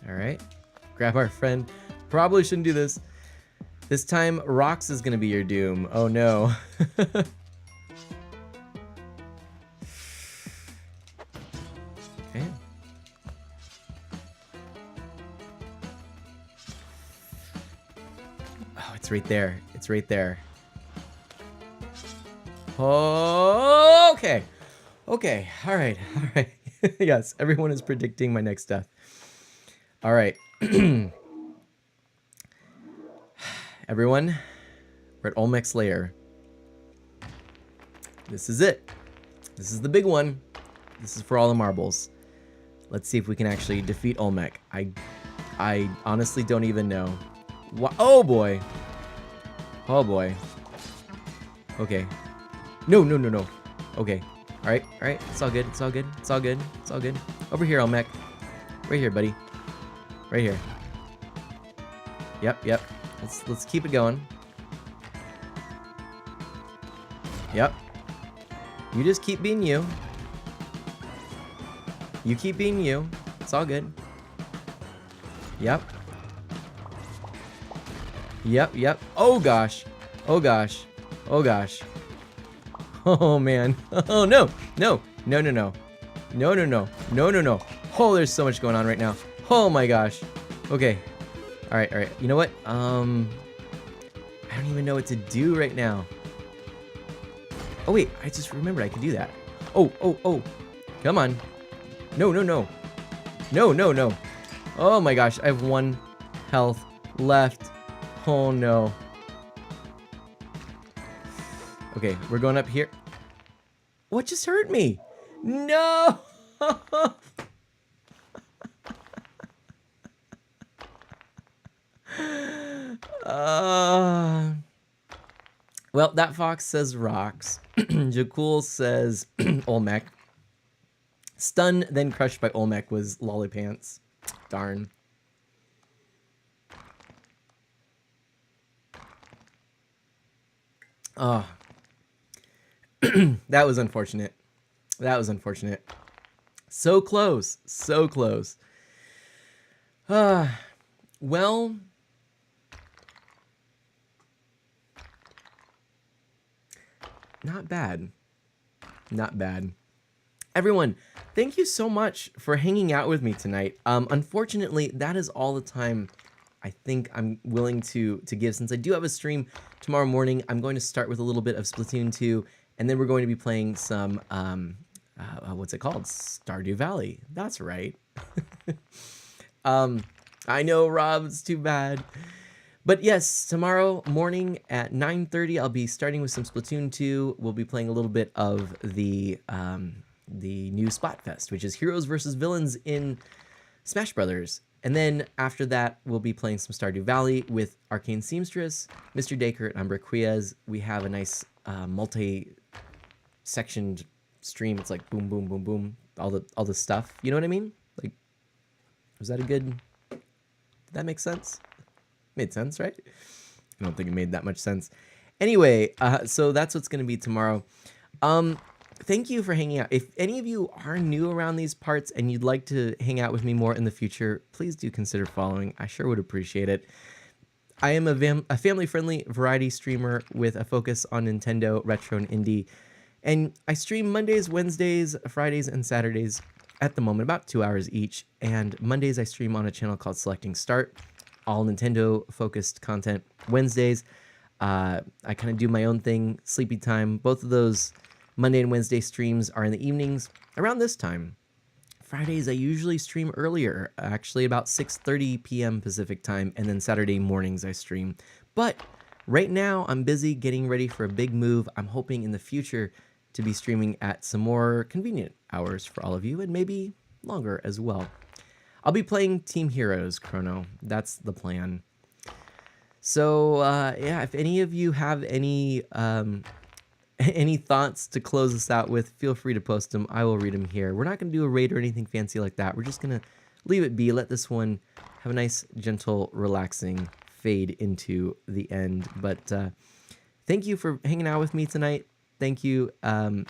Speaker 1: Alright. Grab our friend. Probably shouldn't do this. This time, Rox is gonna be your doom. Oh no. Okay. Oh, it's right there. It's right there. Oh, okay. Okay. All right. All right. Yes, everyone is predicting my next death. All right. Everyone, we're at Olmec's lair. This is it. This is the big one. This is for all the marbles. Let's see if we can actually defeat Olmec. I honestly don't even know. Oh boy. Oh boy. Okay. No, no, no, no. Okay. All right. All right. It's all good. It's all good. It's all good. It's all good. Over here, Olmec. Right here, buddy. Right here. Yep. Yep. Let's keep it going. Yep. You just keep being you. You keep being you. It's all good. Yep. Yep, yep. Oh gosh. Oh gosh. Oh gosh. Oh man. Oh no. No. No, no, no. No, no, no. No, no, no. Oh, there's so much going on right now. Oh my gosh. Okay. All right, all right. You know what? I don't even know what to do right now. Oh wait, I just remembered I could do that. Oh, oh, oh. Come on. No, no, no. No, no, no. Oh my gosh, I have 1 health left. Oh no. Okay, we're going up here. What just hurt me? No! Well, that fox says rocks. Jakul says Olmec. Stunned, then crushed by Olmec was Lollipants. Darn. Oh. That was unfortunate. That was unfortunate. So close. So close. Well... Not bad. Not bad. Everyone, thank you so much for hanging out with me tonight. Unfortunately, that is all the time I think I'm willing to give. Since I do have a stream tomorrow morning, I'm going to start with a little bit of Splatoon 2, and then we're going to be playing some, what's it called? Stardew Valley. That's right. I know, Rob, it's too bad. But yes, tomorrow morning at 9:30, I'll be starting with some Splatoon 2. We'll be playing a little bit of the new Splatfest, which is Heroes versus Villains in Smash Brothers. And then after that, we'll be playing some Stardew Valley with Arcane Seamstress, Mr. Dacre, and Umbra Quiaz. We have a nice multi-sectioned stream. It's like boom, boom, boom, boom, all the stuff. You know what I mean? Like, was that a good? Did that make sense? Made sense, right? I don't think it made that much sense. Anyway, so that's what's going to be tomorrow. Thank you for hanging out. If any of you are new around these parts and you'd like to hang out with me more in the future, please do consider following. I sure would appreciate it. I am a family-friendly variety streamer with a focus on Nintendo, retro, and indie. And I stream Mondays, Wednesdays, Fridays, and Saturdays at the moment, about 2 hours each. And Mondays I stream on a channel called Selecting Start. All Nintendo-focused content. Wednesdays, I kind of do my own thing, Sleepy Time. Both of those Monday and Wednesday streams are in the evenings around this time. Fridays, I usually stream earlier, actually about 6:30 p.m. Pacific Time, and then Saturday mornings I stream. But right now, I'm busy getting ready for a big move. I'm hoping in the future to be streaming at some more convenient hours for all of you, and maybe longer as well. I'll be playing Team Heroes, Chrono. That's the plan. So, yeah, if any of you have any Any thoughts to close us out with, feel free to post them. I will read them here. We're not going to do a raid or anything fancy like that. We're just going to leave it be. Let this one have a nice, gentle, relaxing fade into the end. But thank you for hanging out with me tonight. Thank you. I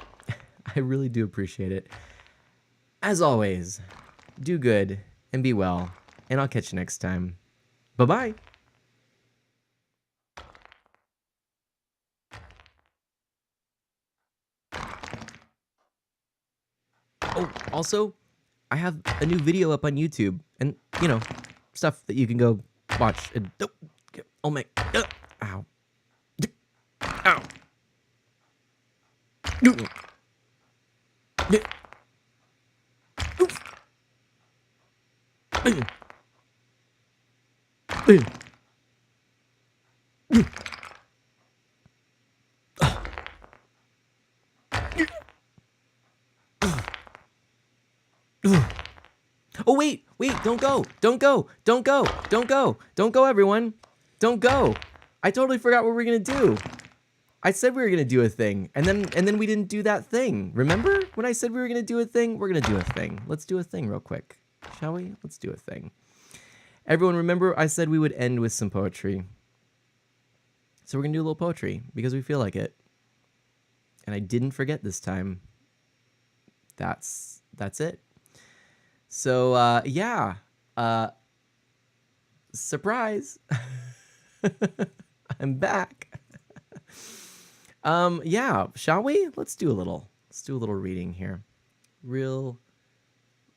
Speaker 1: really do appreciate it. As always, do good and be well. And I'll catch you next time. Bye-bye. Oh, also, I have a new video up on YouTube, and stuff that you can go watch. And oh my, ow, ow. Oh, wait, don't go, everyone. Don't go. I totally forgot what we were going to do. I said we were going to do a thing, and then we didn't do that thing. Remember when I said we were going to do a thing? We're going to do a thing. Let's do a thing real quick, shall we? Let's do a thing. Everyone, remember I said we would end with some poetry. So we're going to do a little poetry because we feel like it. And I didn't forget this time. That's it. So, yeah. Surprise. I'm back. Yeah, shall we? Let's do a little reading here. Real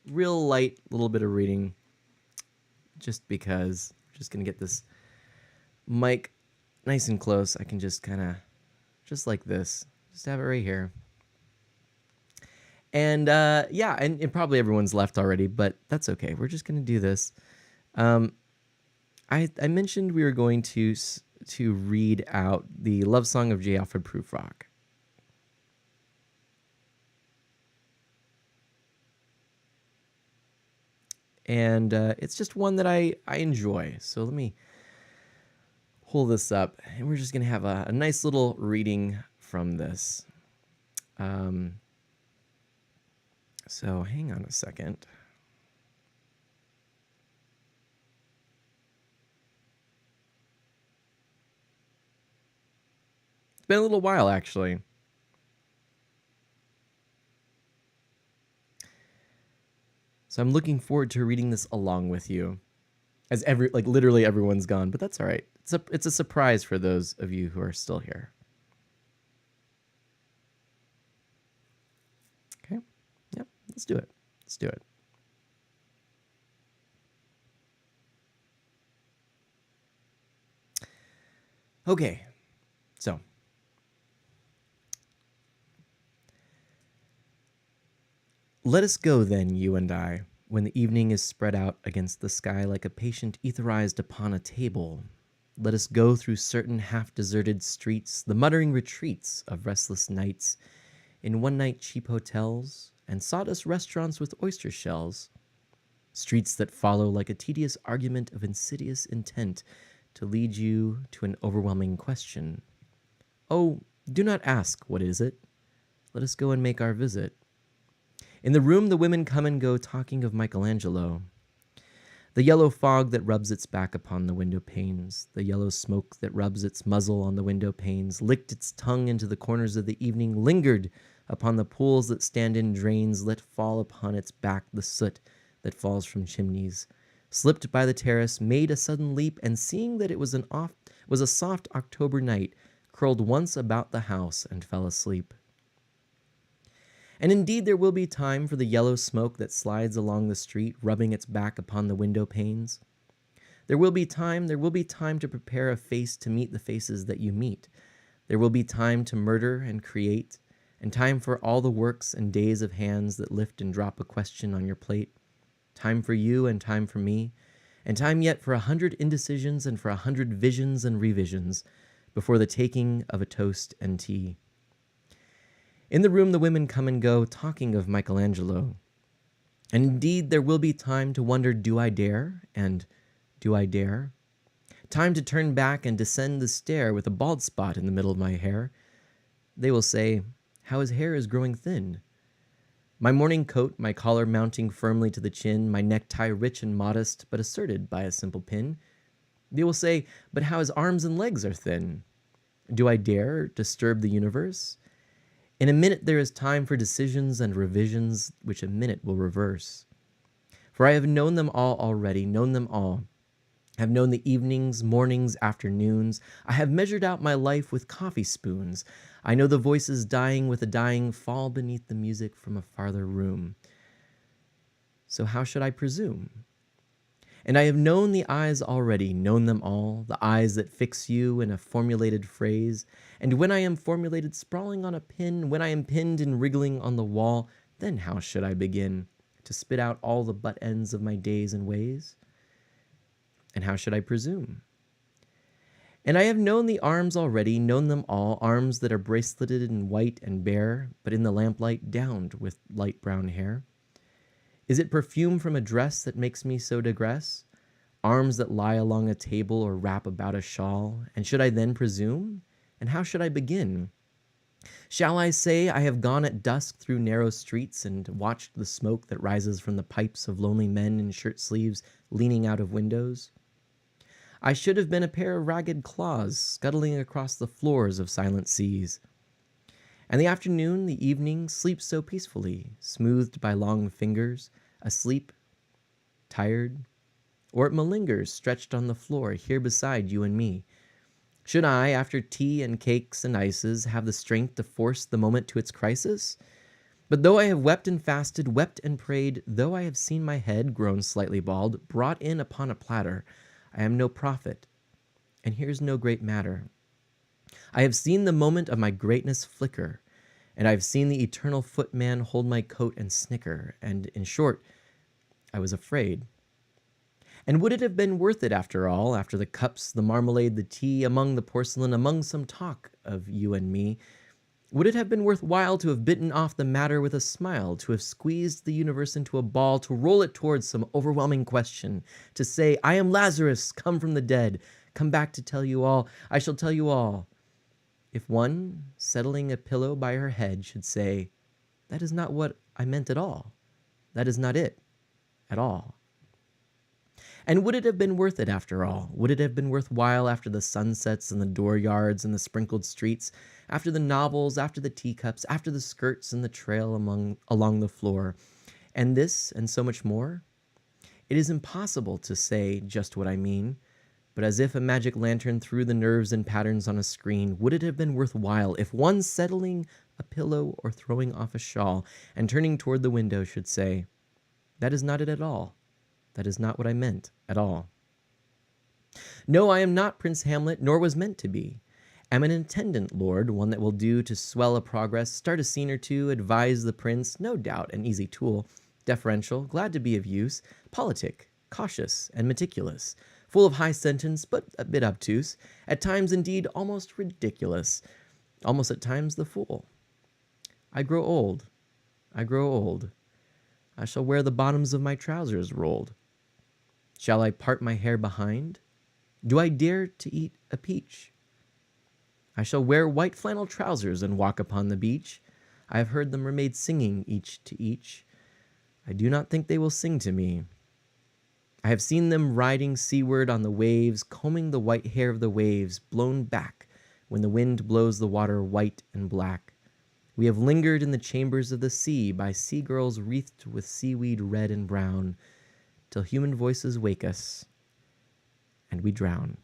Speaker 1: light little bit of reading. Just because I'm just going to get this mic nice and close. I can just kind of, just like this, just have it right here. And yeah, and probably everyone's left already, but that's okay. We're just going to do this. I mentioned we were going to read out the love song of J. Alfred Prufrock. And it's just one that I enjoy. So let me pull this up, and we're just going to have a nice little reading from this. So hang on a second. It's been a little while, actually. So I'm looking forward to reading this along with you, as literally everyone's gone, but that's all right. It's a surprise for those of you who are still here. Okay. Yep. Let's do it. Let's do it. Okay. So. Let us go then, you and I, when the evening is spread out against the sky like a patient etherized upon a table. Let us go through certain half-deserted streets, the muttering retreats of restless nights, in one-night cheap hotels and sawdust restaurants with oyster shells. Streets that follow like a tedious argument of insidious intent to lead you to an overwhelming question. Oh, do not ask, what is it? Let us go and make our visit. In the room the women come and go talking of Michelangelo. The yellow fog that rubs its back upon the window panes, the yellow smoke that rubs its muzzle on the window panes, licked its tongue into the corners of the evening, lingered upon the pools that stand in drains, let fall upon its back the soot that falls from chimneys, slipped by the terrace, made a sudden leap, and seeing that it was a soft October night, curled once about the house and fell asleep. And indeed there will be time for the yellow smoke that slides along the street, rubbing its back upon the window panes. There will be time to prepare a face to meet the faces that you meet. There will be time to murder and create, and time for all the works and days of hands that lift and drop a question on your plate. Time for you and time for me, and time yet for 100 indecisions and for 100 visions and revisions before the taking of a toast and tea. In the room the women come and go, talking of Michelangelo. And indeed there will be time to wonder, do I dare? And do I dare? Time to turn back and descend the stair with a bald spot in the middle of my hair. They will say, how his hair is growing thin. My morning coat, my collar mounting firmly to the chin, my necktie rich and modest, but asserted by a simple pin. They will say, but how his arms and legs are thin. Do I dare disturb the universe? In a minute there is time for decisions and revisions, which a minute will reverse. For I have known them all already, known them all. I have known the evenings, mornings, afternoons. I have measured out my life with coffee spoons. I know the voices dying with a dying fall beneath the music from a farther room. So how should I presume? And I have known the eyes already, known them all, the eyes that fix you in a formulated phrase. And when I am formulated sprawling on a pin, when I am pinned and wriggling on the wall, then how should I begin to spit out all the butt ends of my days and ways? And how should I presume? And I have known the arms already, known them all, arms that are braceleted in white and bare, but in the lamplight downed with light brown hair. Is it perfume from a dress that makes me so digress? Arms that lie along a table or wrap about a shawl? And should I then presume? And how should I begin? Shall I say I have gone at dusk through narrow streets and watched the smoke that rises from the pipes of lonely men in shirt sleeves leaning out of windows? I should have been a pair of ragged claws scuttling across the floors of silent seas. And the afternoon, the evening, sleeps so peacefully, smoothed by long fingers, asleep, tired, or it malingers stretched on the floor here beside you and me. Should I, after tea and cakes and ices, have the strength to force the moment to its crisis? But though I have wept and fasted, wept and prayed, though I have seen my head, grown slightly bald, brought in upon a platter, I am no prophet, and here's no great matter. I have seen the moment of my greatness flicker, and I have seen the eternal footman hold my coat and snicker, and, in short, I was afraid. And would it have been worth it after all, after the cups, the marmalade, the tea, among the porcelain, among some talk of you and me, would it have been worth while to have bitten off the matter with a smile, to have squeezed the universe into a ball, to roll it towards some overwhelming question, to say, I am Lazarus, come from the dead, come back to tell you all, I shall tell you all, if one, settling a pillow by her head, should say, that is not what I meant at all, that is not it at all. And would it have been worth it after all? Would it have been worthwhile after the sunsets and the dooryards and the sprinkled streets, after the novels, after the teacups, after the skirts and the trail along the floor, and this and so much more? It is impossible to say just what I mean, but as if a magic lantern threw the nerves and patterns on a screen, would it have been worthwhile if one settling a pillow or throwing off a shawl and turning toward the window should say, that is not it at all. That is not what I meant at all. No, I am not Prince Hamlet, nor was meant to be. Am an attendant lord, one that will do to swell a progress, start a scene or two, advise the prince, no doubt an easy tool, deferential, glad to be of use, politic, cautious, and meticulous, full of high sentence, but a bit obtuse, at times indeed almost ridiculous, almost at times the fool. I grow old, I grow old. I shall wear the bottoms of my trousers rolled. Shall I part my hair behind? Do I dare to eat a peach? I shall wear white flannel trousers and walk upon the beach. I have heard the mermaids singing each to each. I do not think they will sing to me. I have seen them riding seaward on the waves, combing the white hair of the waves, blown back when the wind blows the water white and black. We have lingered in the chambers of the sea by sea girls wreathed with seaweed red and brown, till human voices wake us, and we drown.